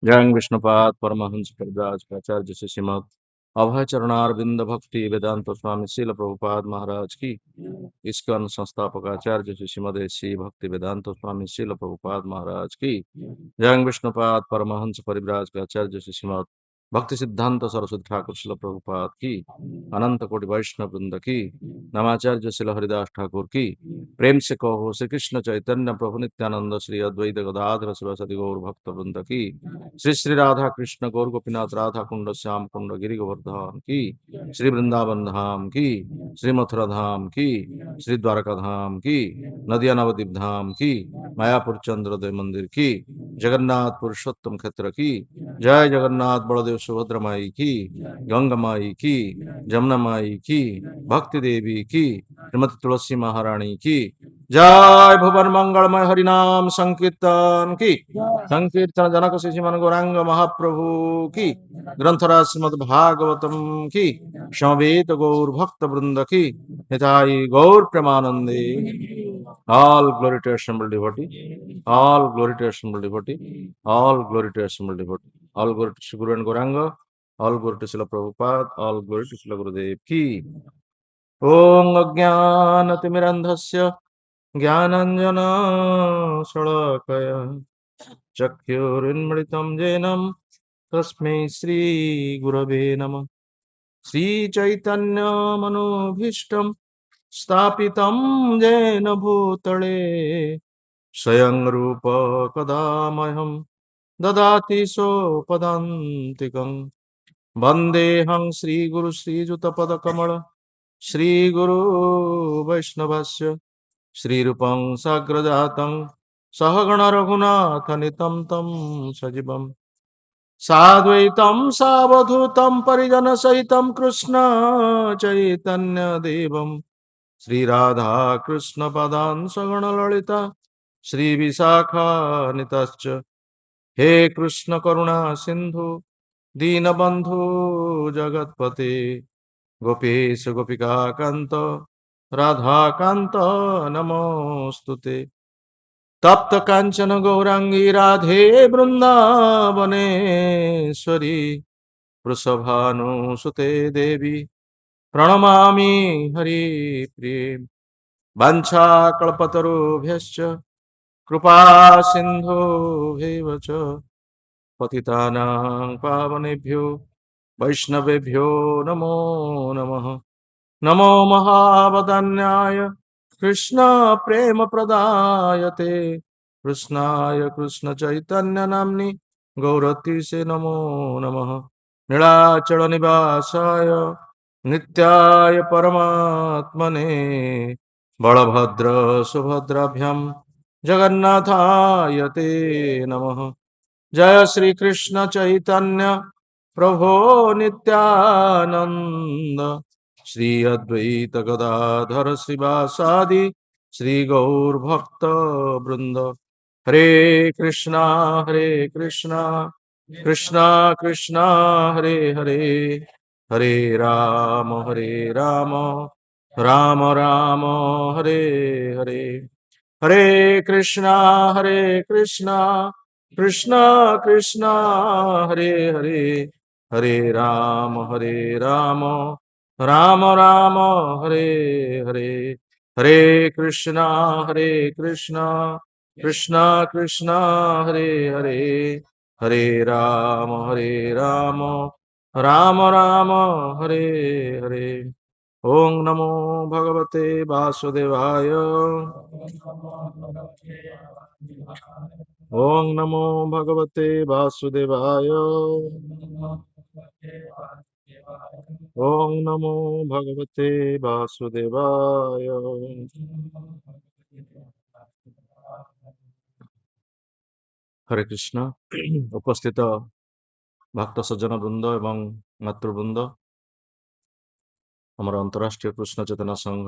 जय विष्णुपाद परमहंस परिव्राज प्राचार्य श्री श्रीमद अभय चरणारविंद भक्ति वेदांत स्वामी श्रील प्रभुपाद महाराज की, इस्कॉन संस्थापक आचार्य श्री श्रीमद श्री भक्ति वेदांत स्वामी श्रील प्रभुपाद महाराज की, जय विष्णुपाद परमहंस परिव्राज प्राचार्य श्री श्रीमद भक्ति सिद्धांत सरस्वती ठाकुर शिल प्रभुपाद की, अनंत कोटि वैष्णव वृंद की, नमाचार्य शिल हरिदास ठाकुर की, प्रेम से कहो श्री कृष्ण चैतन्य प्रभु नित्यानंद श्री अद्वैत गदाधर शिवासदि गौर भक्त वृंद की, श्री श्री राधा कृष्ण गौर गोपीनाथ राधा कुंड श्याम कुंड गिरि गोवर्धन की, श्री वृंदावन धाम की, श्री मथुरा धाम की, श्री द्वारका धाम की, नदिया नवद्वीप धाम की, मायापुर चंद्रोदय मंदिर की, जगन्नाथ पुरुषोत्तम क्षेत्र की, जय जगन्नाथ बलदेव सुभद्रा माई की, गंगा माई की, जमुना माई की, भक्ति देवी की, श्रीमती तुलसी महारानी की, जय भुवन मंगलमय हरिनाम संकीर्तन की, संकीर्तन जनक श्री मन गौरांग महाप्रभु की, ग्रंथराज श्रीमद भागवतम की, समवेत गौर भक्त वृंद की, हिताई गौर प्रेमानंदे। All glory to assembled devotee, all glory to assembled devotee, all glory to assembled devotee, all glory to Shri Guru and Gauranga, all glory to Srila Prabhupada, all glory to Srila Gurudev ki। Om Ajnanatimirandhasya Jnananjana Shalakaya Chakyurinmritam Jenam Tasmai Shri Gurave Namah। Shri Chaitanya Manobhishtam स्थापितं येन भूतले स्वयं रूप कदा मह्यं ददाति सोपदान्तिकम्। वन्देऽहं श्रीगुरु श्रीयुतपदकमल श्रीगुरु वैष्णवस्य श्रीरूपं साग्रजातं सहगण रघुनाथनितं तं सजीवम् साद्वैतं सावधूतं परिजनसहितं कृष्ण चैतन्यदेवं श्रीराधाकृष्णपदान् सगणललिता श्रीविशाखानितश्च हे कृष्ण करुणा सिन्धु दीनबन्धु जगत्पते गोपेश गोपिकान्त राधाकान्त नमोऽस्तुते तप्त काञ्चन गौराङ्गी राधे वृन्दावनेश्वरी वृषभानुसुते देवी प्रणमामि हरिप्रिये वाञ्छाकल्पतरुभ्यश्च कृपा सिन्धुभ्यैव च पतितानां पावनेभ्यो वैष्णवेभ्यो नमो नमः नमो महावदन्याय कृष्णप्रेमप्रदायते कृष्णाय कृष्णचैतन्यनाम्नि गौरतीसे नमो नमः नीलाचलनिवासाय नित्याय परमात्मने बलभद्र सुभद्राभ्यां जगन्नाथाय ते नमः जय श्री कृष्ण चैतन्य प्रभो नित्यानंद श्री अद्वैत गदाधर श्रीवासादि श्री गौर भक्त वृंद हरे कृष्णा कृष्णा कृष्णा हरे हरे हरे राम राम राम हरे हरे हरे कृष्णा कृष्णा कृष्णा हरे हरे हरे राम राम राम हरे हरे हरे कृष्णा कृष्णा कृष्णा हरे हरे हरे राम राम राम हरे हरे ओम नमो भगवते वासुदेवाय ओम नमो भगवते वासुदेवाय ओम नमो भगवते वासुदेवाय हरे कृष्ण उपस्थित भक्त सज्जन वृंद एवं मातृवृंद आमर अंतरराष्ट्रीय कृष्ण चेतना संघ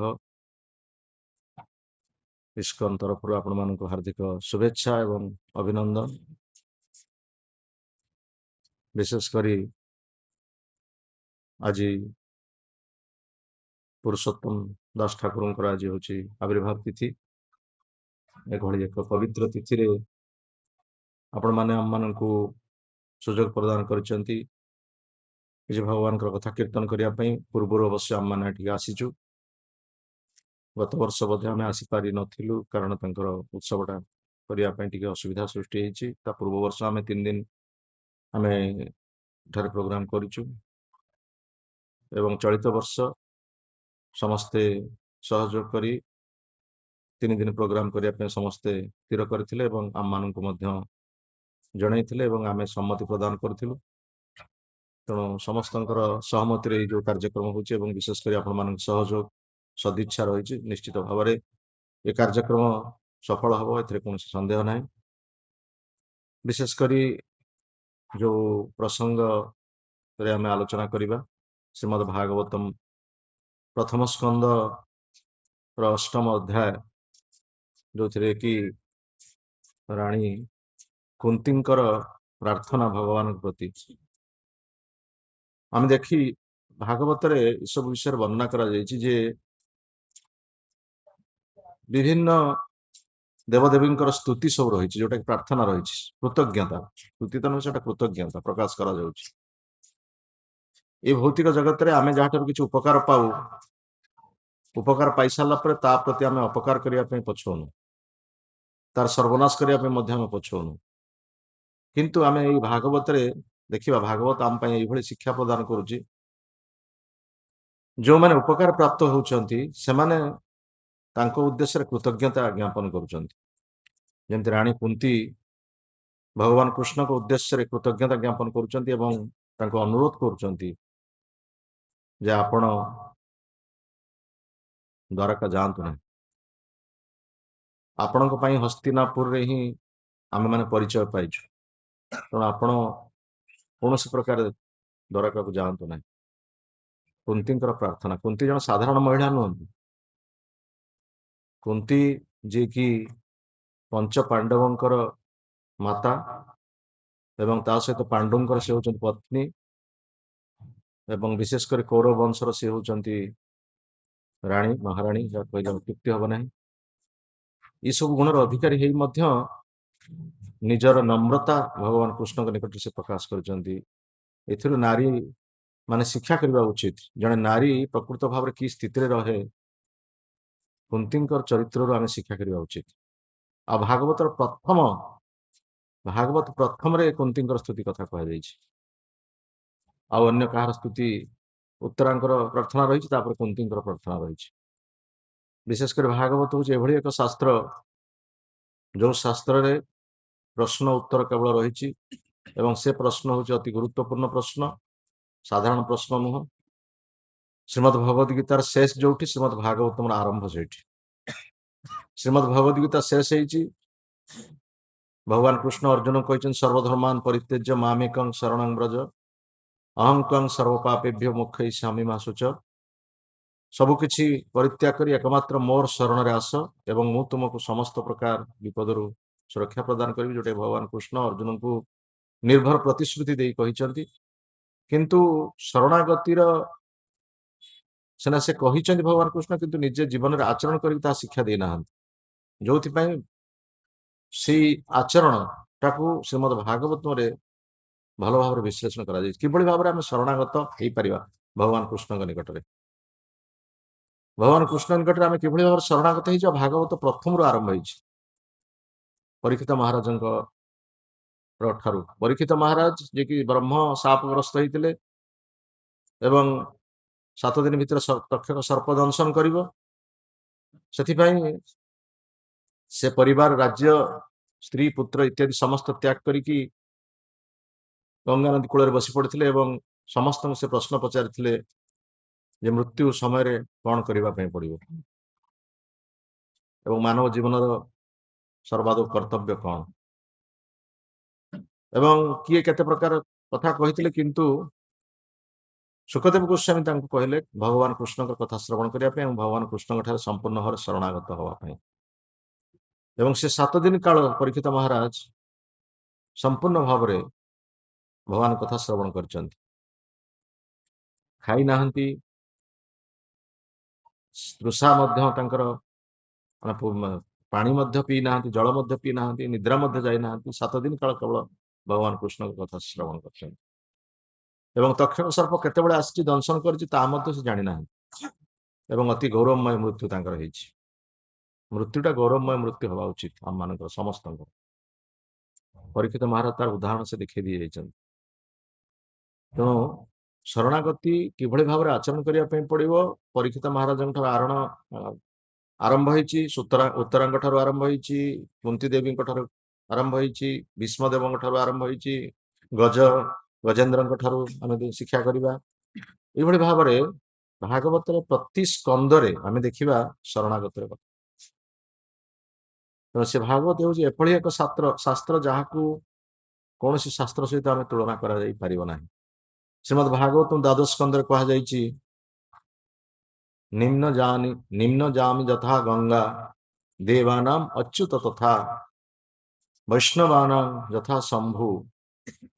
इस्कन तरफ आपण मानक हार्दिक शुभेच्छा एवं अभिनंदन विशेषकर आज पुरुषोत्तम दास ठाकुर आज हूँ आविर्भाव तिथि एभली एक पवित्र तिथि रे आपण मैंने आम मान सुजोग प्रदान करछंती भगवान कथा कीर्तन करने पूर्व अवश्य आम मैंने आसीचु गत वर्ष बोधे आम आसीपारि नथिलु कारण तांकर उत्सवटा करने असुविधा सृष्टि होती पूर्व वर्ष आम 3 दिन आम ठारे प्रोग्राम करूँ एवं चलित वर्ष समस्ते सहयोग करी 3 दिन प्रोग्राम करने समस्ते स्थिर करथिले एवं आम मानक जनईथिले एवं आमे सम्मति प्रदान करथिलु तेणु समस्त सहमति जो कार्यक्रम होची एवं विशेषकर आपण मान सहयोग सदिच्छा रही निश्चित भाव में ये कार्यक्रम सफल हम ए कौन सन्देह ना विशेषकर जो प्रसंग आम आलोचना करवा श्रीमद् भागवतम प्रथम स्कंद अष्टम अध्याय जो थे कि राणी कुंतींकर प्रार्थना भगवान प्रति आम देखी भागवत सब विषय वर्णना करा जायछि जे विभिन्न देवदेवी स्तुति सब रही जोटा कि प्रार्थना रही कृतज्ञता स्तुति तो नुहे कृतज्ञता प्रकाश करा जाउछि ये भौतिक जगत रे आमे जहाँ किसी उपकार पाऊ उपकार पाई सारा पर ता प्रति आमे अपकार करने पछुनु तार सर्वनाश करने पछुनु किंतु आमे ये भागवत रे देखिबा भागवत आम ये शिक्षा प्रदान करुच्ची जो मैंने उपकार प्राप्त होउछंती सेमाने तांको उद्देश्य कृतज्ञता ज्ञापन करुछंती जेमती रानी कुंती भगवान कृष्ण को उद्देश्य कृतज्ञता ज्ञापन करुछंती एवं ତାଙ୍କୁ ଅନୁରୋଧ କରୁଛନ୍ତି ଯେ ଆପଣ ଦ୍ୱାରକା ଯାଆନ୍ତୁ ନାହିଁ। ଆପଣଙ୍କ ପାଇଁ ହସ୍ତିନାପୁରରେ ହିଁ ଆମେମାନେ ପରିଚୟ ପାଇଛୁ, ତେଣୁ ଆପଣ କୌଣସି ପ୍ରକାର ଦ୍ୱାରକାକୁ ଯାଆନ୍ତୁ ନାହିଁ। କୁନ୍ତୀଙ୍କର ପ୍ରାର୍ଥନା। କୁନ୍ତୀ ଜଣେ ସାଧାରଣ ମହିଳା ନୁହନ୍ତି। କୁନ୍ତୀ ଯିଏକି ପଞ୍ଚ ପାଣ୍ଡବଙ୍କର ମାତା ଏବଂ ତା ସହିତ ପାଣ୍ଡୁଙ୍କର ସେ ହେଉଛନ୍ତି ପତ୍ନୀ ଏବଂ ବିଶେଷ କରି କୌରବ ବଂଶର ସେ ହେଉଛନ୍ତି ରାଣୀ, ମହାରାଣୀ, ଯାହା କହିଲେ ଅତ୍ୟୁକ୍ତି ହେବ ନାହିଁ। ଏସବୁ ଗୁଣର ଅଧିକାରୀ ହେଇ ମଧ୍ୟ ନିଜର ନମ୍ରତା ଭଗବାନ କୃଷ୍ଣଙ୍କ ନିକଟରେ ସେ ପ୍ରକାଶ କରିଛନ୍ତି। ଏଥିରୁ ନାରୀ ମାନେ ଶିକ୍ଷା କରିବା ଉଚିତ। ଜଣେ ନାରୀ ପ୍ରକୃତ ଭାବରେ କି ସ୍ଥିତିରେ ରହେ, କୁନ୍ତୀଙ୍କର ଚରିତ୍ରରୁ ଆମେ ଶିକ୍ଷା କରିବା ଉଚିତ। ଆଉ ଭାଗବତ ପ୍ରଥମରେ କୁନ୍ତୀଙ୍କର ସ୍ତୁତି କଥା କୁହାଯାଇଛି। ଆଉ ଅନ୍ୟ କାହାର ସ୍ତୁତି ଉତ୍ତରାଙ୍କର ପ୍ରାର୍ଥନା ରହିଛି, ତାପରେ କୁନ୍ତୀଙ୍କର ପ୍ରାର୍ଥନା ରହିଛି। ବିଶେଷ କରି ଭାଗବତ ହେଉଛି ଏଭଳି ଏକ ଶାସ୍ତ୍ର ଯେଉଁ ଶାସ୍ତ୍ରରେ ପ୍ରଶ୍ନ ଉତ୍ତର କେବଳ ରହିଛି ଏବଂ ସେ ପ୍ରଶ୍ନ ହେଉଛି ଅତି ଗୁରୁତ୍ୱପୂର୍ଣ୍ଣ ପ୍ରଶ୍ନ, ସାଧାରଣ ପ୍ରଶ୍ନ ନୁହଁ। ଶ୍ରୀମଦ୍ ଭଗବତ ଗୀତାର ଶେଷ ଯୋଉଠି, ଶ୍ରୀମଦ୍ ଭାଗବତମର ଆରମ୍ଭ ସେଇଠି। ଶ୍ରୀମଦ୍ ଭଗବତ ଗୀତା ଶେଷ ହେଇଛି, ଭଗବାନ କୃଷ୍ଣ ଅର୍ଜୁନ କହିଛନ୍ତି ସର୍ବଧର୍ମାନ ପରିତ୍ୟଜ୍ୟ ମାମେକଂ ଶରଣଂ ବ୍ରଜ ଅହଂ ତ୍ୱଂ ସର୍ବପାପେଭ୍ୟୋ ମୋକ୍ଷୟିଷ୍ୟାମି ମା ଶୁଚ। ସବୁ କିଛି ପରିତ୍ୟାଗ କରି ଏକମାତ୍ର ମୋର ଶରଣରେ ଆସ ଏବଂ ମୁଁ ତୁମକୁ ସମସ୍ତ ପ୍ରକାର ବିପଦରୁ ସୁରକ୍ଷା ପ୍ରଦାନ କରିବି, ଯୋଉଟା ଭଗବାନ କୃଷ୍ଣ ଅର୍ଜୁନଙ୍କୁ ନିର୍ଭର ପ୍ରତିଶ୍ରୁତି ଦେଇ କହିଛନ୍ତି। କିନ୍ତୁ ଶରଣାଗତିର ସିନା ସେ କହିଛନ୍ତି ଭଗବାନ କୃଷ୍ଣ, କିନ୍ତୁ ନିଜେ ଜୀବନରେ ଆଚରଣ କରିକି ତାହା ଶିକ୍ଷା ଦେଇନାହାନ୍ତି। ଯୋଉଥିପାଇଁ ସେଇ ଆଚରଣଟାକୁ ଶ୍ରୀମଦ୍ ଭାଗବତରେ ଭଲ ଭାବରେ ବିଶ୍ଳେଷଣ କରାଯାଇଛି। କିଭଳି ଭାବରେ ଆମେ ଶରଣାଗତ ହେଇପାରିବା ଭଗବାନ କୃଷ୍ଣଙ୍କ ନିକଟରେ, ଭଗବାନ କୃଷ୍ଣ ନିକଟରେ ଆମେ କିଭଳି ଭାବରେ ଶରଣାଗତ ହେଇଯିବା, ଭାଗବତ ପ୍ରଥମରୁ ଆରମ୍ଭ ହେଇଛି। ପରୀକ୍ଷିତ ମହାରାଜଙ୍କ ଠାରୁ। ପରୀକ୍ଷିତ ମହାରାଜ ଯିଏକି ବ୍ରହ୍ମ ଶାପଗ୍ରସ୍ତ ହେଇଥିଲେ ଏବଂ 7 ଦିନ ଭିତରେ ତକ୍ଷକ ସର୍ପ ଦଂଶନ କରିବ, ସେଥିପାଇଁ ସେ ପରିବାର, ରାଜ୍ୟ, ସ୍ତ୍ରୀ, ପୁତ୍ର ଇତ୍ୟାଦି ସମସ୍ତ ତ୍ୟାଗ କରିକି ଗଙ୍ଗା ନଦୀ କୂଳରେ ବସି ପଡ଼ିଥିଲେ ଏବଂ ସମସ୍ତଙ୍କୁ ସେ ପ୍ରଶ୍ନ ପଚାରିଥିଲେ ଯେ ମୃତ୍ୟୁ ସମୟରେ କଣ କରିବା ପାଇଁ ପଡ଼ିବ ଏବଂ ମାନବ ଜୀବନର ସର୍ବାଧିକ କର୍ତ୍ତବ୍ୟ କଣ, ଏବଂ କିଏ କେତେ ପ୍ରକାର କଥା କହିଥିଲେ। କିନ୍ତୁ ସୁଖଦେବ ଗୋସ୍ୱାମୀ ତାଙ୍କୁ କହିଲେ ଭଗବାନ କୃଷ୍ଣଙ୍କ କଥା ଶ୍ରବଣ କରିବା ପାଇଁ ଏବଂ ଭଗବାନ କୃଷ୍ଣଙ୍କ ଠାରେ ସମ୍ପୂର୍ଣ୍ଣ ଭାବରେ ଶରଣାଗତ ହେବା ପାଇଁ। ଏବଂ ସେ 7 ଦିନ କାଳ ପରୀକ୍ଷିତ ମହାରାଜ ସମ୍ପୂର୍ଣ୍ଣ ଭାବରେ ଭଗବାନ କଥା ଶ୍ରବଣ କରିଛନ୍ତି। ଖାଇ ନାହାନ୍ତି, ତୃଷା ମଧ୍ୟ ତାଙ୍କର ପାଣି ମଧ୍ୟ ପିଇ ନାହାନ୍ତି, ଜଳ ମଧ୍ୟ ପିଇ ନାହାନ୍ତି, ନିଦ୍ରା ମଧ୍ୟ ଯାଇନାହାନ୍ତି। 7 ଦିନ କାଳ କେବଳ ଭଗବାନ କୃଷ୍ଣଙ୍କ କଥା ଶ୍ରବଣ କରିଛନ୍ତି। ଏବଂ ତକ୍ଷକ ସର୍ପ କେତେବେଳେ ଆସିଛି, ଦଂଶନ କରିଛି, ତାହା ମଧ୍ୟ ସେ ଜାଣିନାହାନ୍ତି। ଏବଂ ଅତି ଗୌରବମୟ ମୃତ୍ୟୁ ତାଙ୍କର ହେଇଛି। ମୃତ୍ୟୁଟା ଗୌରବମୟ ମୃତ୍ୟୁ ହେବା ଉଚିତ ଆମମାନଙ୍କର ସମସ୍ତଙ୍କର। ପରୀକ୍ଷିତ ମହାରାଜ ତାର ଉଦାହରଣ ସେ ଦେଖେଇ ଦେଇ ଯାଇଛନ୍ତି। ତେଣୁ ଶରଣାଗତି କିଭଳି ଭାବରେ ଆଚରଣ କରିବା ପାଇଁ ପଡ଼ିବ, ପରୀକ୍ଷିତ ମହାରାଜଙ୍କ ଠାରୁ ଆରମ୍ଭ ହେଇଛି, ଉତ୍ତରାଙ୍କ ଠାରୁ ଆରମ୍ଭ ହେଇଛି, କୁନ୍ତୀ ଦେବୀଙ୍କ ଠାରୁ ଆରମ୍ଭ ହେଇଛି, ଭୀଷ୍ମ ଦେବଙ୍କ ଠାରୁ ଆରମ୍ଭ ହେଇଛି, ଗଜେନ୍ଦ୍ରଙ୍କ ଠାରୁ ଆମେ ଶିକ୍ଷା କରିବା। ଏଇଭଳି ଭାବରେ ଭାଗବତର ପ୍ରତି ସ୍କନ୍ଧରେ ଆମେ ଦେଖିବା ଶରଣାଗତର କଥା। ତେଣୁ ସେ ଭାଗବତ ହେଉଛି ଏଭଳି ଏକ ଶାସ୍ତ୍ର ଯାହାକୁ କୌଣସି ଶାସ୍ତ୍ର ସହିତ ଆମେ ତୁଳନା କରାଯାଇ ପାରିବ ନାହିଁ। ଶ୍ରୀମଦ୍ ଭାଗବତ ଦ୍ୱାଦଶ ସ୍କନ୍ଧରେ କୁହାଯାଇଛି ନିମ୍ନ ଯାମି ଯଥା ଗଙ୍ଗା ଦେବାନାଂ ଅଚ୍ୟୁତ ତଥା ବୈଷ୍ଣବାନାଂ ଯଥା ଶମ୍ଭୁ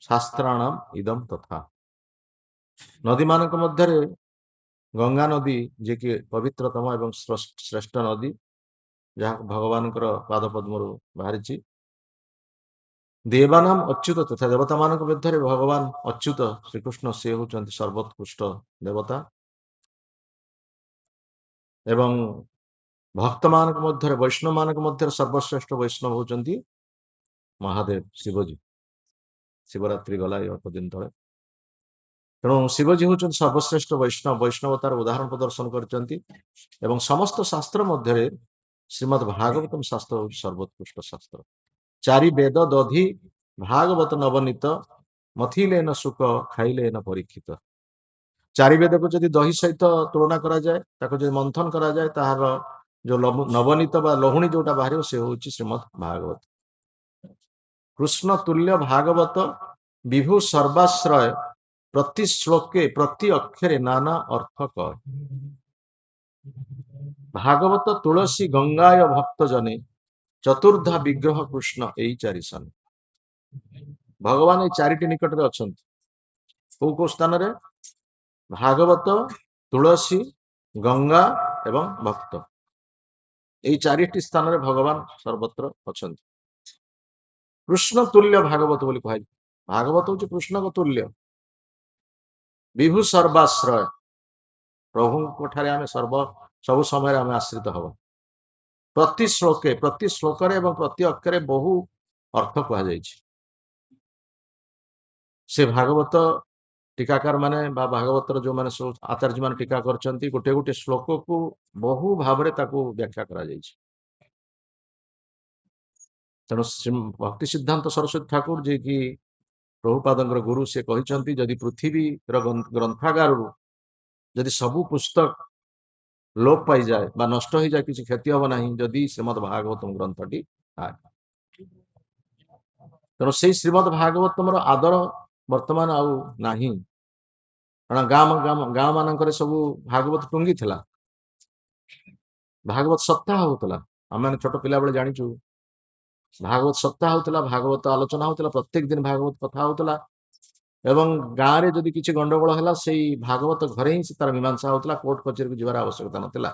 ଶାସ୍ତ୍ରାଣାଂ ଇଦଂ ତଥା। ନଦୀମାନଙ୍କ ମଧ୍ୟରେ ଗଙ୍ଗା ନଦୀ ଯିଏକି ପବିତ୍ରତମ ଏବଂ ଶ୍ରେଷ୍ଠ ନଦୀ, ଯାହା ଭଗବାନଙ୍କର ପାଦ ପଦ୍ମରୁ ବାହାରିଛି। ଦେବାନାଂ ଅଚ୍ୟୁତ ତଥା, ଦେବତା ମାନଙ୍କ ମଧ୍ୟରେ ଭଗବାନ ଅଚ୍ୟୁତ ଶ୍ରୀକୃଷ୍ଣ ସେ ହେଉଛନ୍ତି ସର୍ବୋତ୍କୃଷ୍ଟ ଦେବତା ଏବଂ ଭକ୍ତ ମାନଙ୍କ ମଧ୍ୟରେ, ବୈଷ୍ଣବ ମାନଙ୍କ ମଧ୍ୟରେ ସର୍ବଶ୍ରେଷ୍ଠ ବୈଷ୍ଣବ ହେଉଛନ୍ତି ମହାଦେବ ଶିବଜୀ। ଶିବରାତ୍ରି ଗଲା ଏ ଅଳ୍ପ ଦିନ ତଳେ। ତେଣୁ ଶିବଜୀ ହେଉଛନ୍ତି ସର୍ବଶ୍ରେଷ୍ଠ ବୈଷ୍ଣବ, ବୈଷ୍ଣବତାର ଉଦାହରଣ ପ୍ରଦର୍ଶନ କରିଛନ୍ତି। ଏବଂ ସମସ୍ତ ଶାସ୍ତ୍ର ମଧ୍ୟରେ ଶ୍ରୀମଦ୍ ଭାଗବତମ ଶାସ୍ତ୍ର ହେଉଛି ସର୍ବୋତ୍କୃଷ୍ଟ ଶାସ୍ତ୍ର। 4 ବେଦ ଦଧି ଭାଗବତ ନବନୀତ ମଥିଲେ ନ ସୁକ ଖାଇଲେ ନ ପରୀକ୍ଷିତ। ଚାରି ବେଦକୁ ଯଦି ଦହି ସହିତ ତୁଳନା କରାଯାଏ, ତାକୁ ଯଦି ମନ୍ଥନ କରାଯାଏ, ତାହାର ଯୋଉ ନବନୀତ ବା ଲହୁଣୀ ଯୋଉଟା ବାହାରିବ ସେ ହଉଛି ଶ୍ରୀମଦ୍ ଭାଗବତ। କୃଷ୍ଣ ତୁଲ୍ୟ ଭାଗବତ ବିଭୁ ସର୍ବାଶ୍ରୟ, ପ୍ରତି ଶ୍ଲୋକେ ପ୍ରତି ଅକ୍ଷରେ ନାନା ଅର୍ଥ କହ। ଭାଗବତ ତୁଳସୀ ଗଙ୍ଗାୟ ଭକ୍ତ ଜନେ, ଚତୁର୍ଦ୍ଧା ବିଗ୍ରହ କୃଷ୍ଣ ଏଇ ଚାରି ସନ। ଭଗବାନ ଏଇ ଚାରିଟି ନିକଟରେ ଅଛନ୍ତି। କୋଉ କୋଉ ସ୍ଥାନରେ? ଭାଗବତ, ତୁଳସୀ, ଗଙ୍ଗା ଏବଂ ଭକ୍ତ, ଏଇ ଚାରିଟି ସ୍ଥାନରେ ଭଗବାନ ସର୍ବତ୍ର ଅଛନ୍ତି। କୃଷ୍ଣ ତୁଲ୍ୟ ଭାଗବତ ବୋଲି କୁହାଯାଏ। ଭାଗବତ ହଉଛି କୃଷ୍ଣଙ୍କ ତୁଲ୍ୟ। ବିଭୁ ସର୍ବାଶ୍ରୟ, ପ୍ରଭୁଙ୍କ ଠାରେ ଆମେ ସବୁ ସମୟରେ ଆମେ ଆଶ୍ରିତ ହବ। ପ୍ରତି ଶ୍ଲୋକେ, ପ୍ରତି ଶ୍ଲୋକରେ ଏବଂ ପ୍ରତି ଅକ୍ଷରେ ବହୁ ଅର୍ଥ କୁହାଯାଇଛି। ସେ ଭାଗବତ ଟୀକାକାର ମାନେ ବା ଭାଗବତର ଯୋଉମାନେ ସବୁ ଆଚାର୍ଯ୍ୟ ମାନେ ଟୀକା କରିଛନ୍ତି, ଗୋଟେ ଗୋଟେ ଶ୍ଲୋକକୁ ବହୁ ଭାବରେ ତାକୁ ବ୍ୟାଖ୍ୟା କରାଯାଇଛି। ତେଣୁ ଭକ୍ତି ସିଦ୍ଧାନ୍ତ ସରସ୍ୱତୀ ଠାକୁର, ଯିଏକି ପ୍ରଭୁପାଦଙ୍କର ଗୁରୁ, ସେ କହିଛନ୍ତି ଯଦି ପୃଥିବୀର ଗ୍ରନ୍ଥାଗାରରୁ ଯଦି ସବୁ ପୁସ୍ତକ ଲୋପ ପାଇଯାଏ ବା ନଷ୍ଟ ହେଇଯାଏ, କିଛି କ୍ଷତି ହବ ନାହିଁ ଯଦି ଶ୍ରୀମଦ୍ ଭାଗବତମ ଗ୍ରନ୍ଥଟି ଥାଏ। ତେଣୁ ସେଇ ଶ୍ରୀମଦ୍ ଭାଗବତମର ଆଦର ବର୍ତ୍ତମାନ ଆଉ ନାହିଁ। କାରଣ ଗାଁ ମାନଙ୍କରେ ସବୁ ଭାଗବତ ଟୁଙ୍ଗିଥିଲା, ଭାଗବତ ସପ୍ତାହ ହଉଥିଲା। ଆମେ ଛୋଟ ପିଲା ବେଳେ ଜାଣିଛୁ ଭାଗବତ ସପ୍ତାହ ହଉଥିଲା, ଭାଗବତ ଆଲୋଚନା ହଉଥିଲା, ପ୍ରତ୍ୟେକ ଦିନ ଭାଗବତ କଥା ହଉଥିଲା। ଏବଂ ଗାଁରେ ଯଦି କିଛି ଗଣ୍ଡଗୋଳ ହେଲା, ସେଇ ଭାଗବତ ଘରେ ହିଁ ତାର ମୀମାଂସା ହଉଥିଲା, କୋର୍ଟ କଚେରୀକୁ ଯିବାର ଆବଶ୍ୟକତା ନଥିଲା।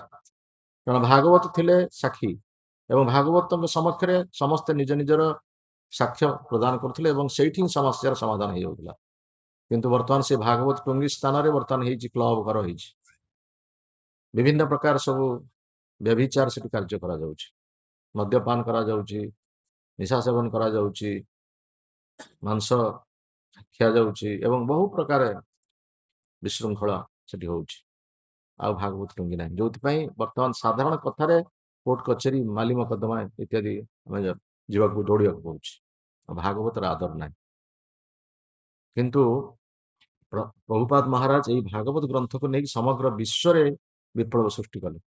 କାରଣ ଭାଗବତ ଥିଲେ ସାକ୍ଷୀ ଏବଂ ଭାଗବତଙ୍କ ସମକ୍ଷରେ ସମସ୍ତେ ନିଜ ନିଜର ସାକ୍ଷ୍ୟ ପ୍ରଦାନ କରୁଥିଲେ ଏବଂ ସେଇଠି ହିଁ ସମସ୍ୟାର ସମାଧାନ ହେଇଯାଉଥିଲା। କିନ୍ତୁ ବର୍ତ୍ତମାନ ସେ ଭାଗବତ ଟୁଙ୍ଗି ସ୍ଥାନରେ ବର୍ତ୍ତମାନ ହେଇଛି କ୍ଲବ ଘର ହେଇଛି। ବିଭିନ୍ନ ପ୍ରକାର ସବୁ ବ୍ୟଭିଚାର ସେଠି କାର୍ଯ୍ୟ କରାଯାଉଛି, ମଦ୍ୟପାନ କରାଯାଉଛି, ନିଶା ସେବନ କରାଯାଉଛି, ମାଂସ ଖିଆଯାଉଛି ଏବଂ ବହୁ ପ୍ରକାର ବିଶୃଙ୍ଖଳା ସେଠି ହଉଛି। ଆଉ ଭାଗବତ ଟୁଙ୍ଗି ନାହିଁ, ଯୋଉଥିପାଇଁ ବର୍ତ୍ତମାନ ସାଧାରଣ କଥାରେ କୋର୍ଟ କଚେରୀ, ମାଲି ମକଦ୍ଦମା ଇତ୍ୟାଦି ଆମେ ଯିବାକୁ ଦୌଡ଼ିବାକୁ ପଡୁଛି। ଭାଗବତର ଆଦର ନାହିଁ। କିନ୍ତୁ ପ୍ରଭୁପାଦ ମହାରାଜ ଏଇ ଭାଗବତ ଗ୍ରନ୍ଥକୁ ନେଇକି ସମଗ୍ର ବିଶ୍ୱରେ ବିପ୍ଳବ ସୃଷ୍ଟି କଲେ।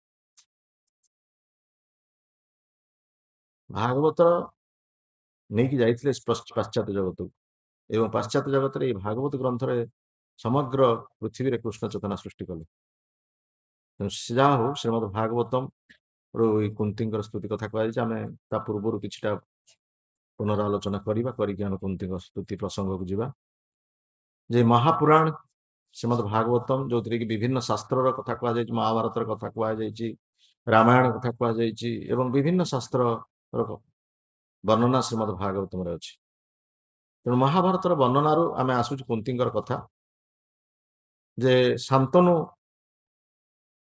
ଭାଗବତ ନେଇକି ଯାଇଥିଲେ ପାଶ୍ଚାତ୍ୟ ଜଗତକୁ ଏବଂ ପାଶ୍ଚାତ୍ୟ ଜଗତରେ ଏଇ ଭାଗବତ ଗ୍ରନ୍ଥରେ ସମଗ୍ର ପୃଥିବୀରେ କୃଷ୍ଣ ଚେତନା ସୃଷ୍ଟି କଲେ। ତେଣୁ ଯାହା ହଉ ଶ୍ରୀମଦ୍ ଭାଗବତମ କୁନ୍ତୀଙ୍କର ସ୍ତୁତି କଥା କୁହାଯାଇଛି। ଆମେ ତା ପୂର୍ବରୁ କିଛିଟା ପୁନରାଲୋଚନା କରିବା, କରିକି ଆମେ କୁନ୍ତୀଙ୍କ ସ୍ତୁତି ପ୍ରସଙ୍ଗକୁ ଯିବା। ଯେ ମହାପୁରାଣ ଶ୍ରୀମଦ୍ ଭାଗବତମ, ଯୋଉଥିରେ କି ବିଭିନ୍ନ ଶାସ୍ତ୍ରର କଥା କୁହାଯାଇଛି, ମହାଭାରତର କଥା କୁହାଯାଇଛି, ରାମାୟଣ କଥା କୁହାଯାଇଛି ଏବଂ ବିଭିନ୍ନ ଶାସ୍ତ୍ରର ବର୍ଣ୍ଣନା ଶ୍ରୀମଦ୍ ଭାଗବତମରେ ଅଛି। ତେଣୁ ମହାଭାରତର ବର୍ଣ୍ଣନାରୁ ଆମେ ଆସୁଛୁ କୁନ୍ତୀଙ୍କର କଥା, ଯେ ଶାନ୍ତନୁ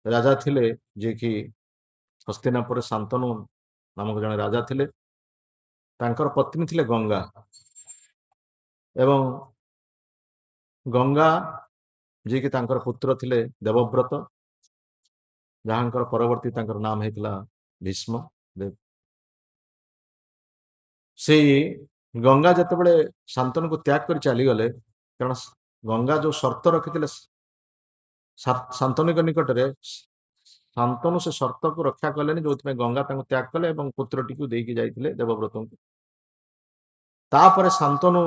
ରାଜା ଥିଲେ, ଯିଏକି ହସ୍ତିନାପୁରରେ ଶାନ୍ତନୁ ନାମକ ଜଣେ ରାଜା ଥିଲେ। ତାଙ୍କର ପତ୍ନୀ ଥିଲେ ଗଙ୍ଗା ଏବଂ ଗଙ୍ଗା, ଯିଏକି ତାଙ୍କର ପୁତ୍ର ଥିଲେ ଦେବବ୍ରତ, ଯାହାଙ୍କର ପରବର୍ତ୍ତୀ ତାଙ୍କର ନାମ ହେଇଥିଲା ଭୀଷ୍ମ ଦେବ। ସେଇ ଗଙ୍ଗା ଯେତେବେଳେ ଶାନ୍ତନୁକୁ ତ୍ୟାଗ କରି ଚାଲିଗଲେ, କାରଣ ଗଙ୍ଗା ଯୋଉ ସର୍ତ୍ତ ରଖିଥିଲେ ଶାନ୍ତନୁଙ୍କ ନିକଟରେ, ଶାନ୍ତନୁ ସେ ସର୍ତ୍ତକୁ ରକ୍ଷା କଲେନି, ଯୋଉଥିପାଇଁ ଗଙ୍ଗା ତାଙ୍କୁ ତ୍ୟାଗ କଲେ ଏବଂ ପୁତ୍ରଟିକୁ ଦେଇକି ଯାଇଥିଲେ ଦେବବ୍ରତଙ୍କୁ। ତାପରେ ଶାନ୍ତନୁ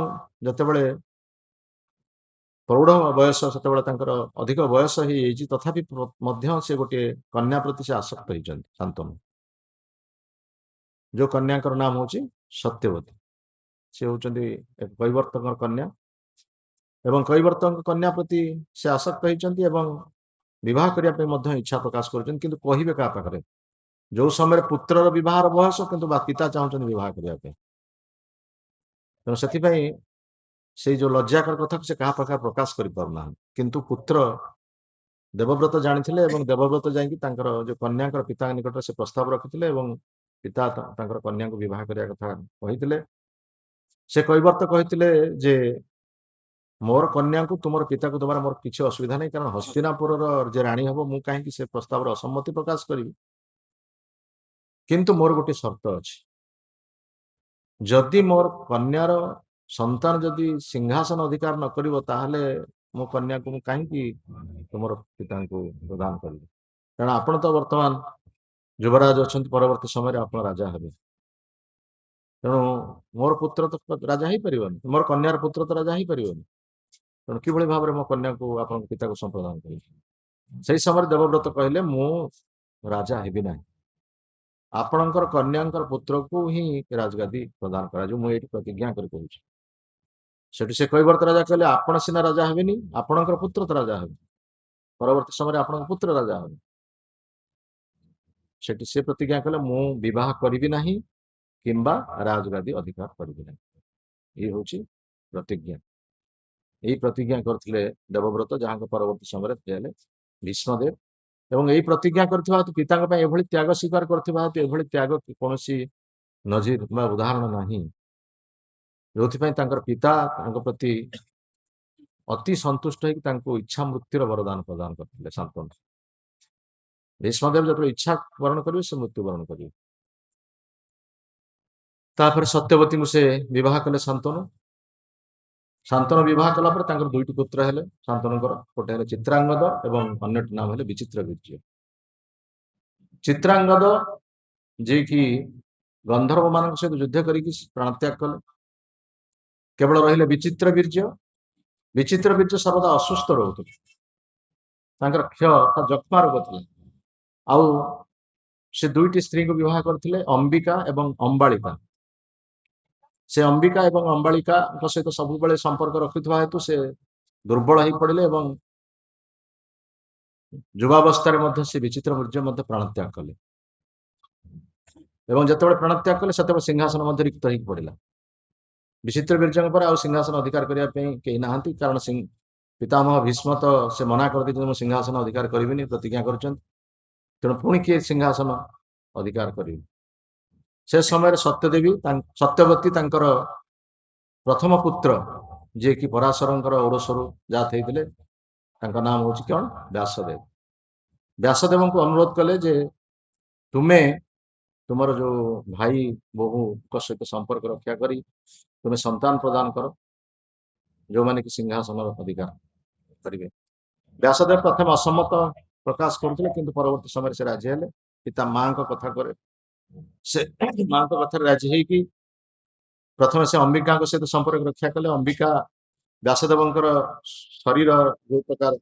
ଯେତେବେଳେ ପ୍ରୌଢ଼ ବୟସ, ସେତେବେଳେ ତାଙ୍କର ଅଧିକ ବୟସ ହେଇଯାଇଛି, ତଥାପି ମଧ୍ୟ ସେ ଗୋଟିଏ କନ୍ୟା ପ୍ରତି ସେ ଆସକ୍ତ ହେଇଛନ୍ତି ଶାନ୍ତନୁ। ଯୋଉ କନ୍ୟାଙ୍କର ନାମ ହଉଛି ସତ୍ୟବତୀ। ସେ ହଉଛନ୍ତି ଏକ କୈବର୍ତ୍ତଙ୍କର କନ୍ୟା ଏବଂ କୈବର୍ତ୍ତଙ୍କ କନ୍ୟା ପ୍ରତି ସେ ଆସକ୍ତ ହେଇଛନ୍ତି ଏବଂ ବିବାହ କରିବା ପାଇଁ ମଧ୍ୟ ଇଚ୍ଛା ପ୍ରକାଶ କରୁଛନ୍ତି। କିନ୍ତୁ କହିବେ କାହା ପାଖରେ? ଯୋଉ ସମୟରେ ପୁତ୍ରର ବିବାହର ବୟସ, କିନ୍ତୁ ପିତା ଚାହୁଁଛନ୍ତି ବିବାହ କରିବା ପାଇଁ। ତେଣୁ ସେଥିପାଇଁ ସେଇ ଯୋଉ ଲଜ୍ଜାକର କଥାକୁ ସେ କାହା ପାଖରେ ପ୍ରକାଶ କରିପାରୁନାହାନ୍ତି। କିନ୍ତୁ ପୁତ୍ର ଦେବବ୍ରତ ଜାଣିଥିଲେ ଏବଂ ଦେବବ୍ରତ ଯାଇକି ତାଙ୍କର ଯୋଉ କନ୍ୟାଙ୍କର ପିତାଙ୍କ ନିକଟରେ ସେ ପ୍ରସ୍ତାବ ରଖିଥିଲେ ଏବଂ ପିତା ତାଙ୍କର କନ୍ୟାକୁ ବିବାହ କରିବା କଥା କହିଥିଲେ। ସେ କୈବର୍ତ୍ତ କହିଥିଲେ ଯେ ମୋର କନ୍ୟାକୁ ତୁମର ପିତାକୁ ଦେବାର ମୋର କିଛି ଅସୁବିଧା ନାହିଁ, କାରଣ ହସ୍ତିନାପୁରର ଯେ ରାଣୀ ହବ, ମୁଁ କାହିଁକି ସେ ପ୍ରସ୍ତାବରେ ଅସମ୍ମତି ପ୍ରକାଶ କରିବି। କିନ୍ତୁ ମୋର ଗୋଟିଏ ସର୍ତ୍ତ ଅଛି, ଯଦି ମୋର କନ୍ୟାର ସନ୍ତାନ ଯଦି ସିଂହାସନ ଅଧିକାର ନ କରିବ ତାହେଲେ ମୋ କନ୍ୟାକୁ ମୁଁ କାହିଁକି ତୁମର ପିତାଙ୍କୁ ପ୍ରଦାନ କରିବି? କାରଣ ଆପଣ ତ ବର୍ତ୍ତମାନ ଯୁବରାଜ ଅଛନ୍ତି, ପରବର୍ତ୍ତୀ ସମୟରେ ଆପଣ ରାଜା ହେବେ। ତେଣୁ ମୋର ପୁତ୍ର ତ ରାଜା ହେଇପାରିବନି, ମୋର କନ୍ୟାର ପୁତ୍ର ତ ରାଜା ହେଇପାରିବନି। ତେଣୁ କିଭଳି ଭାବରେ ମୋ କନ୍ୟାକୁ ଆପଣଙ୍କ ପିତାକୁ ସମ୍ପ୍ରଦାନ କରିବି? ସେଇ ସମୟରେ ଦେବବ୍ରତ କହିଲେ, ମୁଁ ରାଜା ହେବି ନାହିଁ, ଆପଣଙ୍କର କନ୍ୟାଙ୍କର ପୁତ୍ରକୁ ହିଁ ରାଜଗାଦି ପ୍ରଦାନ କରାଯିବ, ମୁଁ ଏଇଠି ପ୍ରତିଜ୍ଞା କରି କହୁଛି। ସେଠୁ ସେ କୈବର୍ତ୍ତ ରାଜା କହିଲେ, ଆପଣ ସିନା ରାଜା ହେବେନି, ଆପଣଙ୍କର ପୁତ୍ର ତ ରାଜା ହେବେ, ପରବର୍ତ୍ତୀ ସମୟରେ ଆପଣଙ୍କ ପୁତ୍ର ରାଜା ହେବେ। ସେଠି ସେ ପ୍ରତିଜ୍ଞା କଲେ, ମୁଁ ବିବାହ କରିବି ନାହିଁ କିମ୍ବା ରାଜଗାଦି ଅଧିକାର କରିବି ନାହିଁ। ଇଏ ହଉଛି ପ୍ରତିଜ୍ଞା। ଏଇ ପ୍ରତିଜ୍ଞା କରିଥିଲେ ଦେବବ୍ରତ, ଯାହାଙ୍କ ପରବର୍ତ୍ତୀ ସମୟରେ ହେଲେ ଭୀଷ୍ମଦେବ। ଏବଂ ଏଇ ପ୍ରତିଜ୍ଞା କରିଥିବା ହେତୁ, ପିତାଙ୍କ ପାଇଁ ଏଭଳି ତ୍ୟାଗ ସ୍ୱୀକାର କରିଥିବା ହେତୁ, ଏଭଳି ତ୍ୟାଗ କୌଣସି ନଜିର ବା ଉଦାହରଣ ନାହିଁ, ଯୋଉଥିପାଇଁ ତାଙ୍କର ପିତା ତାଙ୍କ ପ୍ରତି ଅତି ସନ୍ତୁଷ୍ଟ ହେଇକି ତାଙ୍କୁ ଇଚ୍ଛା ମୃତ୍ୟୁର ବରଦାନ ପ୍ରଦାନ କରିଥିଲେ। ଶାନ୍ତନୁ ଭୀଷ୍ମଦେବ ଯେତେବେଳେ ଇଚ୍ଛା ବରଣ କରିବେ, ସେ ମୃତ୍ୟୁ ବରଣ କରିବେ। ତାପରେ ସତ୍ୟବତୀଙ୍କୁ ସେ ବିବାହ କଲେ। ଶାନ୍ତନୁ ବିବାହ କଲା ପରେ ତାଙ୍କର ଦୁଇଟି ପୁତ୍ର ହେଲେ ଶାନ୍ତନୁଙ୍କର, ଗୋଟେ ହେଲେ ଚିତ୍ରାଙ୍ଗଦ ଏବଂ ଅନ୍ୟଟି ନାମ ହେଲେ ବିଚିତ୍ର ବୀର୍ଯ୍ୟ। ଚିତ୍ରାଙ୍ଗଦ ଯିଏକି ଗନ୍ଧର୍ବ ମାନଙ୍କ ସହିତ ଯୁଦ୍ଧ କରିକି ପ୍ରାଣତ୍ୟାଗ କଲେ। କେବଳ ରହିଲେ ବିଚିତ୍ର ବୀର୍ଯ୍ୟ। ବିଚିତ୍ର ବୀର୍ଯ୍ୟ ସର୍ବଦା ଅସୁସ୍ଥ ରହୁଥିଲେ, ତାଙ୍କର କ୍ଷୟ ଅର୍ଥାତ୍ ଯକ୍ଷ୍ମା ରୋଗ ଥିଲା। ଆଉ ସେ ଦୁଇଟି ସ୍ତ୍ରୀଙ୍କୁ ବିବାହ କରିଥିଲେ, ଅମ୍ବିକା ଏବଂ ଅମ୍ବାଳିକା। ସେ ଅମ୍ବିକା ଏବଂ ଅମ୍ବାଳିକାଙ୍କ ସହିତ ସବୁବେଳେ ସମ୍ପର୍କ ରଖୁଥିବା ହେତୁ ସେ ଦୁର୍ବଳ ହେଇ ପଡିଲେ ଏବଂ ଯୁବାବସ୍ଥାରେ ମଧ୍ୟ ସେ ବିଚିତ୍ର ବୀର୍ଯ୍ୟ ମଧ୍ୟ ପ୍ରାଣତ୍ୟାଗ କଲେ। ଏବଂ ଯେତେବେଳେ ପ୍ରାଣତ୍ୟାଗ କଲେ, ସେତେବେଳେ ସିଂହାସନ ମଧ୍ୟ ରିକ୍ତ ହେଇକି ପଡିଲା। ବିଚିତ୍ର ବୀର୍ଯ୍ୟଙ୍କ ପରେ ଆଉ ସିଂହାସନ ଅଧିକାର କରିବା ପାଇଁ କେହି ନାହାନ୍ତି, କାରଣ ପିତାମହ ଭୀଷ୍ମ ତ ସେ ମନା କରିଦେଇଛନ୍ତି, ମୁଁ ସିଂହାସନ ଅଧିକାର କରିବିନି, ପ୍ରତିଜ୍ଞା କରିଛନ୍ତି। ତେଣୁ ପୁଣି କିଏ ସିଂହାସନ ଅଧିକାର କରିବେ? ସେ ସମୟରେ ସତ୍ୟବତୀ ତାଙ୍କର ପ୍ରଥମ ପୁତ୍ର, ଯିଏକି ପରାଶରଙ୍କର ଔରସରୁ ଜାତ ହେଇଥିଲେ, ତାଙ୍କ ନାମ ହଉଛି କଣ? ବ୍ୟାସଦେବ। ବ୍ୟାସଦେବଙ୍କୁ ଅନୁରୋଧ କଲେ ଯେ, ତୁମେ ତୁମର ଯୋଉ ଭାଇ ବୋହୂଙ୍କ ସହିତ ସମ୍ପର୍କ ରକ୍ଷା କରି ତୁମେ ସନ୍ତାନ ପ୍ରଦାନ କର, ଯୋଉମାନେ କି ସିଂହାସନର ଅଧିକାର କରିବେ। ବ୍ୟାସଦେବ ପ୍ରଥମେ ଅସମ୍ମତ ପ୍ରକାଶ କରୁଥିଲେ, କିନ୍ତୁ ପରବର୍ତ୍ତୀ ସମୟରେ ସେ ରାଜି ହେଲେ। ପିତା ମାଙ୍କ କଥା କରେ, ସେ ମାଙ୍କ କଥାରେ ରାଜି ହେଇକି ପ୍ରଥମେ ସେ ଅମ୍ବିକାଙ୍କ ସହିତ ସମ୍ପର୍କ ରକ୍ଷା କଲେ। ଅମ୍ବିକା ବ୍ୟାସଦେବଙ୍କର ଶରୀର ଯୋଉ ପ୍ରକାର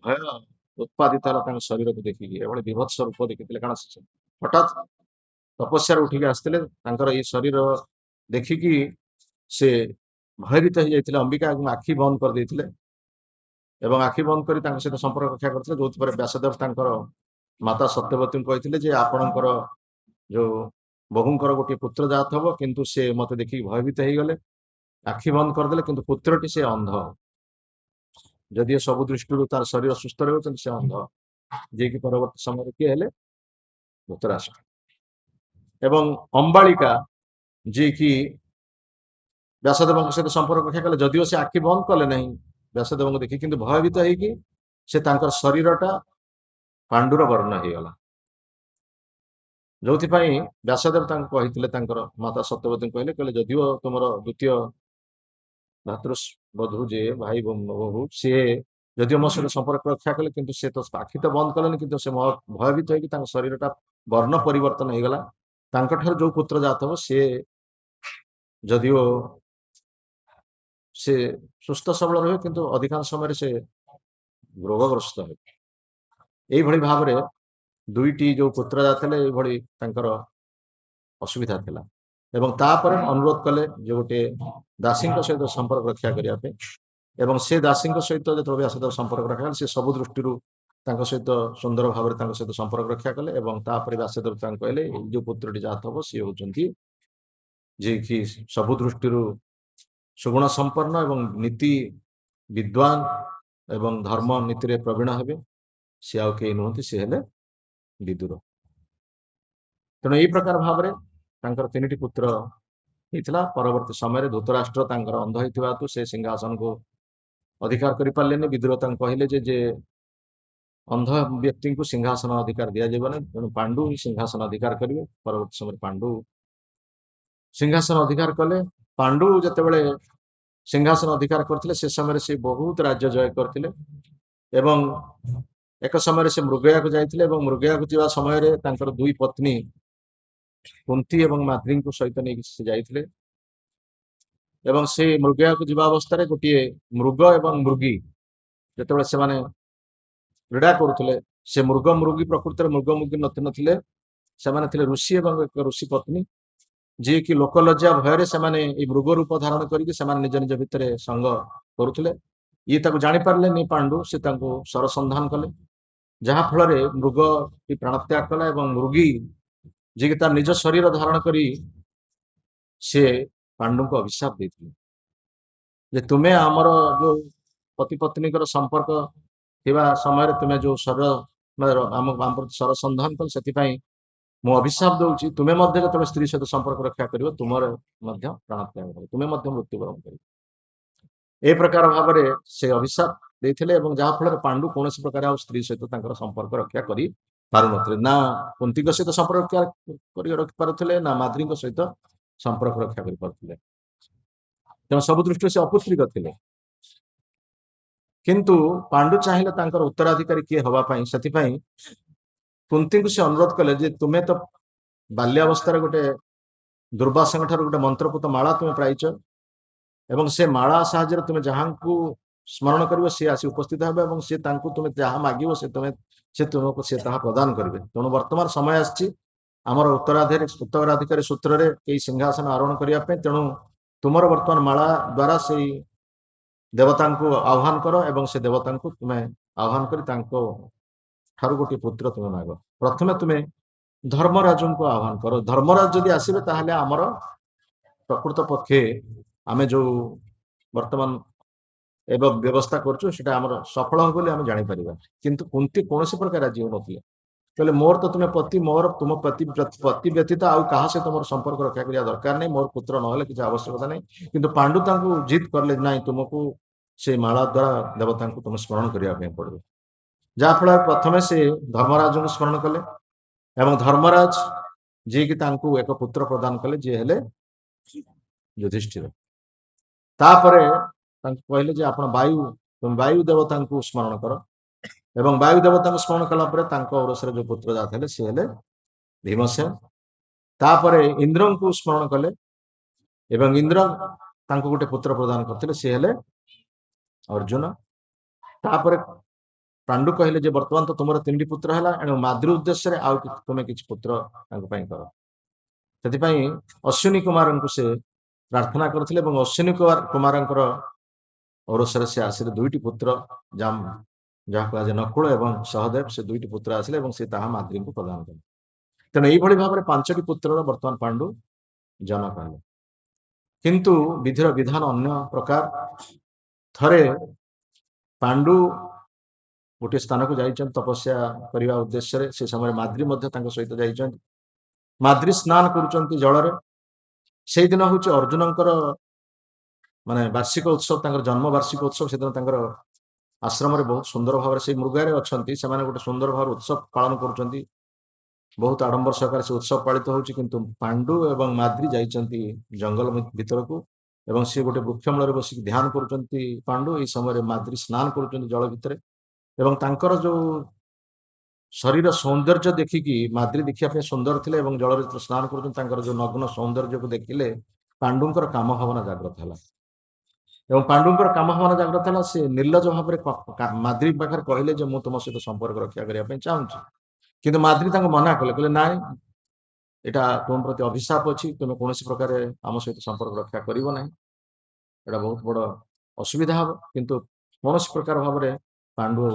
ଭୟ ଉତ୍ପାଦିତ ହେଲା ତାଙ୍କ ଶରୀରକୁ ଦେଖିକି, ଏଭଳି ବିଭତ୍ସ ରୂପ ଦେଖିଥିଲେ। କାରଣ ହଠାତ୍ ତପସ୍ୟାରୁ ଉଠିକି ଆସିଥିଲେ, ତାଙ୍କର ଏଇ ଶରୀର ଦେଖିକି ସେ ଭୟଭୀତ ହେଇଯାଇଥିଲେ ଅମ୍ବିକା, ଏବଂ ଆଖି ବନ୍ଦ କରିଦେଇଥିଲେ ଏବଂ ଆଖି ବନ୍ଦ କରି ତାଙ୍କ ସହିତ ସମ୍ପର୍କ ରକ୍ଷା କରିଥିଲେ। ଯୋଉଥିପରେ ବ୍ୟାସଦେବ ତାଙ୍କର ମାତା ସତ୍ୟବତୀଙ୍କୁ କହିଥିଲେ ଯେ, ଆପଣଙ୍କର ଯୋଉ ବୋହୂଙ୍କର ଗୋଟିଏ ପୁତ୍ର ଜାତ ହବ, କିନ୍ତୁ ସେ ମତେ ଦେଖିକି ଭୟଭୀତ ହେଇଗଲେ, ଆଖି ବନ୍ଦ କରିଦେଲେ, କିନ୍ତୁ ପୁତ୍ରଟି ସେ ଅନ୍ଧ, ଯଦିଓ ସବୁ ଦୃଷ୍ଟିରୁ ତାର ଶରୀର ସୁସ୍ଥ ରହିବ, କିନ୍ତୁ ସେ ଅନ୍ଧ, ଯିଏକି ପରବର୍ତ୍ତୀ ସମୟରେ କିଏ ହେଲେ? ଧୃତରାଷ୍ଟ୍ର। ଏବଂ ଅମ୍ବାଳିକା, ଯିଏକି ବ୍ୟାସଦେବଙ୍କ ସହିତ ସମ୍ପର୍କ ରକ୍ଷା କଲେ, ଯଦିଓ ସେ ଆଖି ବନ୍ଦ କଲେ ନାହିଁ ବ୍ୟାସଦେବଙ୍କୁ ଦେଖି, କିନ୍ତୁ ଭୟଭୀତ ହେଇକି ସେ ତାଙ୍କର ଶରୀରଟା ପାଣ୍ଡୁର ବର୍ଣ୍ଣ ହେଇଗଲା। ଯୋଉଥିପାଇଁ ବ୍ୟାସଦେବ ତାଙ୍କୁ କହିଥିଲେ, ତାଙ୍କର ମାତା ସତ୍ୟବତୀଙ୍କୁ କହିଲେ ଯଦିଓ ତୁମର ଦ୍ୱିତୀୟ ଭାତୃବଧୂ ଯେ ଭାଇ ବୋହୂ, ସିଏ ଯଦିଓ ମୋ ସହିତ ସମ୍ପର୍କ ରକ୍ଷା କଲେ, କିନ୍ତୁ ସେ ତ ଆଖି ତ ବନ୍ଦ କଲେନି, କିନ୍ତୁ ସେ ଭୟଭୀତ ହେଇକି ତାଙ୍କ ଶରୀରଟା ବର୍ଣ୍ଣ ପରିବର୍ତ୍ତନ ହେଇଗଲା। ତାଙ୍କଠାରୁ ଯୋଉ ପୁତ୍ର ଜାତ ହବ, ସିଏ ଯଦିଓ ସେ ସୁସ୍ଥ ସବଳ ରହିବ, କିନ୍ତୁ ଅଧିକାଂଶ ସମୟରେ ସେ ରୋଗଗ୍ରସ୍ତ ହେବେ। ଏଇଭଳି ଭାବରେ ଦୁଇଟି ଯୋଉ ପୁତ୍ର ଜାତ ଥିଲେ, ଏଇଭଳି ତାଙ୍କର ଅସୁବିଧା ଥିଲା। ଏବଂ ତାପରେ ଅନୁରୋଧ କଲେ ଯେ ଗୋଟେ ଦାସୀଙ୍କ ସହିତ ସମ୍ପର୍କ ରକ୍ଷା କରିବା ପାଇଁ, ଏବଂ ସେ ଦାସୀଙ୍କ ସହିତ ଯେତେବେଳେ ବ୍ୟାସଦେବ ସମ୍ପର୍କ ରକ୍ଷା କଲେ, ସେ ସବୁ ଦୃଷ୍ଟିରୁ ତାଙ୍କ ସହିତ ସୁନ୍ଦର ଭାବରେ ତାଙ୍କ ସହିତ ସମ୍ପର୍କ ରକ୍ଷା କଲେ। ଏବଂ ତାପରେ ବ୍ୟାସଦେବ ତାଙ୍କୁ କହିଲେ, ଏଇ ଯୋଉ ପୁତ୍ରଟି ଜାତ ହବ, ସିଏ ହଉଛନ୍ତି ଯିଏକି ସବୁ ଦୃଷ୍ଟିରୁ ସୁଗୁଣ ସମ୍ପନ୍ନ ଏବଂ ନୀତି ବିଦ୍ୱାନ ଏବଂ ଧର୍ମ ନୀତିରେ ପ୍ରବୀଣ ହେବେ। ସେ ଆଉ କେହି ନୁହନ୍ତି, ସେ ହେଲେ ବିଦୁର। ତେଣୁ ଏଇ ପ୍ରକାର ଭାବରେ ତାଙ୍କର ତିନିଟି ପୁତ୍ର ହେଇଥିଲା। ପରବର୍ତ୍ତୀ ସମୟରେ ଧୃତରାଷ୍ଟ୍ର ତାଙ୍କର ଅନ୍ଧ ହେଇଥିବା ହେତୁ ସେ ସିଂହାସନକୁ ଅଧିକାର କରିପାରିଲେନି। ବିଦୁର ତାଙ୍କୁ କହିଲେ ଯେ ଅନ୍ଧ ବ୍ୟକ୍ତିଙ୍କୁ ସିଂହାସନ ଅଧିକାର ଦିଆଯିବନି, ତେଣୁ ପାଣ୍ଡୁ ହିଁ ସିଂହାସନ ଅଧିକାର କରିବେ। ପରବର୍ତ୍ତୀ ସମୟରେ ପାଣ୍ଡୁ सिंहासन अधिकार कले। पांडु जेतेबेले सिंहासन अधिकार करथिले से समय से बहुत राज्य जय करथिले एवं एक समय से मृगया को जाइथिले एवं मृगया को जीवा समय रे तांकर दुई पत्नी कुंती एवं माद्री को सहित नहीं से जाइथिले एवं से मृगया को जीवा अवस्था रे गोटे मृग एवं मृगी जेतेबेले से माने क्रीड़ा करुथिले से मृग मृगी प्रकृति मृग मृगी नथिले से माने थिले ऋषि एवं एक ऋषि पत्नी जी कि लोकलज्जा भय से मृग रूप धारण करके निज निज भितर संग करुले ये जानी पारे नहीं पांडु से सरसंधान कले जहाँ फल मृग की प्राणत्याग कला और मृगी जी कि निज शरीर धारण कर सी पांडु को अभिशाप देते जे तुम्हें आमर जो पति पत्नी संपर्क थिबा समय तुम्हें जो शरीर आम सरसंधान कल से मु अभिशाप दूची तुम्हें जो स्त्री सहित संपर्क रक्षा कर तुम प्राणत्याग कर तुम्हें मृत्युवरण कर ए प्रकार भाव में से अभिशाप देते जहाँ फल पांडु कौन प्रकार स्त्री सहित संपर्क रक्षा कर पारे ना कुंती सहित संपर्क रक्षा रखि पारे ना माद्री सहित संपर्क रक्षा कर पारे तेना सब दृष्टि से अपुत्रिक थे किंतु पांडु चाहिए उत्तराधिकारी किए हवापाई से कुंती को से अनुरोध कले जे तुम्हें तो बाल्यावस्था गोटे दुर्वासा गोटे मंत्रपुत माला तुम्हें पाइच एवं से माला साहाଯ୍य तुम्हें जहाँ को स्मरण कर सी आसी उपस्थित हे सी तुम्हें जहाँ मागिब से तुम्हें से तुमको सी प्रदान करेंगे तेणु वर्तमान समय आमर उत्तराधिकारी सूत्र में कई सिंहासन आरोहण करने तेणु तुम वर्तमान माला द्वारा से देवता को आह्वान कर एवं से देवता को तुम्हें आह्वान कर गोटे पुत्र तुम्हें माग प्रथमे तुम्हें धर्मराज को आह्वान कर धर्मराज जदि आसबे ताहले आमर प्रकृत पक्षे आम जो वर्तमान एवं व्यवस्था करछो सेटा आमर सफल हो बोली आम जापर किंतु कुंती कौन प्रकार राजी हो नथिले कहले मोर तो तुम्हें पति मोर तुम पति व्यतीत आउ कहा से तुम संपर्क रक्षा करिया दरकार नहीं मोर पुत्र ना किसी आवश्यकता नहीं किंतु पांडु तांको जिद करले नहीं तुमको से माला द्वारा देवता को तुम स्मरण करने पड़ो जहाँ फल प्रथमे से धर्मराज को स्मरण कले एवं धर्मराज जी की तांको एक पुत्र प्रदान कले जी हेले युधिष्ठिर तापरे कहले जे आपण वायु तुम वायु देवता को स्मरण कर एवं वायु देवता को स्मरण कला औरसर जो पुत्र जाते सी हेले भीमसेन तापरे इंद्र को स्मरण कले एवं इंद्र तांको गोटे पुत्र प्रदान करते सी हेले अर्जुन तापरे पांडु कहले जे वर्तमान तो तुम तीन पुत्र है एणु माद्री उद्देश्य आउ तुम्हें किसी पुत्र कर से अश्विनी कुमार को से प्रार्थना करथिले एवं अश्विनी कुमार औरसर से आसिले दुईटी पुत्र जाम जहाँ कह नकुल एवं सहदेव से दुईटी पुत्र आसिले एवं से माद्री को प्रदान कले तेणु यही भाव में पांचटी पुत्र वर्तमान पांडु जन कहले किंतु विधिर विधान अन्य प्रकार थरे पांडु गोटे स्थान को जाइछन तपस्या करने उद्देश्य से समय माद्री सहित जाइछन माद्री स्नान करुचंती जल से दिन हूँ अर्जुन माने वार्षिक उत्सव जन्म वार्षिक उत्सव से दिन आश्रम बहुत सुंदर भाव से मृगारे अच्छा से गोटे सुंदर भाव उत्सव पालन कर बहुत आडंबर सहकार से उत्सव पालित होची किंतु पांडु एवं माद्री जाइछंती जंगल भीतर को एवं सी गोटे वृक्षमूल बस ध्यान करुचंती पांडु यही समय माद्री स्नान करुचंती जल भितर एवं तांकर जो शरीर सौंदर्य देखिकी माद्री देखा सुंदर थे जल स्नान कर जो नग्न सौंदर्य को देखिले पांडुंकर काम भावना जागृत है एवं पांडुंकर काम भावना जागृत है से निर्लज भाव में माद्री पाखे कहले जो मुझ तुम सहित संपर्क रक्षा करने चाहूँगी किंतु माद्री मना कले कहले ना यहाँ तुम प्रति अभिशाप अच्छी तुम्हें कौन प्रकार आम सहित संपर्क रक्षा करिवो नहीं एटा बहुत बड़ असुविधा हम किंतु कौन प्रकार भाव में पांडु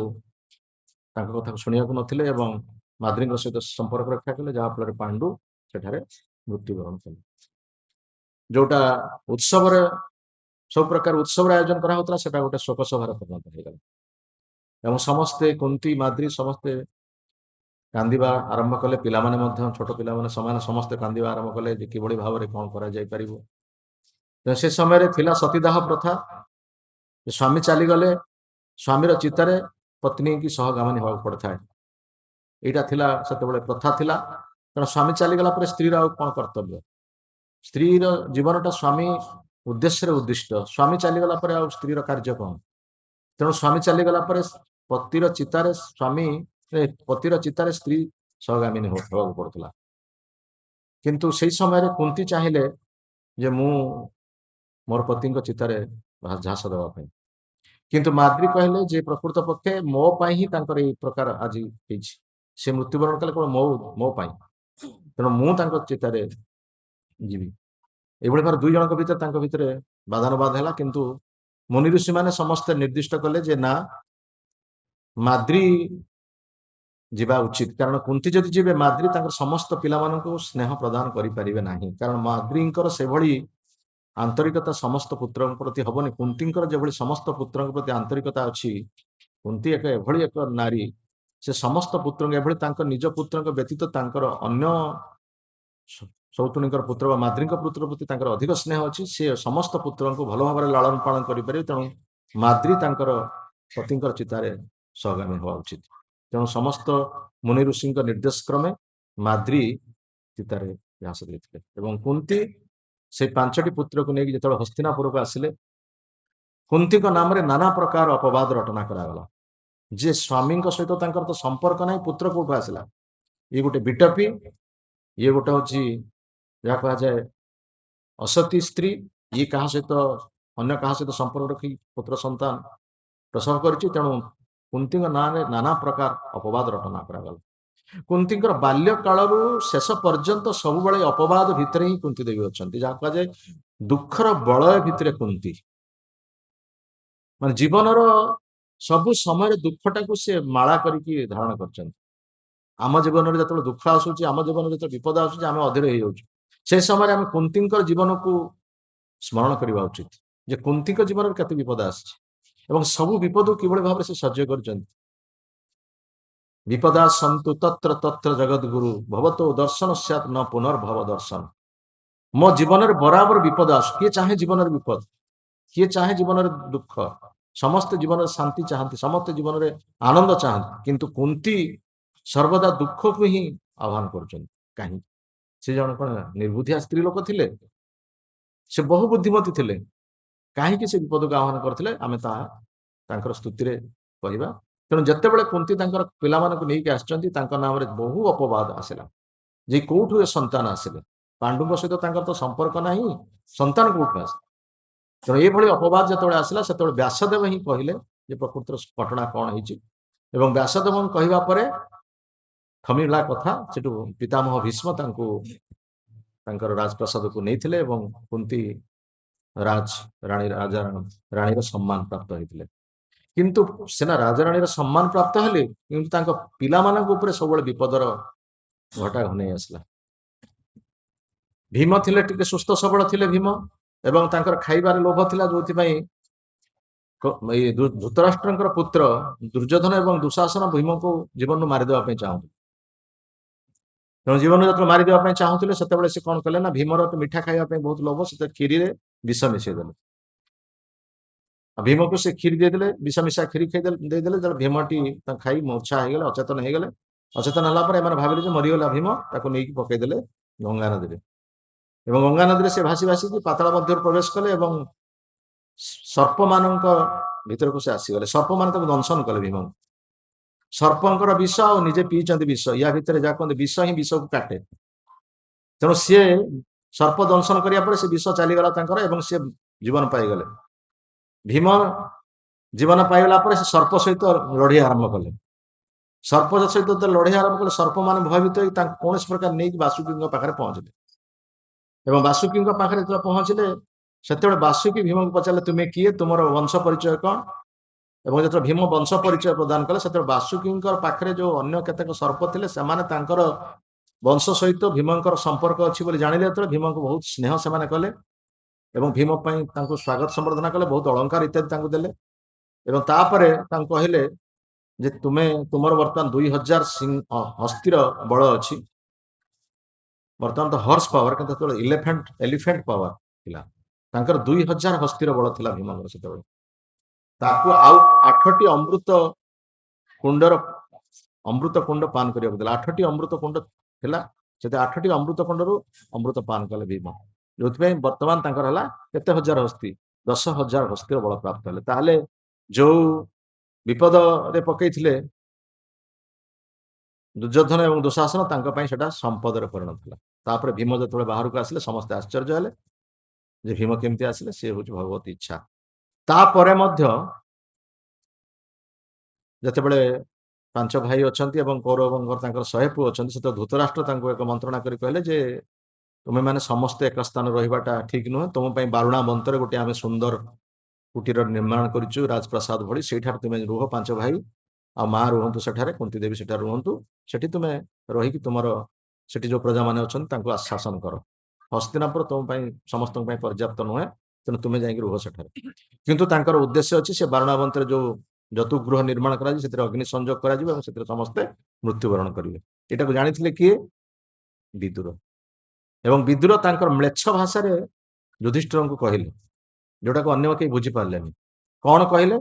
कथा शुणा नथिले एवं माद्री सहित संपर्क रक्षा कले जहाँ फल पांडु सेठारे मृत्युवरण कले जोटा उत्सव सब प्रकार उत्सव आयोजन करा सेटा गोटे शोक सभार परिणत हो गला समस्ते कुंती माद्री समस्ते कांदिबा आरंभ कले पिला माने छोट पिला माने समान समस्ते कांदिबा आरंभ कले कि भाव में कौन करा जाय परिबो से समय थिला सतीदाह प्रथा स्वामी चली गले स्वामीर चितारे पत्नी की सहगामी होगा पड़ता है यहाँ थिला से प्रथा थिला कारण स्वामी चलीगला स्त्री कौन कर्तव्य ସ୍ତ୍ରୀର ଜୀବନଟା ସ୍ୱାମୀ ଉଦ୍ଦେଶ୍ୟରେ ଉଦ୍ଦିଷ୍ଟ। ସ୍ୱାମୀ ଚାଲିଗଲା ପରେ ଆଉ ସ୍ତ୍ରୀର କାର୍ଯ୍ୟ କଣ? ତେଣୁ ସ୍ୱାମୀ ଚାଲିଗଲା ପରେ ପତିର ଚିତାରେ ସ୍ତ୍ରୀ ସହଗାମିନୀ ହେବାକୁ ପଡୁଥିଲା। କିନ୍ତୁ ସେଇ ସମୟରେ କୁନ୍ତୀ ଚାହିଁଲେ ଯେ ମୁଁ ମୋର ପତିଙ୍କ ଚିତାରେ ଝାସ ଦେବା ପାଇଁ, କିନ୍ତୁ ମାଦ୍ରୀ କହିଲେ ଯେ ପ୍ରକୃତ ପକ୍ଷେ ମୋ ପାଇଁ ହିଁ ତାଙ୍କର ଏଇ ପ୍ରକାର ଆଜି ହେଇଛି। ସେ ମୃତ୍ୟୁବରଣ କଲେ କେବଳ ମୋ ପାଇଁ, ତେଣୁ ମୁଁ ତାଙ୍କ ଚିତାରେ ଯିବି। ଏଇଭଳି ଭାବରେ ଦୁଇ ଜଣଙ୍କ ଭିତରେ ତାଙ୍କ ଭିତରେ ବାଦାନବାଦ ହେଲା। କିନ୍ତୁ ମୁନି ଋଷିମାନେ ସମସ୍ତେ ନିର୍ଦ୍ଦିଷ୍ଟ କଲେ ଯେ ନା, ମାଦ୍ରୀ ଯିବା ଉଚିତ, କାରଣ କୁନ୍ତୀ ଯଦି ଯିବେ ମାଦ୍ରୀ ତାଙ୍କର ସମସ୍ତ ପିଲାମାନଙ୍କୁ ସ୍ନେହ ପ୍ରଦାନ କରିପାରିବେ ନାହିଁ, କାରଣ ମାଦ୍ରୀଙ୍କର ସେଭଳି ଆନ୍ତରିକତା ସମସ୍ତ ପୁତ୍ରଙ୍କ ପ୍ରତି ହବନି। କୁନ୍ତୀଙ୍କର ଯେଭଳି ସମସ୍ତ ପୁତ୍ରଙ୍କ ପ୍ରତି ଆନ୍ତରିକତା ଅଛି, କୁନ୍ତୀ ଏଭଳି ଏକ ନାରୀ, ସେ ସମସ୍ତ ପୁତ୍ରଙ୍କୁ ଏଭଳି ତାଙ୍କ ନିଜ ପୁତ୍ରଙ୍କ ବ୍ୟତୀତ ତାଙ୍କର ଅନ୍ୟ ସୌତୁଣୀଙ୍କର ପୁତ୍ର ବା ମାଦ୍ରୀଙ୍କ ପୁତ୍ର ପ୍ରତି ତାଙ୍କର ଅଧିକ ସ୍ନେହ ଅଛି। ସେ ସମସ୍ତ ପୁତ୍ରଙ୍କୁ ଭଲ ଭାବରେ ଲାଳନ ପାଳନ କରିପାରିବେ। ତେଣୁ ମାଦ୍ରୀ ତାଙ୍କର ପତିଙ୍କର ଚିତାରେ ସହଗାମୀ ହେବା ଉଚିତ। ତେଣୁ ସମସ୍ତ ମୁନି ଋଷିଙ୍କ ନିର୍ଦ୍ଦେଶ କ୍ରମେ ମାଦ୍ରୀ ଚିତାରେ ଝାସ ଦେଇଥିଲେ। ଏବଂ କୁନ୍ତୀ ସେ 5ଟି ପୁତ୍ରକୁ ନେଇକି ଯେତେବେଳେ ହସ୍ତିନାପୁରକୁ ଆସିଲେ, କୁନ୍ତୀଙ୍କ ନାମରେ ନାନା ପ୍ରକାର ଅପବାଦ ରଟନା କରାଗଲା। ଯେ ସ୍ୱାମୀଙ୍କ ସହିତ ତାଙ୍କର ତ ସମ୍ପର୍କ ନାହିଁ, ପୁତ୍ର କୋଉଠୁ ଆସିଲା? ଇଏ ଗୋଟେ ବିଟପି, ଇଏ ଗୋଟେ ହଉଛି ଯାହା କୁହାଯାଏ ଅସତୀ ସ୍ତ୍ରୀ, ଇଏ କାହା ସହିତ ଅନ୍ୟ କାହା ସହିତ ସମ୍ପର୍କ ରଖି ପୁତ୍ର ସନ୍ତାନ ପ୍ରସବ କରିଛି। ତେଣୁ କୁନ୍ତୀଙ୍କ ନାଁରେ ନାନା ପ୍ରକାର ଅପବାଦ ରଟନା କରାଗଲା। କୁନ୍ତୀଙ୍କର ବାଲ୍ୟ କାଳରୁ ଶେଷ ପର୍ଯ୍ୟନ୍ତ ସବୁବେଳେ ଅପବାଦ ଭିତରେ ହିଁ କୁନ୍ତୀ ଦେବୀ ଅଛନ୍ତି। ଯାହା କୁହାଯାଏ ଦୁଃଖର ବଳୟ ଭିତରେ କୁନ୍ତୀ, ମାନେ ଜୀବନର ସବୁ ସମୟରେ ଦୁଃଖଟାକୁ ସେ ମାଳା କରିକି ଧାରଣ କରିଛନ୍ତି। ଆମ ଜୀବନରେ ଯେତେବେଳେ ଦୁଃଖ ଆସୁଛି, ଆମ ଜୀବନରେ ଯେତେବେଳେ ବିପଦ ଆସୁଛି, ଆମେ ଅଧୀର ହେଇଯାଉଛୁ। ସେ ସମୟରେ ଆମେ କୁନ୍ତୀଙ୍କର ଜୀବନକୁ ସ୍ମରଣ କରିବା ଉଚିତ, ଯେ କୁନ୍ତୀଙ୍କ ଜୀବନରେ କେତେ ବିପଦ ଆସିଛି ଏବଂ ସବୁ ବିପଦକୁ କିଭଳି ଭାବରେ ସେ ସହ୍ୟ କରିଛନ୍ତି। ବିପଦା ସନ୍ତୁ ତତ୍ର ତତ୍ର ଜଗଦ୍ଗୁରୁ ଭବତୋ ଦର୍ଶନ ସ୍ୟାତ୍ ନ ପୁନର୍ଭବ ଦର୍ଶନ। ମୋ ଜୀବନରେ ବରାବର ବିପଦ ଆସୁ। କିଏ ଚାହେଁ ଜୀବନରେ ବିପଦ? କିଏ ଚାହେଁ ଜୀବନରେ ଦୁଃଖ? ସମସ୍ତେ ଜୀବନରେ ଶାନ୍ତି ଚାହାନ୍ତି, ସମସ୍ତେ ଜୀବନରେ ଆନନ୍ଦ ଚାହାନ୍ତି, କିନ୍ତୁ କୁନ୍ତୀ ସର୍ବଦା ଦୁଃଖକୁ ହିଁ ଆହ୍ୱାନ କରୁଛନ୍ତି। କାହିଁକି? ସେ ଜଣେ କଣ ନିର୍ବୁଦ୍ଧିଆ ସ୍ତ୍ରୀ ଲୋକ ଥିଲେ? ସେ ବହୁ ବୁଦ୍ଧିମତୀ ଥିଲେ। କାହିଁକି ସେ ବିପଦକୁ ଆହ୍ୱାନ କରିଥିଲେ ଆମେ ତାହା ତାଙ୍କର ସ୍ତୁତିରେ କହିବା। ତେଣୁ ଯେତେବେଳେ କୁନ୍ତୀ ତାଙ୍କର ପିଲାମାନଙ୍କୁ ନେଇକି ଆସିଛନ୍ତି, ତାଙ୍କ ନାମରେ ବହୁ ଅପବାଦ ଆସିଲା ଯେ କୋଉଠୁ ଏ ସନ୍ତାନ ଆସିଲେ? ପାଣ୍ଡୁଙ୍କ ସହିତ ତାଙ୍କର ତ ସମ୍ପର୍କ ନାହିଁ, ସନ୍ତାନ କୋଉଠୁ ଆସିଲେ? ତେଣୁ ଏଇଭଳି ଅପବାଦ ଯେତେବେଳେ ଆସିଲା, ସେତେବେଳେ ବ୍ୟାସଦେବ ହିଁ କହିଲେ ଯେ ପ୍ରକୃତର ଘଟଣା କଣ ହେଇଛି। ଏବଂ ବ୍ୟାସଦେବଙ୍କ କହିବା ପରେ ଥମିଲା କଥା। ସେଠୁ ପିତାମହ ଭୀଷ୍ମ ତାଙ୍କୁ ତାଙ୍କର ରାଜପ୍ରସାଦକୁ ନେଇଥିଲେ ଏବଂ କୁନ୍ତୀ ରାଣୀର ସମ୍ମାନ ପ୍ରାପ୍ତ ହେଇଥିଲେ। କିନ୍ତୁ ସିନା ରାଜାରାଣୀର ସମ୍ମାନ ପ୍ରାପ୍ତ ହେଲେ, କିନ୍ତୁ ତାଙ୍କ ପିଲାମାନଙ୍କ ଉପରେ ସବୁବେଳେ ବିପଦର ଘଟା ଘନେଇ ଆସିଲା। ଭୀମ ଥିଲେ ଟିକେ ସୁସ୍ଥ ସବଳ ଥିଲେ ଭୀମ, ଏବଂ ତାଙ୍କର ଖାଇବାର ଲୋଭ ଥିଲା, ଯୋଉଥିପାଇଁ ଧୃତରାଷ୍ଟ୍ରଙ୍କର ପୁତ୍ର ଦୁର୍ଯ୍ୟୋଧନ ଏବଂ ଦୁଃଶାସନ ଭୀମକୁ ଜୀବନରୁ ମାରିଦେବା ପାଇଁ ଚାହୁଁଥିଲେ। ତେଣୁ ଜୀବନ ଯେତେବେଳେ ମାରିଦେବା ପାଇଁ ଚାହୁଁଥିଲେ, ସେତେବେଳେ ସେ କଣ କଲେ ନା, ଭୀମର ମିଠା ଖାଇବା ପାଇଁ ବହୁତ ଲୋଭ, ସେତେ କ୍ଷୀରିରେ ବିଷ ମିଶେଇ ଦେଲେ। ଭୀମକୁ ସେ କ୍ଷୀରି ଦେଇଦେଲେ, ବିଷ ମିଶା କ୍ଷୀରି ଦେଇଦେଲେ। ଯେତେବେଳେ ଭୀମଟି ଖାଇ ମୂର୍ଚ୍ଛା ହେଇଗଲେ, ଅଚେତନ ହେଇଗଲେ। ଅଚେତନ ହେଲା ପରେ ଏମାନେ ଭାବିଲେ ଯେ ମରିଗଲା ଭୀମ, ତାକୁ ନେଇକି ପକେଇଦେଲେ ଗଙ୍ଗା ନଦୀରେ। ଏବଂ ଗଙ୍ଗା ନଦୀରେ ସେ ଭାସି ଭାସିକି ପାତାଳ ମଧ୍ୟରୁ ପ୍ରବେଶ କଲେ ଏବଂ ସର୍ପମାନଙ୍କ ଭିତରକୁ ସେ ଆସିଗଲେ। ସର୍ପମାନେ ତାକୁ ଦଂଶନ କଲେ ଭୀମଙ୍କୁ। ସର୍ପଙ୍କର ବିଷ ଆଉ ନିଜେ ପିଇଛନ୍ତି ବିଷ, ୟା ଭିତରେ ଯାହା କୁହନ୍ତି ବିଷ ହିଁ ବିଷକୁ କାଟେ। ତେଣୁ ସିଏ ସର୍ପ ଦଂଶନ କରିବା ପରେ ସେ ବିଷ ଚାଲିଗଲା ତାଙ୍କର ଏବଂ ସେ ଜୀବନ ପାଇଗଲେ। ଭୀମ ଜୀବନ ପାଇଗଲା ପରେ ସେ ସର୍ପ ସହିତ ଲଢେଇ ଆରମ୍ଭ କଲେ। ସର୍ପ ସହିତ ଲଢେଇ ଆରମ୍ଭ କଲେ, ସର୍ପମାନେ ଭୟଭୀତ ହୋଇ ତାଙ୍କୁ କୌଣସି ପ୍ରକାର ନେଇକି ବାସୁକୀଙ୍କ ପାଖରେ ପହଞ୍ଚିଲେ। ଏବଂ ବାସୁକୀଙ୍କ ପାଖରେ ଯେତେବେଳେ ପହଞ୍ଚିଲେ, ସେତେବେଳେ ବାସୁକୀ ଭୀମକୁ ପଚାରିଲେ ତୁମେ କିଏ, ତୁମର ବଂଶ ପରିଚୟ କଣ? ଏବଂ ଯେତେବେଳେ ଭୀମ ବଂଶ ପରିଚୟ ପ୍ରଦାନ କଲେ, ସେତେବେଳେ ବାସୁକୀଙ୍କ ପାଖରେ ଯୋଉ ଅନ୍ୟ କେତେକ ସର୍ପ ଥିଲେ, ସେମାନେ ତାଙ୍କର ବଂଶ ସହିତ ଭୀମଙ୍କର ସମ୍ପର୍କ ଅଛି ବୋଲି ଜାଣିଲେ। ଯେତେବେଳେ ଭୀମଙ୍କୁ ବହୁତ ସ୍ନେହ ସେମାନେ କଲେ ଏବଂ ଭୀମ ପାଇଁ ତାଙ୍କୁ ସ୍ୱାଗତ ସମ୍ବର୍ଦ୍ଧନା କଲେ, ବହୁତ ଅଳଙ୍କାର ଇତ୍ୟାଦି ତାଙ୍କୁ ଦେଲେ। ଏବଂ ତାପରେ ତାଙ୍କୁ କହିଲେ ଯେ ତୁମର ବର୍ତ୍ତମାନ 2000 ହସ୍ତିର ବଳ ଅଛି। ବର୍ତ୍ତମାନ ତ ହର୍ସ ପାୱାର, କିନ୍ତୁ ସେତେବେଳେ ଏଲିଫେଣ୍ଟ ପାୱାର ଥିଲା। ତାଙ୍କର 2000 ହସ୍ତିର ବଳ ଥିଲା ଭୀମଙ୍କର ସେତେବେଳେ। ତାକୁ ଆଉ 8ଟି ଅମୃତ କୁଣ୍ଡ ପାନ କରିବାକୁ ଦେଲା। 8ଟି ଅମୃତ କୁଣ୍ଡ ଥିଲା, ସେଥିରେ 8ଟି ଅମୃତ କୁଣ୍ଡରୁ ଅମୃତ ପାନ କଲେ ଭୀମ। ଯୋଉଥିପାଇଁ ବର୍ତ୍ତମାନ ତାଙ୍କର ହେଲା କେତେ ହଜାର ହସ୍ତି, 10,000 ହସ୍ତିର ବଳ ପ୍ରାପ୍ତ ହେଲେ। ତାହେଲେ ଯୋଉ ବିପଦରେ ପକେଇଥିଲେ ଦୁର୍ଯ୍ୟୋଧନ ଏବଂ ଦୁଃଶାସନ, ତାଙ୍କ ପାଇଁ ସେଟା ସମ୍ପଦରେ ପରିଣତ ହେଲା। ତାପରେ ଭୀମ ଯେତେବେଳେ ବାହାରକୁ ଆସିଲେ ସମସ୍ତେ ଆଶ୍ଚର୍ଯ୍ୟ ହେଲେ ଯେ ଭୀମ କେମିତି ଆସିଲେ, ସେ ହଉଛି ଭଗବତ ଇଚ୍ଛା। ତାପରେ ମଧ୍ୟ ଯେତେବେଳେ ପାଞ୍ଚ ଭାଇ ଅଛନ୍ତି ଏବଂ କୌରବଙ୍କର ତାଙ୍କର 100 ପୁଅ ଅଛନ୍ତି, ସେତେବେଳେ ଧୃତରାଷ୍ଟ୍ର ତାଙ୍କୁ ଏକ ମନ୍ତ୍ରଣା କରି କହିଲେ ଯେ ତୁମେ ମାନେ ସମସ୍ତେ ଏକ ସ୍ଥାନ ରହିବାଟା ଠିକ ନୁହେଁ, ତୁମ ପାଇଁ ବାରୁଣା ବନ୍ତରେ ଗୋଟେ ଆମେ ସୁନ୍ଦର କୁଟୀର ନିର୍ମାଣ କରିଛୁ ରାଜପ୍ରାସାଦ ଭଳି, ସେଇଠାରେ ତୁମେ ରୁହ 5 ଭାଇ, ଆଉ ମା ରୁହନ୍ତୁ ସେଠାରେ, କୁନ୍ତୀ ଦେବୀ ସେଠାରେ ରୁହନ୍ତୁ, ସେଠି ତୁମେ ରହିକି ତୁମର ସେଠି ଯୋଉ ପ୍ରଜାମାନେ ଅଛନ୍ତି ତାଙ୍କୁ ଶାସନ କର। ହସ୍ତିନାପୁର ତୁମ ପାଇଁ ସମସ୍ତଙ୍କ ପାଇଁ ପର୍ଯ୍ୟାପ୍ତ ନୁହେଁ, ତେଣୁ ତୁମେ ଯାଇକି ରୁହ ସେଠାରେ। କିନ୍ତୁ ତାଙ୍କର ଉଦ୍ଦେଶ୍ୟ ଅଛି ସେ ବାରୁଣାବନ୍ତରେ ଯୋଉ ଯତୁଗୃହ ନିର୍ମାଣ କରାଯିବ, ସେଥିରେ ଅଗ୍ନି ସଂଯୋଗ କରାଯିବ ଏବଂ ସେଥିରେ ସମସ୍ତେ ମୃତ୍ୟୁବରଣ କରିବେ। ଏଟାକୁ ଜାଣିଥିଲେ କିଏ? ବିଦୁର। ଏବଂ ବିଦୁର ତାଙ୍କର ମ୍ଲେଚ୍ଛ ଭାଷାରେ ଯୁଧିଷ୍ଠିରଙ୍କୁ କହିଲେ, ଯୋଉଟାକୁ ଅନ୍ୟ କେହି ବୁଝିପାରିଲେନି। କଣ କହିଲେ?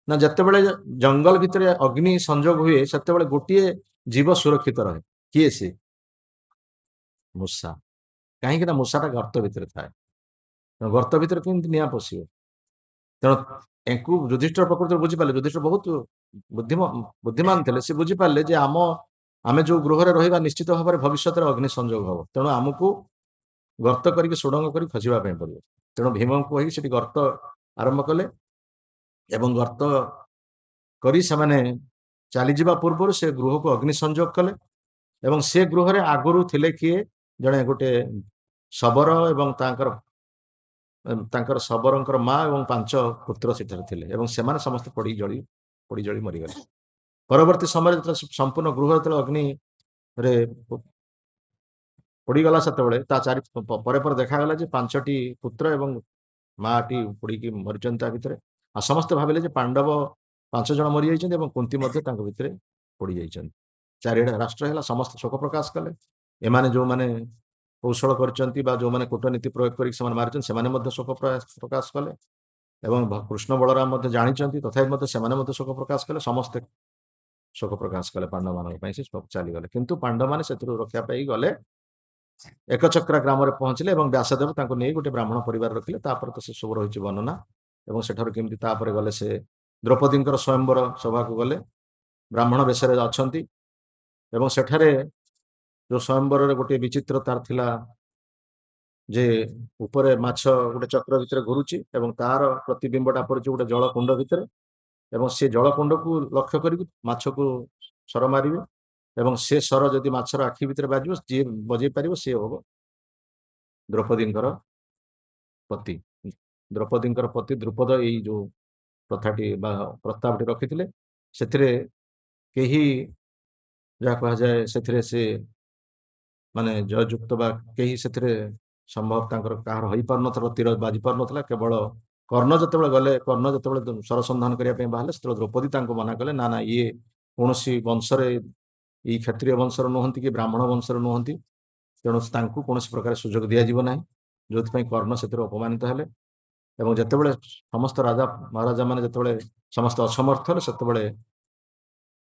ନା ଯେତେବେଳେ ଜଙ୍ଗଲ ଭିତରେ ଅଗ୍ନି ସଂଯୋଗ ହୁଏ, ସେତେବେଳେ ଗୋଟିଏ ଜୀବ ସୁରକ୍ଷିତ ରହେ। କିଏ ସେ? ମୂଷା। କାହିଁକି ନା ମୂଷାଟା ଗର୍ତ୍ତ ଭିତରେ ଥାଏ। ଗର୍ତ୍ତ ଭିତରେ କେମିତି ନିଆଁ ପଶିବ? ତେଣୁ ୟାଙ୍କୁ ଯୁଧିଷ୍ଠିର ପ୍ରକୃତରେ ବୁଝିପାରିଲେ, ଯୁଧିଷ୍ଠିର ବହୁତ ବୁଦ୍ଧିମାନ ଥିଲେ, ସେ ବୁଝିପାରିଲେ ଯେ ଆମେ ଯୋଉ ଗୃହରେ ରହିବା ନିଶ୍ଚିତ ଭାବରେ ଭବିଷ୍ୟତରେ ଅଗ୍ନି ସଂଯୋଗ ହବ, ତେଣୁ ଆମକୁ ଗର୍ତ୍ତ କରିକି ସୁଡ଼ଙ୍ଗ କରି ଖସିବା ପାଇଁ ପଡିବ। ତେଣୁ ଭୀମଙ୍କୁ କହିକି ସେଠି ଗର୍ତ୍ତ ଆରମ୍ଭ କଲେ ଏବଂ ଗର୍ତ୍ତ କରି ସେମାନେ ଚାଲିଯିବା ପୂର୍ବରୁ ସେ ଗୃହକୁ ଅଗ୍ନି ସଂଯୋଗ କଲେ। ଏବଂ ସେ ଗୃହରେ ଆଗରୁ ଥିଲେ କିଏ? ଜଣେ ଗୋଟେ ଶବର ଏବଂ ତାଙ୍କର ଶବରଙ୍କର ମା ଏବଂ 5 ପୁତ୍ର ସେଠାରେ ଥିଲେ ଏବଂ ସେମାନେ ସମସ୍ତେ ପୋଡ଼ି ଜଳି ମରିଗଲେ। ପରବର୍ତ୍ତୀ ସମୟରେ ଯେତେବେଳେ ସମ୍ପୂର୍ଣ୍ଣ ଗୃହ ଯେତେବେଳେ ଅଗ୍ନିରେ ପୋଡ଼ିଗଲା, ସେତେବେଳେ ତା ପରେ ପରେ ଦେଖାଗଲା ଯେ 5ଟି ପୁତ୍ର ଏବଂ ମାଟି ପୋଡ଼ିକି ମରିଛନ୍ତି ତା ଭିତରେ। ଆଉ ସମସ୍ତେ ଭାବିଲେ ଯେ ପାଣ୍ଡବ 5 ଜଣ ମରିଯାଇଛନ୍ତି ଏବଂ କୁନ୍ତୀ ମଧ୍ୟ ତାଙ୍କ ଭିତରେ ପୋଡ଼ି ଯାଇଛନ୍ତି। ଚାରିଆଡ଼େ ରାଷ୍ଟ୍ର ହେଲା, ସମସ୍ତେ ଶୋକ ପ୍ରକାଶ କଲେ। ଏମାନେ ଯୋଉମାନେ କୌଶଳ କରିଛନ୍ତି ବା ଯୋଉମାନେ କୂଟନୀତି ପ୍ରୟୋଗ କରିକି ସେମାନେ ମାରିଛନ୍ତି, ସେମାନେ ମଧ୍ୟ ଶୋକ ପ୍ରକାଶ କଲେ। ଏବଂ କୃଷ୍ଣ ବଳରାମ ମଧ୍ୟ ଜାଣିଛନ୍ତି, ତଥାପି ମଧ୍ୟ ସେମାନେ ମଧ୍ୟ ଶୋକ ପ୍ରକାଶ କଲେ। ସମସ୍ତେ ଶୋକ ପ୍ରକାଶ କଲେ ପାଣ୍ଡବମାନଙ୍କ ପାଇଁ, ସେ ଚାଲିଗଲେ। କିନ୍ତୁ ପାଣ୍ଡବମାନେ ସେଥିରୁ ରକ୍ଷା ପାଇ ଗଲେ, ଏକଚକ୍ରା ଗ୍ରାମରେ ପହଞ୍ଚିଲେ ଏବଂ ବ୍ୟାସଦେବ ତାଙ୍କୁ ନେଇ ଗୋଟେ ବ୍ରାହ୍ମଣ ପରିବାର ରଖିଲେ। ତାପରେ ତ ସେ ସବୁ ରହିଛି ବର୍ଣ୍ଣନା। ଏବଂ ସେଠାରୁ କେମିତି ତାପରେ ଗଲେ ସେ ଦ୍ରୌପଦୀଙ୍କର ସ୍ୱୟଂବର ସଭାକୁ ଗଲେ, ବ୍ରାହ୍ମଣ ବେଶରେ ଅଛନ୍ତି। ଏବଂ ସେଠାରେ ଯୋଉ ସ୍ୱୟଂବରରେ ଗୋଟେ ବିଚିତ୍ର ତାର ଥିଲା ଯେ ଉପରେ ମାଛ ଗୋଟେ ଚକ୍ର ଭିତରେ ଘୁରୁଛି ଏବଂ ତାର ପ୍ରତିବିମ୍ବଟା ପଡିଛି ଗୋଟେ ଜଳକୁଣ୍ଡ ଭିତରେ, ଏବଂ ସେ ଜଳକୁଣ୍ଡକୁ ଲକ୍ଷ୍ୟ କରିକି ମାଛକୁ ସର ମାରିବେ ଏବଂ ସେ ସର ଯଦି ମାଛର ଆଖି ଭିତରେ ବାଜିବ, ଯିଏ ବଜେଇ ପାରିବ ସିଏ ହବ ଦ୍ରୌପଦୀଙ୍କର ପତି। ଦ୍ରୌପଦୀଙ୍କର ପତି ଦ୍ରୁପଦ ଏଇ ଯୋଉ ପ୍ରଥାଟି ବା ପ୍ରସ୍ତାବଟି ରଖିଥିଲେ। ସେଥିରେ କେହି ଯାହା କୁହାଯାଏ ସେଥିରେ ସେ ମାନେ ଜୟଯୁକ୍ତ ବା କେହି ସେଥିରେ ସମ୍ଭବ ତାଙ୍କର କାହାର ହେଇପାରୁନଥିଲା, ତୀର ବାଜି ପାରୁନଥିଲା। କେବଳ କର୍ଣ୍ଣ ଯେତେବେଳେ ଗଲେ, କର୍ଣ୍ଣ ଯେତେବେଳେ ସରସନ୍ଧାନ କରିବା ପାଇଁ ବାହାରିଲେ, ସେତେବେଳେ ଦ୍ରୌପଦୀ ତାଙ୍କୁ ମନା କଲେ, ନା ନା, ଇଏ କୌଣସି ବଂଶରେ, ଏଇ କ୍ଷତ୍ରିୟ ବଂଶର ନୁହନ୍ତି କି ବ୍ରାହ୍ମଣ ବଂଶର ନୁହନ୍ତି, ତେଣୁ ତାଙ୍କୁ କୌଣସି ପ୍ରକାର ସୁଯୋଗ ଦିଆଯିବ ନାହିଁ। ଯୋଉଥିପାଇଁ କର୍ଣ୍ଣ ସେଥିରେ ଅପମାନିତ ହେଲେ। ଏବଂ ଯେତେବେଳେ ସମସ୍ତ ରାଜା ମହାରାଜା ମାନେ ଯେତେବେଳେ ସମସ୍ତେ ଅସମର୍ଥ ହେଲେ, ସେତେବେଳେ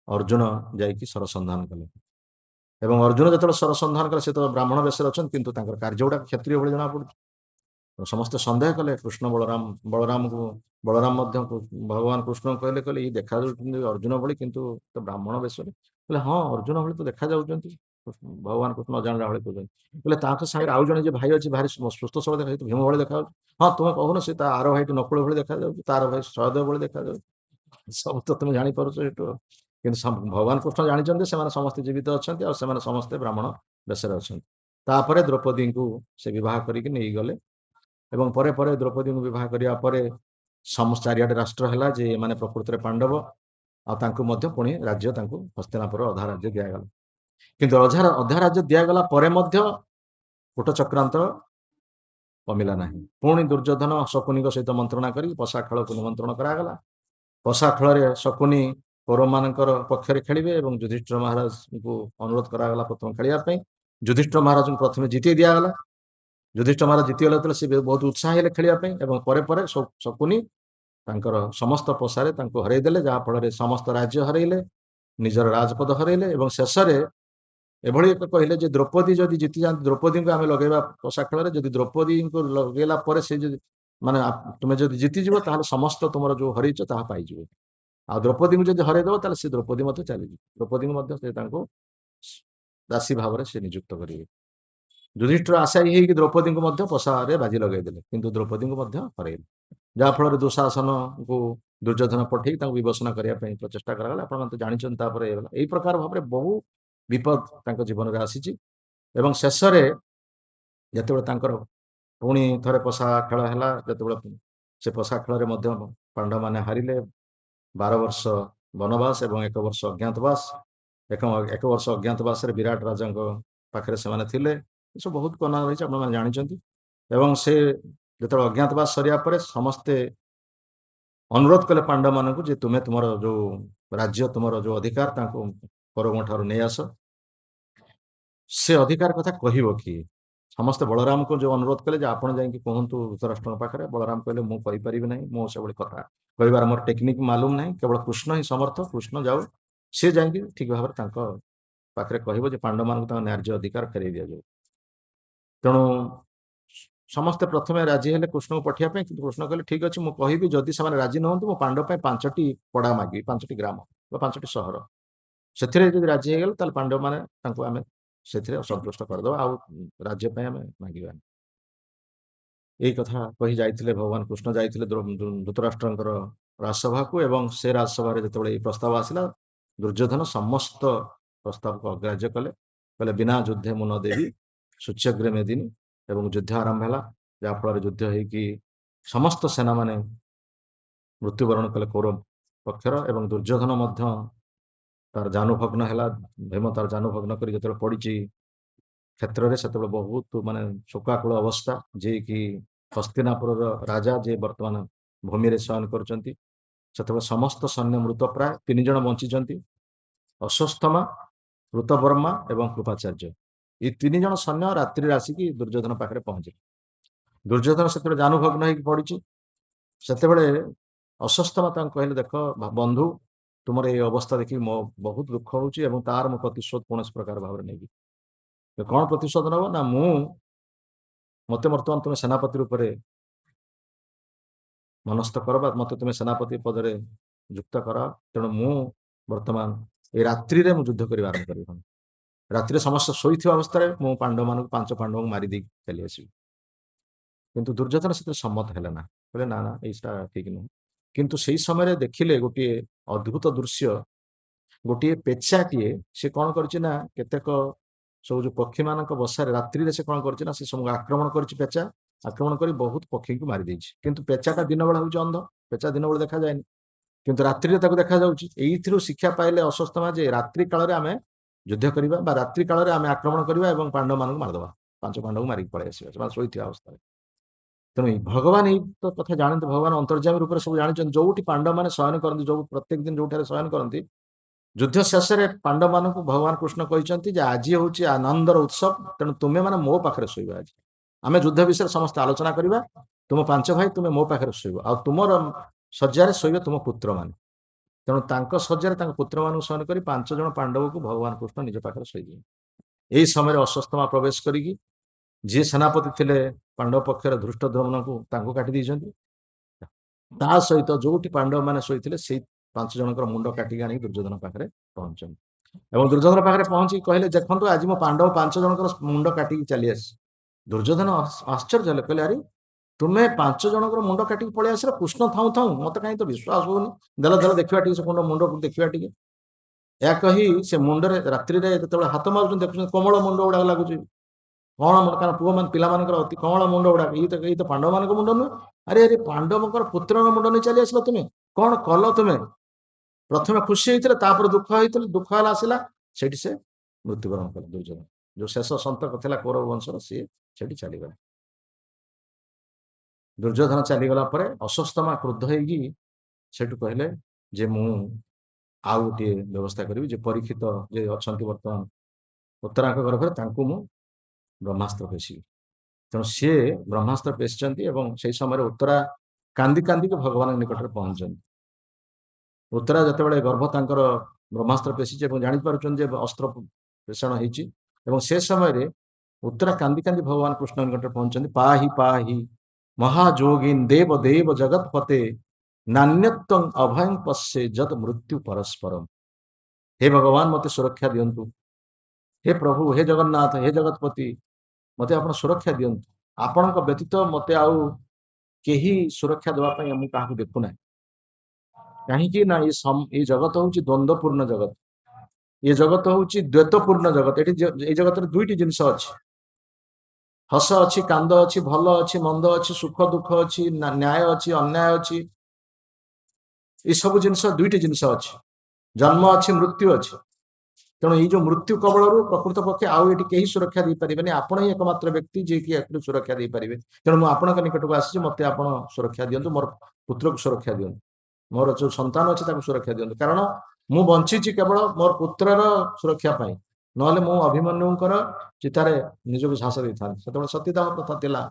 ଅର୍ଜୁନ ଯାଇକି ସରସନ୍ଧାନ କଲେ। ଏବଂ ଅର୍ଜୁନ ଯେତେବେଳେ ସରସନ୍ଧାନ କଲେ, ସେ ତ ବ୍ରାହ୍ମଣ ବେଶରେ ଅଛନ୍ତି, କିନ୍ତୁ ତାଙ୍କର କାର୍ଯ୍ୟ ଗୁଡାକ କ୍ଷତ୍ରିୟ ଭଳି ଜଣାପଡୁଛି। ସମସ୍ତେ ସନ୍ଦେହ କଲେ କୃଷ୍ଣ ବଳରାମ ମଧ୍ୟ ଭଗବାନ କୃଷ୍ଣଙ୍କୁ କହିଲେ ଇଏ ଦେଖାଯାଉଛନ୍ତି ଅର୍ଜୁନ ଭଳି, କିନ୍ତୁ ତ ବ୍ରାହ୍ମଣ ବେଶରେ। କହିଲେ ହଁ, ଅର୍ଜୁନ ଭଳି ତ ଦେଖାଯାଉଛନ୍ତି। ଭଗବାନ କୃଷ୍ଣ ଅଜାଣିଲା ଭଳି କହୁଛନ୍ତି। କହିଲେ ତାଙ୍କ ସାଙ୍ଗରେ ଆଉ ଜଣେ ଯେ ଭାଇ ଅଛି, ଭାରି ସୁସ୍ଥ ସବଳ ଦେଖାଯାଉଛି, ଭୀମ ଭଳି ଦେଖାଯାଉଛି। ହଁ, ତୁମେ କହୁନ, ସେ ତା ଆର ଭାଇଟି ନକୁଳ ଭଳି ଦେଖାଯାଉଛି, ତାର ଭାଇ ସହଦେବ ଭଳି ଦେଖାଯାଉଛି। ସବୁ ତ ତୁମେ ଜାଣିପାରୁଛ ଏଠୁ। କିନ୍ତୁ ଭଗବାନ କୃଷ୍ଣ ଜାଣିଛନ୍ତି ସେମାନେ ସମସ୍ତେ ଜୀବିତ ଅଛନ୍ତି ଆଉ ସେମାନେ ସମସ୍ତେ ବ୍ରାହ୍ମଣ ବେଶରେ ଅଛନ୍ତି। ତାପରେ ଦ୍ରୌପଦୀଙ୍କୁ ସେ ବିବାହ କରିକି ନେଇଗଲେ ଏବଂ ପରେ ପରେ ଦ୍ରୌପଦୀଙ୍କୁ ବିବାହ କରିବା ପରେ ସମସ୍ତ ଚାରିଆଡେ ରାଷ୍ଟ୍ର ହେଲା ଯେ ଏମାନେ ପ୍ରକୃତରେ ପାଣ୍ଡବ, ଆଉ ତାଙ୍କୁ ମଧ୍ୟ ପୁଣି ରାଜ୍ୟ ତାଙ୍କୁ ହସ୍ତିନାପୁର ଅଧା ରାଜ୍ୟ ଦିଆଗଲା। କିନ୍ତୁ ଅଧା ରାଜ୍ୟ ଦିଆଗଲା ପରେ ମଧ୍ୟ କୂଟ ଚକ୍ରାନ୍ତ କମିଲା ନାହିଁ। ପୁଣି ଦୁର୍ଯ୍ୟୋଧନ ଶକୁନିଙ୍କ ସହିତ ମନ୍ତ୍ରଣା କରି ପଶା ଖେଳକୁ ନିମନ୍ତ୍ରଣ କରାଗଲା। ପଶା ଖେଳରେ ଶକୁନି କୌରବମାନଙ୍କର ପକ୍ଷରେ ଖେଳିବେ ଏବଂ ଯୁଧିଷ୍ଠିର ମହାରାଜଙ୍କୁ ଅନୁରୋଧ କରାଗଲା ପ୍ରଥମେ ଖେଳିବା ପାଇଁ। ଯୁଧିଷ୍ଠିର ମହାରାଜଙ୍କୁ ପ୍ରଥମେ ଜିତେଇ ଦିଆଗଲା। ଯୁଧିଷ୍ଠିର ମହାରାଜ ଜିତିଗଲା ଯେତେବେଳେ ସେ ବହୁତ ଉତ୍ସାହ ହେଲେ ଖେଳିବା ପାଇଁ ଏବଂ ପରେ ପରେ ଶକୁନି ତାଙ୍କର ସମସ୍ତ ପଶାରେ ତାଙ୍କୁ ହରେଇ ଦେଲେ, ଯାହା ଫଳରେ ସମସ୍ତ ରାଜ୍ୟ ହରେଇଲେ, ନିଜର ରାଜପଦ ହରେଇଲେ ଏବଂ ଶେଷରେ ଏଭଳି ଏକ କହିଲେ ଯେ ଦ୍ରୌପଦୀ ଯଦି ଜିତି ଯାଆନ୍ତି, ଦ୍ରୌପଦୀଙ୍କୁ ଆମେ ଲଗେଇବା ପଶା ଖେଳରେ, ଯଦି ଦ୍ରୌପଦୀଙ୍କୁ ଲଗେଇଲା ପରେ ସେ ଯଦି ମାନେ ତୁମେ ଯଦି ଜିତିଯିବ ତାହେଲେ ସମସ୍ତ ତୁମର ଯୋଉ ହରେଇଛ ତାହା ପାଇଯିବ। ଆଉ ଦ୍ରୌପଦୀଙ୍କୁ ଯଦି ହରେଇଦବ ତାହେଲେ ସେ ଦ୍ରୌପଦୀ ମଧ୍ୟ ଚାଲିଯିବ। ଦ୍ରୌପଦୀଙ୍କୁ ମଧ୍ୟ ସେ ତାଙ୍କୁ ଦାସୀ ଭାବରେ ସେ ନିଯୁକ୍ତ କରିବେ। ଯୁଧିଷ୍ଠିର ଆଶାୟୀ ହେଇକି ଦ୍ରୌପଦୀଙ୍କୁ ମଧ୍ୟ ପଶାରେ ବାଜି ଲଗେଇଦେଲେ, କିନ୍ତୁ ଦ୍ରୌପଦୀଙ୍କୁ ମଧ୍ୟ ହରେଇଲେ। ଯାହାଫଳରେ ଦୁଃଶାସନକୁ ଦୁର୍ଯ୍ୟୋଧନ ପଠେଇ ତାଙ୍କୁ ବିବେଚନା କରିବା ପାଇଁ ପ୍ରଚେଷ୍ଟା କରାଗଲା। ଆପଣମାନେ ତ ଜାଣିଛନ୍ତି ତାପରେ ହେଇଗଲା। ଏଇ ପ୍ରକାର ଭାବରେ ବହୁ ବିପଦ ତାଙ୍କ ଜୀବନରେ ଆସିଛି। ଏବଂ ଶେଷରେ ଯେତେବେଳେ ତାଙ୍କର ପୁଣି ଥରେ ପଶା ଖେଳ ହେଲା, ଯେତେବେଳେ ସେ ପଶା ଖେଳରେ ମଧ୍ୟ ପାଣ୍ଡବମାନେ ହାରିଲେ, 12 ବର୍ଷ ବନବାସ ଏବଂ 1 ବର୍ଷ ଅଜ୍ଞାତବାସ। ଏକ ବର୍ଷ ଅଜ୍ଞାତବାସରେ ବିରାଟ ରାଜାଙ୍କ ପାଖରେ ସେମାନେ ଥିଲେ। ଏସବୁ ବହୁତ ବର୍ଣ୍ଣନା ରହିଛି, ଆପଣମାନେ ଜାଣିଛନ୍ତି। ଏବଂ ସେ ଯେତେବେଳେ ଅଜ୍ଞାତବାସ ସରିବା ପରେ ସମସ୍ତେ ଅନୁରୋଧ କଲେ ପାଣ୍ଡବମାନଙ୍କୁ ଯେ ତୁମେ ତୁମର ଯୋଉ ରାଜ୍ୟ, ତୁମର ଯୋଉ ଅଧିକାର ତାଙ୍କୁ କୌରବଙ୍କ ଠାରୁ ନେଇ ଆସ। ସେ ଅଧିକାର କଥା କହିବ କିଏ? ସମସ୍ତେ ବଳରାମଙ୍କୁ ଯୋଉ ଅନୁରୋଧ କଲେ ଯେ ଆପଣ ଯାଇକି କୁହନ୍ତୁ ଧୃତରାଷ୍ଟ୍ରଙ୍କ ପାଖରେ। ବଳରାମ କହିଲେ ମୁଁ କହିପାରିବି ନାହିଁ, ମୁଁ ସେଭଳି କଥା କହିବାର ମୋର ଟେକ୍ନିକ ମାଲୁମ ନାହିଁ, କେବଳ କୃଷ୍ଣ ହିଁ ସମର୍ଥ। କୃଷ୍ଣ ଯାଉ, ସେ ଯାଇକି ଠିକ ଭାବରେ ତାଙ୍କ ପାଖରେ କହିବ ଯେ ପାଣ୍ଡବମାନଙ୍କୁ ତାଙ୍କ ନ୍ୟାଯ୍ୟ ଅଧିକାର ଫେରେଇ ଦିଆଯାଉ। ତେଣୁ ସମସ୍ତେ ପ୍ରଥମେ ରାଜି ହେଲେ କୃଷ୍ଣଙ୍କୁ ପଠେଇବା ପାଇଁ, କିନ୍ତୁ କୃଷ୍ଣ କହିଲେ ଠିକ ଅଛି ମୁଁ କହିବି, ଯଦି ସେମାନେ ରାଜି ନୁହନ୍ତି ମୁଁ ପାଣ୍ଡବ ପାଇଁ 5ଟି ପଡା ମାଗିବି, 5ଟି ଗ୍ରାମ ବା 5ଟି ସହର। ସେଥିରେ ଯଦି ରାଜି ହେଇଗଲେ ତାହେଲେ ପାଣ୍ଡବମାନେ ତାଙ୍କୁ ଆମେ ସେଥିରେ ସନ୍ତୁଷ୍ଟ କରିଦେବା, ଆଉ ରାଜ୍ୟ ପାଇଁ ଆମେ ମାଗିବାନି। ଏଇ କଥା କହି ଯାଇଥିଲେ ଭଗବାନ କୃଷ୍ଣ ଯାଇଥିଲେ ଧୃତରାଷ୍ଟ୍ରଙ୍କର ରାଜସଭାକୁ, ଏବଂ ସେ ରାଜସଭାରେ ଯେତେବେଳେ ଏଇ ପ୍ରସ୍ତାବ ଆସିଲା, ଦୁର୍ଯ୍ୟୋଧନ ସମସ୍ତ ପ୍ରସ୍ତାବକୁ ଅଗ୍ରାହ୍ୟ କଲେ। କହିଲେ ବିନା ଯୁଦ୍ଧେ ମୁଁ ନ ଦେବି ସୂଚ୍ୟଗ୍ରେ ମେଦିନୀ। ଏବଂ ଯୁଦ୍ଧ ଆରମ୍ଭ ହେଲା, ଯାହାଫଳରେ ଯୁଦ୍ଧ ହେଇକି ସମସ୍ତ ସେନାମାନେ ମୃତ୍ୟୁବରଣ କଲେ କୌରବ ପକ୍ଷର, ଏବଂ ଦୁର୍ଯ୍ୟୋଧନ ମଧ୍ୟ ତାର ଜାନୁଭଗ୍ନ ହେଲା। ଭୀମ ତାର ଜାନୁଭଗ୍ନ କରି ଯେତେବେଳେ ପଡିଛି କ୍ଷେତ୍ରରେ, ସେତେବେଳେ ବହୁତ ମାନେ ଶୋକାକୁଳ ଅବସ୍ଥା, ଯିଏକି ହସ୍ତିନାପୁରର ରାଜା, ଯିଏ ବର୍ତ୍ତମାନ ଭୂମିରେ ଶୟନ କରୁଛନ୍ତି। ସେତେବେଳେ ସମସ୍ତ ସୈନ୍ୟ ମୃତ, ପ୍ରାୟ 3 ଜଣ ବଞ୍ଚିଛନ୍ତି, ଅଶ୍ୱତ୍ଥମା, ଋତବର୍ମା ଏବଂ କୃପାଚାର୍ଯ୍ୟ। ଏଇ 3 ଜଣ ସୈନ୍ୟ ରାତ୍ରିରେ ଆସିକି ଦୁର୍ଯ୍ୟୋଧନ ପାଖରେ ପହଞ୍ଚିଲେ। ଦୁର୍ଯ୍ୟୋଧନ ସେତେବେଳେ ଜାନୁଭଗ୍ନ ହେଇକି ପଡିଛି। ସେତେବେଳେ ଅଶ୍ୱତ୍ଥମା ତାଙ୍କୁ କହିଲେ ଦେଖ ବନ୍ଧୁ, ତୁମର ଏଇ ଅବସ୍ଥା ଦେଖି ମୋ ବହୁତ ଦୁଃଖ ହଉଛି, ଏବଂ ତାର ମୁଁ ପ୍ରତିଶୋଧ କୌଣସି ପ୍ରକାର ଭାବରେ ନେବି। କଣ ପ୍ରତିଶୋଧ ନବ ନା, ମତେ ବର୍ତ୍ତମାନ ତୁମେ ସେନାପତି ରୂପରେ ମନସ୍ଥ କର, ବା ମତେ ତୁମେ ସେନାପତି ପଦରେ ଯୁକ୍ତ କର। ତେଣୁ ମୁଁ ବର୍ତ୍ତମାନ ଏଇ ରାତ୍ରିରେ ମୁଁ ଯୁଦ୍ଧ କରିବା ଆରମ୍ଭ କରିବି। ରାତିରେ ସମସ୍ତେ ଶୋଇଥିବା ଅବସ୍ଥାରେ ମୁଁ ପାଣ୍ଡବମାନଙ୍କୁ 5 ପାଣ୍ଡବଙ୍କୁ ମାରିଦେଇ ଚାଲି ଆସିବି। କିନ୍ତୁ ଦୁର୍ଯ୍ୟୋଧନ ସେଥିରେ ସମ୍ମତ ହେଲେ ନା, କହିଲେ ନା ନା ଏଇଟା ଠିକ ନୁହେଁ। କିନ୍ତୁ ସେଇ ସମୟରେ ଦେଖିଲେ ଗୋଟିଏ ଅଦ୍ଭୁତ ଦୃଶ୍ୟ। ଗୋଟିଏ ପେଚାଟିଏ ସେ କଣ କରିଛି ନା, କେତେକ ସବୁ ଯୋଉ ପକ୍ଷୀ ମାନଙ୍କ ବସାରେ ରାତ୍ରିରେ ସେ କଣ କରିଛି ନା, ସେ ସବୁ ଆକ୍ରମଣ କରିଛି। ପେଚା ଆକ୍ରମଣ କରି ବହୁତ ପକ୍ଷୀଙ୍କୁ ମାରି ଦେଇଛି। କିନ୍ତୁ ପେଚାଟା ଦିନ ବେଳା ହଉଛି ଅନ୍ଧ, ପେଚା ଦିନ ବେଳେ ଦେଖାଯାଏନି, କିନ୍ତୁ ରାତ୍ରିରେ ତାକୁ ଦେଖାଯାଉଛି। ଏଇଥିରୁ ଶିକ୍ଷା ପାଇଲେ ଅଶ୍ୱତ୍ଥମା ଯେ ରାତ୍ରି କାଳରେ ଆମେ ଯୁଦ୍ଧ କରିବା, ବା ରାତ୍ରି କାଳରେ ଆମେ ଆକ୍ରମଣ କରିବା ଏବଂ ପାଣ୍ଡବମାନଙ୍କୁ ମାରିଦେବା, 5 ପାଣ୍ଡବଙ୍କୁ ମାରିକି ପଳେଇ ଆସିବା ସେମାନେ ଶୋଇଥିବା ଅବସ୍ଥାରେ। ତେଣୁ ଭଗବାନ ଏଇ କଥା ଜାଣନ୍ତି, ଭଗବାନ ଅନ୍ତର୍ଯାମୀ ରୂପରେ ସବୁ ଜାଣିଛନ୍ତି। ଯୋଉଠି ପାଣ୍ଡବମାନେ ଶୟନ କରନ୍ତି, ଯୋଉ ପ୍ରତ୍ୟେକ ଦିନ ଯୋଉଠାରେ ଶୟନ କରନ୍ତି, ଯୁଦ୍ଧ ଶେଷରେ ପାଣ୍ଡବମାନଙ୍କୁ ଭଗବାନ କୃଷ୍ଣ କହିଛନ୍ତି ଯେ ଆଜି ହେଉଛି ଆନନ୍ଦର ଉତ୍ସବ, ତେଣୁ ତୁମେ ମାନେ ମୋ ପାଖରେ ଶୋଇବ। ଆଜି ଆମେ ଯୁଦ୍ଧ ବିଷୟରେ ସମସ୍ତେ ଆଲୋଚନା କରିବା, ତୁମ 5 ଭାଇ ତୁମେ ମୋ ପାଖରେ ଶୋଇବ, ଆଉ ତୁମର ଶଯ୍ୟାରେ ଶୋଇବେ ତୁମ ପୁତ୍ରମାନେ। ତେଣୁ ତାଙ୍କ ଶଯ୍ୟାରେ ତାଙ୍କ ପୁତ୍ରମାନଙ୍କୁ ଶୟନ କରି 5 ଜଣ ପାଣ୍ଡବକୁ ଭଗବାନ କୃଷ୍ଣ ନିଜ ପାଖରେ ଶୋଇଦିଏ। ଏଇ ସମୟରେ ଅଶ୍ୱତ୍ଥମା ପ୍ରବେଶ କରିକି, ଯିଏ ସେନାପତି ଥିଲେ ପାଣ୍ଡବ ପକ୍ଷରେ ଧୃଷ୍ଟଦ୍ୟୁମ୍ନଙ୍କୁ, ତାଙ୍କୁ କାଟି ଦେଇଛନ୍ତି। ତା ସହିତ ଯୋଉଠି ପାଣ୍ଡବମାନେ ଶୋଇଥିଲେ ସେଇ 5 ଜଣଙ୍କର ମୁଣ୍ଡ କାଟିକି ଆଣିକି ଦୁର୍ଯ୍ୟୋଧନ ପାଖରେ ପହଞ୍ଚନ୍ତି। ଏବଂ ଦୁର୍ଯ୍ୟୋଧନ ପାଖରେ ପହଞ୍ଚି କହିଲେ ଦେଖନ୍ତୁ ଆଜି ମୋ ପାଣ୍ଡବ 5 ଜଣଙ୍କର ମୁଣ୍ଡ କାଟିକି ଚାଲି ଆସିଛି। ଦୁର୍ଯ୍ୟୋଧନ ଆଶ୍ଚର୍ଯ୍ୟ ହେଲେ, କହିଲେ ଆରେ ତୁମେ 5 ଜଣଙ୍କର ମୁଣ୍ଡ କାଟିକି ପଳେଇ ଆସିଲ, କୃଷ୍ଣ ଥାଉ ଥାଉ, ମତେ କାହିଁ ତ ବିଶ୍ୱାସ ହଉନି। ଦେଲ ଦେଲ ଦେଖିବା ଟିକେ ସେ ମୁଣ୍ଡ ଦେଖିବା ଟିକେ। ଏହା କହି ସେ ମୁଣ୍ଡରେ ରାତ୍ରିରେ ଯେତେବେଳେ ହାତ ମାରୁଛନ୍ତି, ଦେଖୁଛନ୍ତି କୋମଳ ମୁଣ୍ଡ ଗୁଡାକ ଲାଗୁଛି। କଣ କାରଣ ପୁଅ ମାନେ ପିଲାମାନଙ୍କର ଅତି କମଳ ମୁଣ୍ଡ ଗୁଡାକ, ଏଇ ତ ପାଣ୍ଡବ ମାନଙ୍କ ମୁଣ୍ଡ ନୁହେଁ। ଆରେ ଆରେ ପାଣ୍ଡବଙ୍କର ପୁତ୍ରଙ୍କ ମୁଣ୍ଡ ନେଇ ଚାଲି ଆସିଲ ତୁମେ, କଣ କଲ ତୁମେ? ପ୍ରଥମେ ଖୁସି ହେଇଥିଲେ, ତାପରେ ଦୁଃଖ ହେଇଥିଲେ, ଦୁଃଖ ହେଲା ଆସିଲା, ସେଠି ସେ ମୃତ୍ୟୁବରଣ କଲେ। ଦୁର୍ଯ୍ୟୋଧନ ଯୋଉ ଶେଷ ସନ୍ତକ ଥିଲା କୌରବ ବଂଶର, ସିଏ ସେଠି ଚାଲିଗଲେ। ଦୁର୍ଯ୍ୟୋଧନ ଚାଲିଗଲା ପରେ ଅଶ୍ୱତ୍ଥମା କ୍ରୁଦ୍ଧ ହେଇକି ସେଠୁ କହିଲେ ଯେ ମୁଁ ଆଉ ଗୋଟିଏ ବ୍ୟବସ୍ଥା କରିବି, ଯେ ପରୀକ୍ଷିତ ଯେ ଅଛନ୍ତି ବର୍ତ୍ତମାନ ଉତ୍ତରାଙ୍କ ଗର୍ଭରେ, ତାଙ୍କୁ ମୁଁ ବ୍ରହ୍ମାସ୍ତ୍ର ପେଶିବି। ତେଣୁ ସିଏ ବ୍ରହ୍ମାସ୍ତ୍ର ପେଶିଛନ୍ତି, ଏବଂ ସେଇ ସମୟରେ ଉତ୍ତରା କାନ୍ଦି କାନ୍ଦିକି ଭଗବାନଙ୍କ ନିକଟରେ ପହଞ୍ଚିଛନ୍ତି। ଉତ୍ତରା ଯେତେବେଳେ ଗର୍ଭ ତାଙ୍କର ବ୍ରହ୍ମାସ୍ତ୍ର ପେଶିଛି ଏବଂ ଜାଣିପାରୁଛନ୍ତି ଯେ ଅସ୍ତ୍ର ପ୍ରେଷଣ ହେଇଛି ଏବଂ ସେ ସମୟରେ ଉତ୍ତରା କାନ୍ଦି କାନ୍ଦି ଭଗବାନ କୃଷ୍ଣଙ୍କ ନିକଟରେ ପହଞ୍ଚନ୍ତି। ପାହି ପାହି ମହାଯୋଗୀନ ଦେବ ଦେବ ଜଗତପତେ ନାନ୍ୟତ୍ୱଂ ଅଭୟଂ ପଶ୍ୟେ ଯତ୍ ମୃତ୍ୟୁ ପରସ୍ପରମ୍। ହେ ଭଗବାନ ମତେ ସୁରକ୍ଷା ଦିଅନ୍ତୁ, ହେ ପ୍ରଭୁ, ହେ ଜଗନ୍ନାଥ, ହେ ଜଗତପତି, ମତେ ଆପଣ ସୁରକ୍ଷା ଦିଅନ୍ତୁ। ଆପଣଙ୍କ ବ୍ୟତୀତ ମତେ ଆଉ କେହି ସୁରକ୍ଷା ଦେବା ପାଇଁ ମୁଁ କାହାକୁ ଦେଖୁନାହିଁ। କାହିଁକି ନା ଏଇ ଜଗତ ହଉଛି ଦ୍ୱନ୍ଦ୍ୱପୂର୍ଣ୍ଣ ଜଗତ, ଏ ଜଗତ ହଉଛି ଦ୍ୱୈତପୂର୍ଣ୍ଣ ଜଗତ। ଏଠି ଏଇ ଜଗତରେ ଦୁଇଟି ଜିନିଷ ଅଛି, ହସ ଅଛି, କାନ୍ଦ ଅଛି, ଭଲ ଅଛି, ମନ୍ଦ ଅଛି, ସୁଖ ଦୁଃଖ ଅଛି, ନ୍ୟାୟ ଅଛି, ଅନ୍ୟାୟ ଅଛି। এই ସବୁ ଜିନିଷ ଦୁଇଟି ଜିନିଷ ଅଛି, ଜନ୍ମ ଅଛି, ମୃତ୍ୟୁ ଅଛି। ତେଣୁ ଏଇ ଯୋଉ ମୃତ୍ୟୁ କବଳରୁ ପ୍ରକୃତ ପକ୍ଷେ ଆଉ ଏଠି କେହି ସୁରକ୍ଷା ଦେଇପାରିବେନି, ଆପଣ ହିଁ ଏକମାତ୍ର ବ୍ୟକ୍ତି ଯିଏକି ଏଥିରୁ ସୁରକ୍ଷା ଦେଇପାରିବେ। ତେଣୁ ମୁଁ ଆପଣଙ୍କ ନିକଟକୁ ଆସିଛି, ମତେ ଆପଣ ସୁରକ୍ଷା ଦିଅନ୍ତୁ, ମୋର ପୁତ୍ରକୁ ସୁରକ୍ଷା ଦିଅନ୍ତୁ, ମୋର ଯୋଉ ସନ୍ତାନ ଅଛି ତାକୁ ସୁରକ୍ଷା ଦିଅନ୍ତୁ। କାରଣ ମୁଁ ବଞ୍ଚିଛି କେବଳ ମୋର ପୁତ୍ରର ସୁରକ୍ଷା ପାଇଁ, ନହେଲେ ମୁଁ ଅଭିମନ୍ୟୁଙ୍କର ଚିତାରେ ନିଜକୁ ଝାସ ଦେଇଥାନ୍ତି। ସେତେବେଳେ ସତୀଦାହ ପ୍ରଥା ଥିଲା,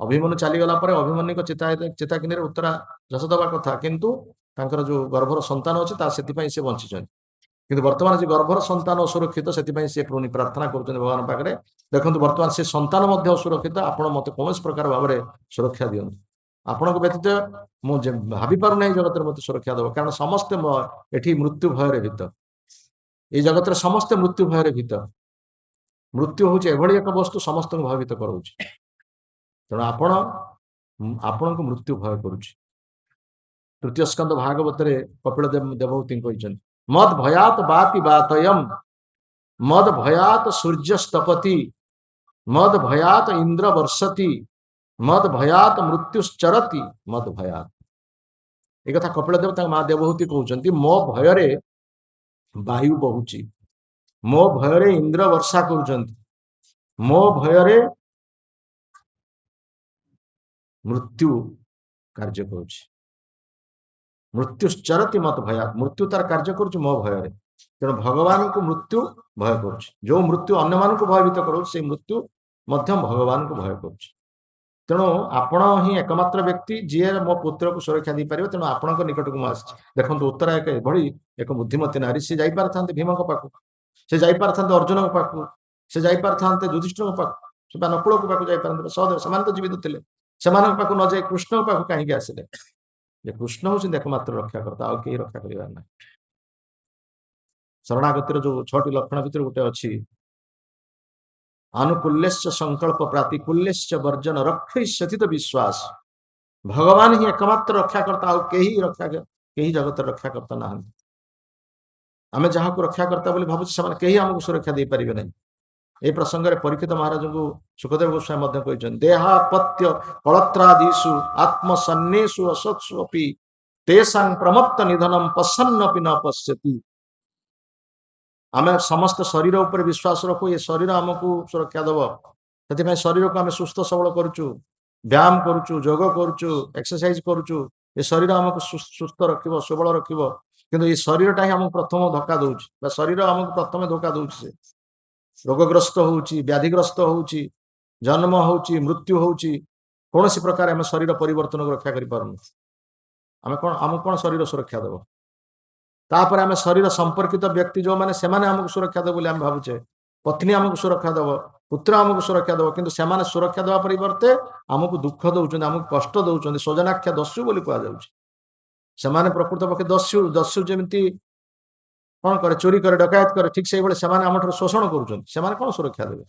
ଅଭିମନ୍ୟୁ ଚାଲିଗଲା ପରେ ଅଭିମନ୍ୟୁଙ୍କ ଚିତାଗ୍ନିରେ ଉତ୍ତରା ଝାସ ଦେବା କଥା, କିନ୍ତୁ ତାଙ୍କର ଯୋଉ ଗର୍ଭର ସନ୍ତାନ ଅଛି ତା ସେଥିପାଇଁ ସେ ବଞ୍ଚିଛନ୍ତି। କିନ୍ତୁ ବର୍ତ୍ତମାନ ଯେ ଗର୍ଭର ସନ୍ତାନ ଅସୁରକ୍ଷିତ, ସେଥିପାଇଁ ସେ ପୁଣି ପ୍ରାର୍ଥନା କରୁଛନ୍ତି ଭଗବାନ ପାଖରେ, ଦେଖନ୍ତୁ ବର୍ତ୍ତମାନ ସେ ସନ୍ତାନ ମଧ୍ୟ ଅସୁରକ୍ଷିତ, ଆପଣ ମତେ କୌଣସି ପ୍ରକାର ଭାବରେ ସୁରକ୍ଷା ଦିଅନ୍ତୁ। ଆପଣଙ୍କ ବ୍ୟତୀତ ମୁଁ ଭାବି ପାରୁନାହିଁ ଜଗତରେ ମତେ ସୁରକ୍ଷା ଦେବ, କାରଣ ସମସ୍ତେ ଏଠି ମୃତ୍ୟୁ ଭୟରେ ଭୀତ, ଏଇ ଜଗତରେ ସମସ୍ତେ ମୃତ୍ୟୁ ଭୟରେ ଭୀତ। ମୃତ୍ୟୁ ହଉଛି ଏଭଳି ଏକ ବସ୍ତୁ ସମସ୍ତଙ୍କୁ ଭୟଭୀତ କରାଉଛି। ତେଣୁ ଆପଣଙ୍କୁ ମୃତ୍ୟୁ ଭୟ କରୁଛି। ତୃତୀୟ ସ୍କନ୍ଦ ଭାଗବତରେ କପିଳ ଦେବହୂତି କହିଛନ୍ତି, ମଦ ଭୟାତ ବାତି ବାତୟମ୍, ମଦ ଭୟାତ ସୂର୍ଯ୍ୟସ୍ତପତି, ମଦ ଭୟାତ ଇନ୍ଦ୍ର ବର୍ଷତି, ମଦ ଭୟାତ ମୃତ୍ୟୁଶ୍ଚରତି, ମଦ ଭୟାତ। ଏ କଥା କପିଳ ଦେବ ତାଙ୍କ ମା ଦେବହୂତି କହୁଛନ୍ତି, ମୋ ଭୟରେ ବାୟୁ ବହୁଛି, ମୋ ଭୟରେ ଇନ୍ଦ୍ର ବର୍ଷା କରୁଛନ୍ତି, ମୋ ଭୟରେ ମୃତ୍ୟୁ କାର୍ଯ୍ୟ କରୁଛି। ମୃତ୍ୟୁଶ୍ଚରତି ମତ ଭୟାତ, ମୃତ୍ୟୁ ତାର କାର୍ଯ୍ୟ କରୁଛି ମୋ ଭୟରେ। ତେଣୁ ଭଗବାନଙ୍କୁ ମୃତ୍ୟୁ ଭୟ କରୁଛି। ଯୋଉ ମୃତ୍ୟୁ ଅନ୍ୟମାନଙ୍କୁ ଭୟଭୀତ କରୁଛି, ସେଇ ମୃତ୍ୟୁ ମଧ୍ୟ ଭଗବାନଙ୍କୁ ଭୟ କରୁଛି। ତେଣୁ ଆପଣ ହିଁ ଏକମାତ୍ର ବ୍ୟକ୍ତି ଯିଏ ମୋ ପୁତ୍ରକୁ ସୁରକ୍ଷା ଦେଇପାରିବେ। ତେଣୁ ଆପଣଙ୍କ ନିକଟକୁ ମୁଁ ଆସିଛି। ଦେଖନ୍ତୁ ଉତ୍ତରା ଏଭଳି ଏକ ବୁଦ୍ଧିମତୀ ନାରୀ, ସେ ଯାଇପାରିଥାନ୍ତେ ଭୀମଙ୍କ ପାଖକୁ, ସେ ଯାଇପାରିଥାନ୍ତେ ଅର୍ଜୁନଙ୍କ ପାଖକୁ, ସେ ଯାଇପାରିଥାନ୍ତେ ଯୁଧିଷ୍ଠିରଙ୍କ ପାଖକୁ, ସେ ବା ନକୁଳଙ୍କ ପାଖକୁ ଯାଇପାରିଥାନ୍ତେ, ସହଦେବ, ସେମାନେ ତ ଜୀବିତ ଥିଲେ। ସେମାନଙ୍କ ପାଖକୁ ନ ଯାଇ କୃଷ୍ଣଙ୍କ ପାଖକୁ କାହିଁକି ଆସିଲେ? ଯେ କୃଷ୍ଣ ହଉଛନ୍ତି ଏକମାତ୍ର ରକ୍ଷାକର୍ତ୍ତା, ଆଉ କେହି ରକ୍ଷା କରିବାର ନାହିଁ। ଶରଣାଗତିର ଯୋଉ 6ଟି ଲକ୍ଷଣ ଭିତରେ ଗୋଟେ ଅଛି, ଆନୁକୂଲ୍ୟଶ୍ଚ ସଂକଳ୍ପ ପ୍ରାତିକୂଲ୍ୟଶ୍ଚ ବର୍ଜନ ରକ୍ଷଇଷ୍ୟତି ବିଶ୍ୱାସ। ଭଗବାନ ହିଁ ଏକମାତ୍ର ରକ୍ଷାକର୍ତ୍ତା, ଆଉ କେହି ଜଗତର ରକ୍ଷାକର୍ତ୍ତା ନାହାନ୍ତି। ଆମେ ଯାହାକୁ ରକ୍ଷାକର୍ତ୍ତା ବୋଲି ଭାବୁଛୁ, ସେମାନେ କେହି ଆମକୁ ସୁରକ୍ଷା ଦେଇପାରିବେ ନାହିଁ। এই ପ୍ରସଙ୍ଗରେ ପରୀକ୍ଷିତ ମହାରାଜଙ୍କୁ ସୁଖଦେବ ଗୋସ୍ୱାମୀ ମଧ୍ୟ କହିଛନ୍ତି, ଦେହାପତ୍ୟ କଳତ୍ରାଦିଷୁ ଆତ୍ମସନ୍ନେଷୁ ଅସତ୍ସୁ ଅପି ତେଷାଂ ପ୍ରମତ୍ତ ନିଧନଂ ପଶ୍ୟନ୍ନପି ନ ପଶ୍ୟତି। ଆମେ ସମସ୍ତ ଶରୀର ଉପରେ ବିଶ୍ୱାସ ରଖୁ, ଏ ଶରୀର ଆମକୁ ସୁରକ୍ଷା ଦେବ। ସେଥିପାଇଁ ଶରୀରକୁ ଆମେ ସୁସ୍ଥ ସବଳ କରୁଛୁ, ବ୍ୟାୟାମ କରୁଛୁ, ଯୋଗ କରୁଛୁ, ଏକ୍ସରସାଇଜ କରୁଛୁ। ଏ ଶରୀର ଆମକୁ ସୁସ୍ଥ ରଖିବ, ସୁବଳ ରଖିବ। କିନ୍ତୁ ଏଇ ଶରୀରଟା ହିଁ ଆମକୁ ପ୍ରଥମ ଧୋକା ଦଉଛି, ବା ଶରୀର ଆମକୁ ପ୍ରଥମେ ଧୋକା ଦଉଛି। ସେ ରୋଗଗ୍ରସ୍ତ ହଉଛି, ବ୍ୟାଧିଗ୍ରସ୍ତ ହଉଛି, ଜନ୍ମ ହଉଛି, ମୃତ୍ୟୁ ହଉଛି। କୌଣସି ପ୍ରକାର ଆମେ ଶରୀର ପରିବର୍ତ୍ତନକୁ ରକ୍ଷା କରିପାରୁନୁ। ଆମକୁ କଣ ଶରୀର ସୁରକ୍ଷା ଦେବ? ତାପରେ ଆମେ ଶରୀର ସମ୍ପର୍କିତ ବ୍ୟକ୍ତି ଯୋଉମାନେ, ସେମାନେ ଆମକୁ ସୁରକ୍ଷା ଦେବ ବୋଲି ଆମେ ଭାବୁଛେ। ପତ୍ନୀ ଆମକୁ ସୁରକ୍ଷା ଦେବ, ପୁତ୍ର ଆମକୁ ସୁରକ୍ଷା ଦେବ, କିନ୍ତୁ ସେମାନେ ସୁରକ୍ଷା ଦେବା ପରିବର୍ତ୍ତେ ଆମକୁ ଦୁଃଖ ଦଉଛନ୍ତି, ଆମକୁ କଷ୍ଟ ଦଉଛନ୍ତି। ସ୍ୱଜନାଖ୍ୟା ଦସ୍ୟୁ ବୋଲି କୁହାଯାଉଛି। ସେମାନେ ପ୍ରକୃତ ପକ୍ଷେ ଦସ୍ୟୁ ଯେମିତି କଣ କରେ, ଚୋରି କରେ, ଡକାୟତ କରେ, ଠିକ ସେଇଭଳି ସେମାନେ ଆମଠାରୁ ଶୋଷଣ କରୁଛନ୍ତି। ସେମାନେ କଣ ସୁରକ୍ଷା ଦେବେ?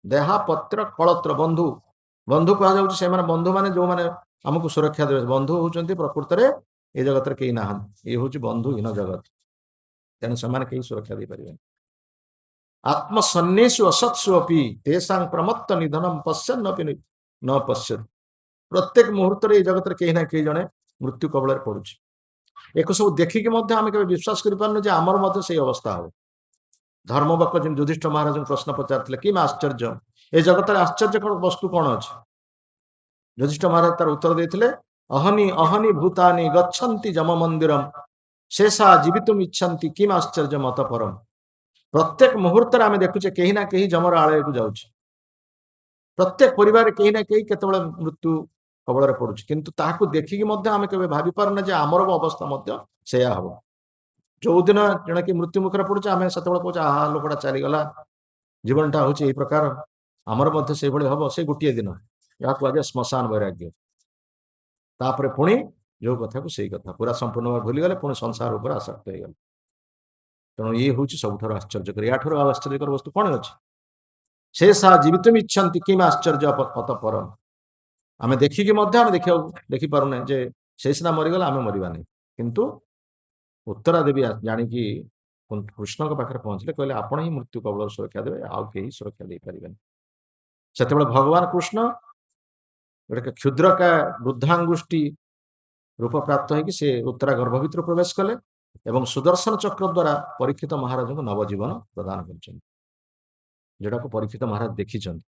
ଦେହାପତ୍ର କଳତ୍ର, ବନ୍ଧୁ କୁହାଯାଉଛି ସେମାନେ ବନ୍ଧୁମାନେ ଯୋଉମାନେ ଆମକୁ ସୁରକ୍ଷା ଦେବେ। ବନ୍ଧୁ ହଉଛନ୍ତି ପ୍ରକୃତରେ ଏ ଜଗତରେ କେହି ନାହାନ୍ତି, ଇଏ ହଉଛି ବନ୍ଧୁହୀନ ଜଗତ। ତେଣୁ ସେମାନେ କେହି ସୁରକ୍ଷା ଦେଇପାରିବେନି। ଆତ୍ମସନ୍ନେଷୁ ଅସତ୍ସୁ ଅପି ତେଷାଂ ପ୍ରମତ୍ତ ନିଧନଂ ପଶ୍ୟନ୍ନପି ନ ପଶ୍ୟତି। ପ୍ରତ୍ୟେକ ମୁହୂର୍ତ୍ତରେ ଏଇ ଜଗତରେ କେହି ନା କେହି ଜଣେ ମୃତ୍ୟୁ କବଳରେ ପଡୁଛି। ଏକୁ ସବୁ ଦେଖିକି ମଧ୍ୟ ଆମେ କେବେ ବିଶ୍ୱାସ କରିପାରୁନୁ ଯେ ଆମର ମଧ୍ୟ ସେଇ ଅବସ୍ଥା ହବ। ଧର୍ମବକ୍ର ଯେମିତି ଯୁଧିଷ୍ଠିର ମହାରାଜଙ୍କୁ ପ୍ରଶ୍ନ ପଚାରିଥିଲେ, କିମ୍ ଆଶ୍ଚର୍ଯ୍ୟ, ଏ ଜଗତରେ ଆଶ୍ଚର୍ଯ୍ୟ ବସ୍ତୁ କଣ ଅଛି? ଯୁଧିଷ୍ଠିର ମହାରାଜ ତାର ଉତ୍ତର ଦେଇଥିଲେ, ଅହନି ଅହନି ଭୂତାନି ଗଚ୍ଛନ୍ତି ଯମ ମନ୍ଦିରମ୍ ଶେଷା ଜୀବିତୁମ୍ ଇଚ୍ଛନ୍ତି କିମ୍ ଆଶ୍ଚର୍ଯ୍ୟ ମତ ପରମ୍। ପ୍ରତ୍ୟେକ ମୁହୂର୍ତ୍ତରେ ଆମେ ଦେଖୁଛେ କେହି ନା କେହି ଯମର ଆଳୟକୁ ଯାଉଛି। ପ୍ରତ୍ୟେକ ପରିବାରରେ କେହି ନା କେହି କେତେବେଳେ ମୃତ୍ୟୁ କବଳରେ ପଡୁଛି, କିନ୍ତୁ ତାହାକୁ ଦେଖିକି ମଧ୍ୟ ଆମେ କେବେ ଭାବି ପାରୁନା ଯେ ଆମର ଅବସ୍ଥା ମଧ୍ୟ ସେଇଆ ହବ। ଯୋଉଦିନ ଜଣେ କି ମୃତ୍ୟୁ ମୁଖରେ ପଡୁଛି, ଆମେ ସେତେବେଳେ କହୁଛେ ଆହା ଲୋକଟା ଚାଲିଗଲା, ଜୀବନଟା ହଉଛି ଏଇ ପ୍ରକାର, ଆମର ମଧ୍ୟ ସେଇଭଳି ହବ। ସେ ଗୋଟିଏ ଦିନ, ଯାହା କୁହାଯାଏ ଶ୍ମଶାନ ବୈରାଗ୍ୟ। ତାପରେ ପୁଣି ଯୋଉ କଥାକୁ ସେଇ କଥା, ପୁରା ସମ୍ପୂର୍ଣ୍ଣ ଭାବେ ଭୁଲିଗଲେ, ପୁଣି ସଂସାର ଉପରେ ଆସକ୍ତ ହେଇଗଲେ। ତେଣୁ ଇଏ ହଉଛି ସବୁଠାରୁ ଆଶ୍ଚର୍ଯ୍ୟକର। ୟାଠାରୁ ଆଉ ଆଶ୍ଚର୍ଯ୍ୟକର ବସ୍ତୁ କଣ ଅଛି? ସେ ସାହା ଜୀବିତୁମ୍ ଇଚ୍ଛନ୍ତି କିମ୍ ଆଶ୍ଚର୍ଯ୍ୟ ଅତଃପରମ୍। ଆମେ ଦେଖିକି ମଧ୍ୟ ଆମେ ଦେଖିପାରୁନେ ଯେ ସେ ସିନା ମରିଗଲା, ଆମେ ମରିବାନି। କିନ୍ତୁ ଉତ୍ତରା ଦେବୀ ଜାଣିକି କୃଷ୍ଣଙ୍କ ପାଖରେ ପହଞ୍ଚିଲେ, କହିଲେ ଆପଣ ହିଁ ମୃତ୍ୟୁ କବଳରୁ ସୁରକ୍ଷା ଦେବେ, ଆଉ କେହି ସୁରକ୍ଷା ଦେଇପାରିବେନି। ସେତେବେଳେ ଭଗବାନ କୃଷ୍ଣ ଗୋଟେ କ୍ଷୁଦ୍ରକା ବୃଦ୍ଧାଙ୍ଗୁଷ୍ଟି ରୂପ ପ୍ରାପ୍ତ ହେଇକି ସେ ଉତ୍ତରା ଗର୍ଭ ଭିତରୁ ପ୍ରବେଶ କଲେ ଏବଂ ସୁଦର୍ଶନ ଚକ୍ର ଦ୍ୱାରା ପରୀକ୍ଷିତ ମହାରାଜଙ୍କୁ ନବଜୀବନ ପ୍ରଦାନ କରିଛନ୍ତି, ଯୋଉଟାକୁ ପରୀକ୍ଷିତ ମହାରାଜ ଦେଖିଛନ୍ତି।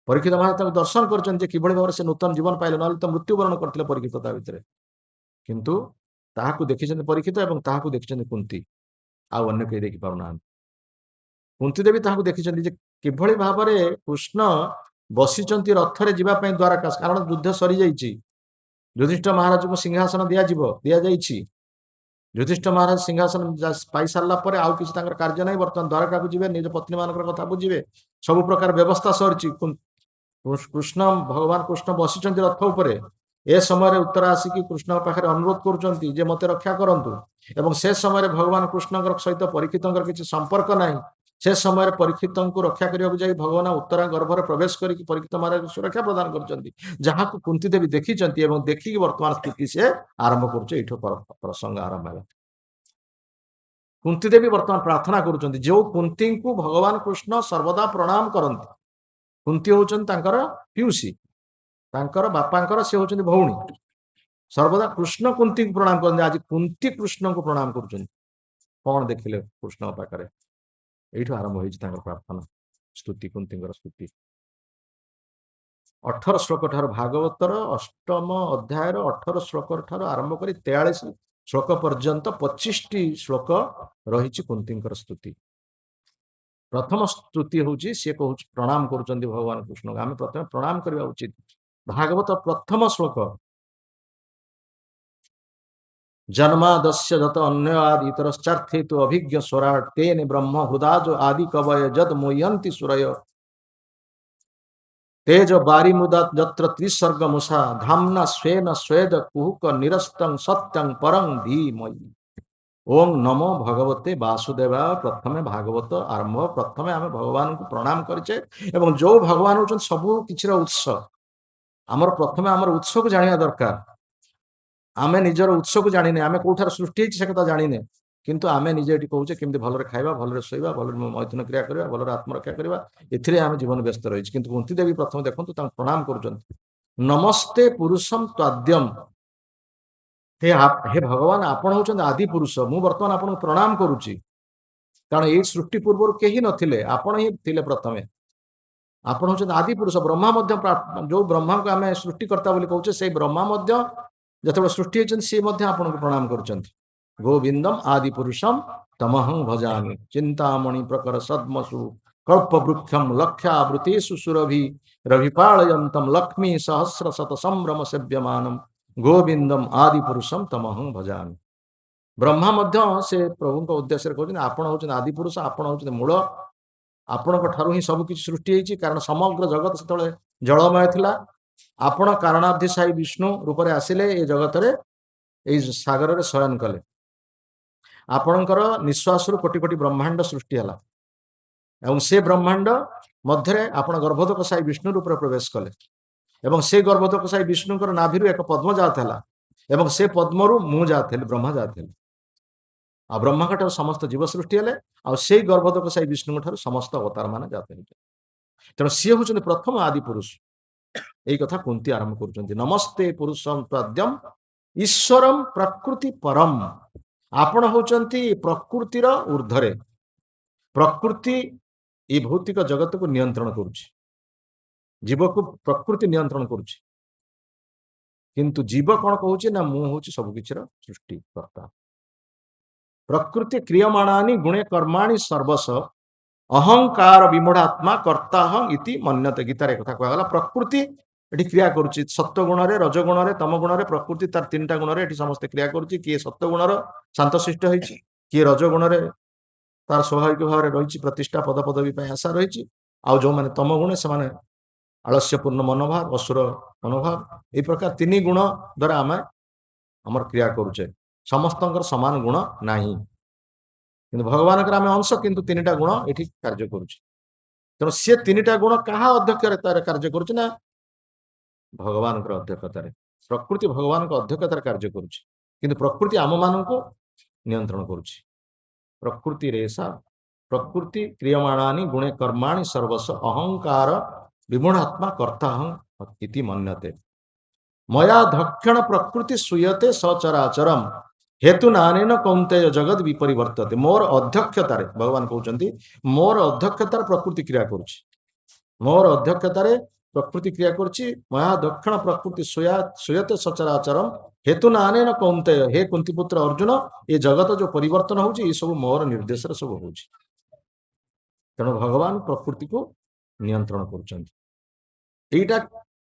ପରୀକ୍ଷିତ ମହାରାଜ ତାଙ୍କୁ ଦର୍ଶନ କରିଛନ୍ତି ଯେ କିଭଳି ଭାବରେ ସେ ନୂତନ ଜୀବନ ପାଇଲେ, ନହେଲେ ତ ମୃତ୍ୟୁବରଣ କରିଥିଲେ ପରୀକ୍ଷିତ ତା ଭିତରେ। କିନ୍ତୁ ତାହାକୁ ଦେଖିଛନ୍ତି ପରୀକ୍ଷିତ ଏବଂ ତାହାକୁ ଦେଖିଛନ୍ତି କୁନ୍ତି, ଆଉ ଅନ୍ୟ କେହି ଦେଖିପାରୁନାହାନ୍ତି। କୁନ୍ତି ଦେବୀ ତାହାକୁ ଦେଖିଛନ୍ତି ଯେ କିଭଳି ଭାବରେ କୃଷ୍ଣ ବସିଛନ୍ତି ରଥରେ ଯିବା ପାଇଁ ଦ୍ୱାରକା, କାରଣ ଯୁଦ୍ଧ ସରିଯାଇଛି। ଯୁଧିଷ୍ଠିର ମହାରାଜଙ୍କୁ ସିଂହାସନ ଦିଆଯାଇଛି। ଯୁଧିଷ୍ଠିର ମହାରାଜ ସିଂହାସନ ପାଇସାରିଲା ପରେ ଆଉ କିଛି ତାଙ୍କର କାର୍ଯ୍ୟ ନାହିଁ। ବର୍ତ୍ତମାନ ଦ୍ୱାରକାକୁ ଯିବେ, ନିଜ ପତ୍ନୀ ମାନଙ୍କର କଥା ବୁଝିବେ, ସବୁ ପ୍ରକାର ବ୍ୟବସ୍ଥା ସରିଛି। କୃଷ୍ଣ, ଭଗବାନ କୃଷ୍ଣ ବସିଛନ୍ତି ରଥ ଉପରେ। ଏ ସମୟରେ ଉତ୍ତରା ଆସିକି କୃଷ୍ଣଙ୍କ ପାଖରେ ଅନୁରୋଧ କରୁଛନ୍ତି ଯେ ମତେ ରକ୍ଷା କରନ୍ତୁ, ଏବଂ ସେ ସମୟରେ ଭଗବାନ କୃଷ୍ଣଙ୍କ ସହିତ ପରୀକ୍ଷିତଙ୍କର କିଛି ସମ୍ପର୍କ ନାହିଁ। ସେ ସମୟରେ ପରୀକ୍ଷିତଙ୍କୁ ରକ୍ଷା କରିବାକୁ ଯାଇ ଭଗବାନ ଉତ୍ତରା ଗର୍ଭରେ ପ୍ରବେଶ କରିକି ପରୀକ୍ଷିତ ମହାରାଜଙ୍କୁ ସୁରକ୍ଷା ପ୍ରଦାନ କରୁଛନ୍ତି, ଯାହାକୁ କୁନ୍ତି ଦେବୀ ଦେଖିଛନ୍ତି ଏବଂ ଦେଖିକି ବର୍ତ୍ତମାନ ସ୍ଥିତି ସେ ଆରମ୍ଭ କରୁছে। ଏଇଠୁ ପ୍ରସଙ୍ଗ ଆରମ୍ଭ ହେଲା। କୁନ୍ତି ଦେବୀ ବର୍ତ୍ତମାନ ପ୍ରାର୍ଥନା କରୁଛନ୍ତି, ଯୋଉ କୁନ୍ତୀଙ୍କୁ ଭଗବାନ କୃଷ୍ଣ ସର୍ବଦା ପ୍ରଣାମ କରନ୍ତି। କୁନ୍ତି ହଉଛନ୍ତି ତାଙ୍କର ପିଉସୀ, ତାଙ୍କର ବାପାଙ୍କର ସେ ହଉଛନ୍ତି ଭଉଣୀ। ସର୍ବଦା କୃଷ୍ଣ କୁନ୍ତୀଙ୍କୁ ପ୍ରଣାମ କରନ୍ତି, ଆଜି କୁନ୍ତି କୃଷ୍ଣଙ୍କୁ ପ୍ରଣାମ କରୁଛନ୍ତି। କଣ ଦେଖିଲେ କୃଷ୍ଣଙ୍କ ପାଖରେ? ଏଇଠୁ ଆରମ୍ଭ ହେଇଛି ତାଙ୍କର ପ୍ରାର୍ଥନା, ସ୍ତୁତି, କୁନ୍ତୀଙ୍କର ସ୍ତୁତି। 18 ଶ୍ଲୋକ ଠାରୁ, ଭାଗବତର 8ମ ଅଧ୍ୟାୟର 18 ଶ୍ଲୋକ ଠାରୁ ଆରମ୍ଭ କରି 43 ଶ୍ଲୋକ ପର୍ଯ୍ୟନ୍ତ 25ଟି ଶ୍ଲୋକ ରହିଛି କୁନ୍ତୀଙ୍କର ସ୍ତୁତି। ପ୍ରଥମ ସ୍ତୁତି ହଉଛି, ସିଏ କହୁଛି, ପ୍ରଣାମ କରୁଛନ୍ତି ଭଗବାନ କୃଷ୍ଣଙ୍କୁ। ଆମେ ପ୍ରଥମେ ପ୍ରଣାମ କରିବା ଉଚିତ। ଭାଗବତ ପ୍ରଥମ ଶ୍ଲୋକ, ଜନ୍ମାଦସ୍ୟ ଯତ ଅନ୍ୟାଦି ଇତରଶ୍ଚାର୍ଥେ ତୁ ଅଭିଜ୍ଞ ସ୍ୱରାଟ୍ ତେନେ ବ୍ରହ୍ମ ହୃଦାଜ ଆଦି କବୟ ଯଦ ମୁହ୍ୟନ୍ତି ସୁରୟ तेज बारिमुदा यत्र त्रिसर्ग मुषा धाम्ना स्वेन स्वेद कुहुक निरस्तं सत्यं परं धीमहि। ओम नमो भगवते वासुदेवाय। प्रथमे भागवत आरंभ, प्रथमे आम भगवान को प्रणाम करिचे एवं जो भगवान होचन सबु किछिर उत्स, आमर प्रथमे आमर उत्स को जानिया दरकार। आमे निजर उत्स को जानिने, आमे कोठार सृष्टि हेछि से कथा जानिने, किंतु आमे निजे एटी कहूचे केमति भलरे खाइबा, भलरे सोइबा, भलरे मैथुन क्रिया करिबा, भलरे आत्मरक्षा करिबा, एथिरे आमे जीवन व्यस्त रहिछि। किंतु कुंती देवी प्रथम देखंतु तां प्रणाम करूचंती, नमस्ते पुरुषम त्वाद्यम। हे भगवान, आपण होचंत आदि पुरुष, मु वर्तमान आपण प्रणाम करूची, कारण ए सृष्टि पूर्व केही नथिले, आपण ही थिले प्रथमे। आपण होचंत आदि पुरुष, ब्रह्मा मध्य, जो ब्रह्मा को आमे सृष्टिकर्ता बोली कहूचे, से ब्रह्मा मध्य जतबे सृष्टि होचंत से मध्य आपण को प्रणाम करूचंती। गोविंदम आदि पुरुषम तमहं भजामि, चिंतामणि प्रकर सद्मसु कल्पवृक्षम लक्ष्यावृतेषु सुरभि रविपालयंतम लक्ष्मी सहस्र शत संभ्रम सेव्यमानम गोविंदम आदि पुरुषम तमहं भजामि। ब्रह्मा मध्य से प्रभु को उद्देश्य कहते आपण होचंत आदि पुरुष, आपण होचंत मूल, आपणक ठारू ही सब किछि सृष्टि हेछि, कारण समग्र जगत सेतळे जलमय थिला। आपण कारणाधिशायी विष्णु रूप रे आसिले ए जगत रे, ए सागर रे शयन कले। आपणकर निश्वास रु कोटि कोटि ब्रह्मांड सृष्टि हला एवं से ब्रह्मांड मध्य आपण गर्भोदकशायी विष्णु रूप रे प्रवेश कले एवं से गर्भोदकशायी विष्णुकर नाभिरु एक पद्म जात हला एवं से पद्मरु मु जात हेले, ब्रह्मा जात हेले। आ ब्रह्मा ठार समस्त जीव सृष्टि हेले, आ से गर्भोदकशायी विष्णु ठार समस्त अवतार माने जात हेले। तेणु सी होचंती प्रथम आदि पुरुष। एई कथा कुंती आरंभ करूचंती, नमस्ते पुरुषम त्वाद्यम ईश्वरम प्रकृति परम। आपण होचंती प्रकृतिर ऊर्ध्वरे। प्रकृति ए भौतिक जगत को नियंत्रण करुछि, जीव को प्रकृति नियंत्रण करुछि, किंतु जीव कौन कहूछि ना मु होछि सब किछिर सृष्टि कर्ता। प्रकृति क्रियमाणानि गुणे कर्माणि सर्वस अहंकार विमूढ़ात्मा कर्ता हं इति मन्यते। गीता रे कथा कहला, प्रकृति एठी क्रिया करुछि, सत्व गुण रे, रज गुण रे, तम गुण रे, प्रकृति तार तीनटा गुण रे एठी समस्त क्रिया करुछि। किए सत्व गुण रो शांतशिष्ट होइछि, किए रज गुण रे ତାର ସ୍ୱାଭାବିକ ଭାବରେ ରହିଛି, ପ୍ରତିଷ୍ଠା ପଦପଦବୀ ପାଇଁ ଆଶା ରହିଛି। ଆଉ ଯୋଉମାନେ ତମ ଗୁଣ ସେମାନେ ଆଳସ୍ୟପୂର୍ଣ୍ଣ ମନୋଭାବ, ଅସୁର ମନୋଭାବ, ଏଇ ପ୍ରକାର 3 ଗୁଣ ଦ୍ୱାରା ଆମେ ଆମର କ୍ରିୟା କରୁଛେ। ସମସ୍ତଙ୍କର ସମାନ ଗୁଣ ନାହିଁ, କିନ୍ତୁ ଭଗବାନଙ୍କର ଆମେ ଅଂଶ, କିନ୍ତୁ 3ଟା ଗୁଣ ଏଠି କାର୍ଯ୍ୟ କରୁଛି। ତେଣୁ ସିଏ 3ଟା ଗୁଣ କାହା ଅଧ୍ୟକ୍ଷତାରେ କାର୍ଯ୍ୟ କରୁଛି ନା ଭଗବାନଙ୍କର ଅଧ୍ୟକ୍ଷତାରେ। ପ୍ରକୃତି ଭଗବାନଙ୍କ ଅଧ୍ୟକ୍ଷତାରେ କାର୍ଯ୍ୟ କରୁଛି, କିନ୍ତୁ ପ୍ରକୃତି ଆମମାନଙ୍କୁ ନିୟନ୍ତ୍ରଣ କରୁଛି। ପ୍ରକୃତି ରେଷା ପ୍ରକୃତି କ୍ରିୟମାଣାନି ଗୁଣେ କର୍ମାଣି ସର୍ବସ୍ୱ ଅହଙ୍କାର ବିମୂଢ଼ାତ୍ମା କର୍ତ୍ତାହଂ ଇତି ମନ୍ୟତେ ମୟା ଧକ୍ଷଣ ପ୍ରକୃତି ସୁୟତେ ସଚରାଚରମ ହେତୁ ନାନେନ କୌନ୍ତେୟ ଜଗତ ବିପରିବର୍ତ୍ତତେ। ମୋର ଅଧ୍ୟକ୍ଷତାରେ, ଭଗବାନ କହୁଛନ୍ତି ମୋର ଅଧ୍ୟକ୍ଷତାରେ ପ୍ରକୃତି କ୍ରିୟା କରୁଛି, ମୋର ଅଧ୍ୟକ୍ଷତାରେ ପ୍ରକୃତି କ୍ରିୟା କରୁଛି। ମୟା ଦକ୍ଷିଣ ପ୍ରକୃତି ସୁୟତେ ସଚରାଚରମ ହେତୁ ନାନେନ କୌନ୍ତେୟ, ହେ କୁନ୍ତି ପୁତ୍ର ଅର୍ଜୁନ, ଏ ଜଗତ ଯୋଉ ପରିବର୍ତ୍ତନ ହଉଛି ଏ ସବୁ ମୋର ନିର୍ଦ୍ଦେଶରେ ସବୁ ହଉଛି। ତେଣୁ ଭଗବାନ ପ୍ରକୃତିକୁ ନିୟନ୍ତ୍ରଣ କରୁଛନ୍ତି, ଏଇଟା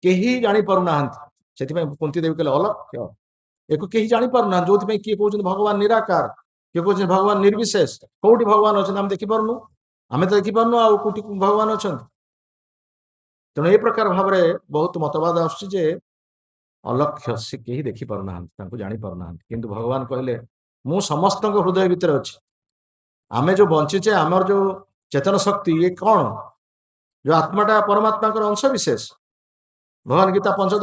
କେହି ଜାଣିପାରୁନାହାନ୍ତି। ସେଥିପାଇଁ କୁନ୍ତି ଦେବୀ କହିଲେ ଅଲକ୍ଷ୍ୟ, ଏକୁ କେହି ଜାଣିପାରୁନାହାନ୍ତି। ଯୋଉଥିପାଇଁ କିଏ କହୁଛନ୍ତି ଭଗବାନ ନିରାକାର, କିଏ କହୁଛନ୍ତି ଭଗବାନ ନିର୍ବିଶେଷ। କୋଉଠି ଭଗବାନ ଅଛନ୍ତି ଆମେ ଦେଖିପାରୁନୁ, ଆମେ ତ ଦେଖିପାରୁନୁ, ଆଉ କୋଉଠି ଭଗବାନ ଅଛନ୍ତି? ତେଣୁ ଏ ପ୍ରକାର ଭାବରେ ବହୁତ ମତବାଦ ଆସୁଛି ଯେ ଅଲକ୍ଷ୍ୟ, ସେ କେହି ଦେଖିପାରୁନାହାନ୍ତି, ତାଙ୍କୁ ଜାଣିପାରୁନାହାନ୍ତି। କିନ୍ତୁ ଭଗବାନ କହିଲେ ମୁଁ ସମସ୍ତଙ୍କ ହୃଦୟ ଭିତରେ ଅଛି। ଆମେ ଯୋଉ ବଞ୍ଚିଛେ, ଆମର ଯୋଉ ଚେତନ ଶକ୍ତି, ଇଏ କଣ? ଯୋଉ ଆତ୍ମାଟା ପରମାତ୍ମାଙ୍କର ଅଂଶ ବିଶେଷ। ଭଗବାନ ଗୀତା 15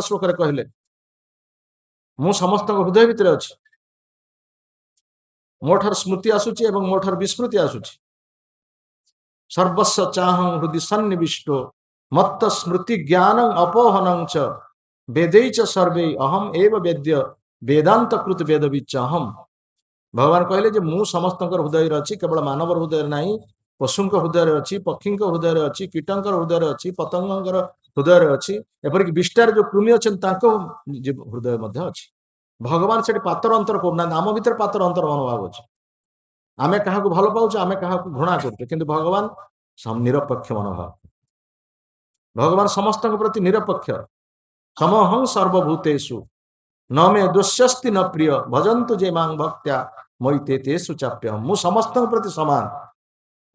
ଶ୍ଲୋକରେ କହିଲେ ମୁଁ ସମସ୍ତଙ୍କ ହୃଦୟ ଭିତରେ ଅଛି। ମୋ ଠାରୁ ସ୍ମୃତି ଆସୁଛି ଏବଂ ମୋ ଠାରୁ ବିସ୍ମୃତି ଆସୁଛି। ସର୍ବସ୍ୱ ଚାହଂ ହୃଦି ସନ୍ନିବିଷ୍ଟୋ ମତ୍ତ ସ୍ମୃତି ଜ୍ଞାନଂ ଅପୋହନଂ ଚ ବେदैଚ ସର୍ବେ ଅହମ୍ ଏବ ବେଦ୍ୟ ବେଦାନ୍ତ କୃତ ବେଦବିଚ ଅହମ୍। ଭଗବାନ କହିଲେ ଯେ ମୁଁ ସମସ୍ତଙ୍କର ହୃଦୟରେ ଅଛି, କେବଳ ମାନବର ହୃଦୟରେ ନାହିଁ, ପଶୁଙ୍କ ହୃଦୟରେ ଅଛି, ପକ୍ଷୀଙ୍କ ହୃଦୟରେ ଅଛି, କୀଟଙ୍କର ହୃଦୟରେ ଅଛି, ପତଙ୍ଗଙ୍କର ହୃଦୟରେ ଅଛି, ଏପରିକି ବିଷ୍ଠାରେ ଯୋଉ କୃମି ଅଛନ୍ତି ତାଙ୍କ ହୃଦୟ ମଧ୍ୟ ଅଛି। ଭଗବାନ ସେଠି ପାତର ଅନ୍ତର କରୁନାହାନ୍ତି। ଆମ ଭିତରେ ପାତର ଅନ୍ତର ମନୋଭାବ ଅଛି। ଆମେ କାହାକୁ ଭଲ ପାଉଛୁ, ଆମେ କାହାକୁ ଘୃଣା କରୁଛୁ, କିନ୍ତୁ ଭଗବାନ ନିରପେକ୍ଷ ମନୋଭାବ। ଭଗବାନ ସମସ୍ତଙ୍କ ପ୍ରତି ନିରପେକ୍ଷ। ସମହଂ ସର୍ବଭୂତେଷୁ ନ ମେ ଦୋଷ୍ୟସ୍ତି ନ ପ୍ରିୟ ଭଜନ୍ତୁ ଯେ ମାଂ ଭକ୍ତ୍ୟା ମୈତେ ତେଷୁ ଚାପ୍ୟହଂ। ମୁଁ ସମସ୍ତଙ୍କ ପ୍ରତି ସମାନ।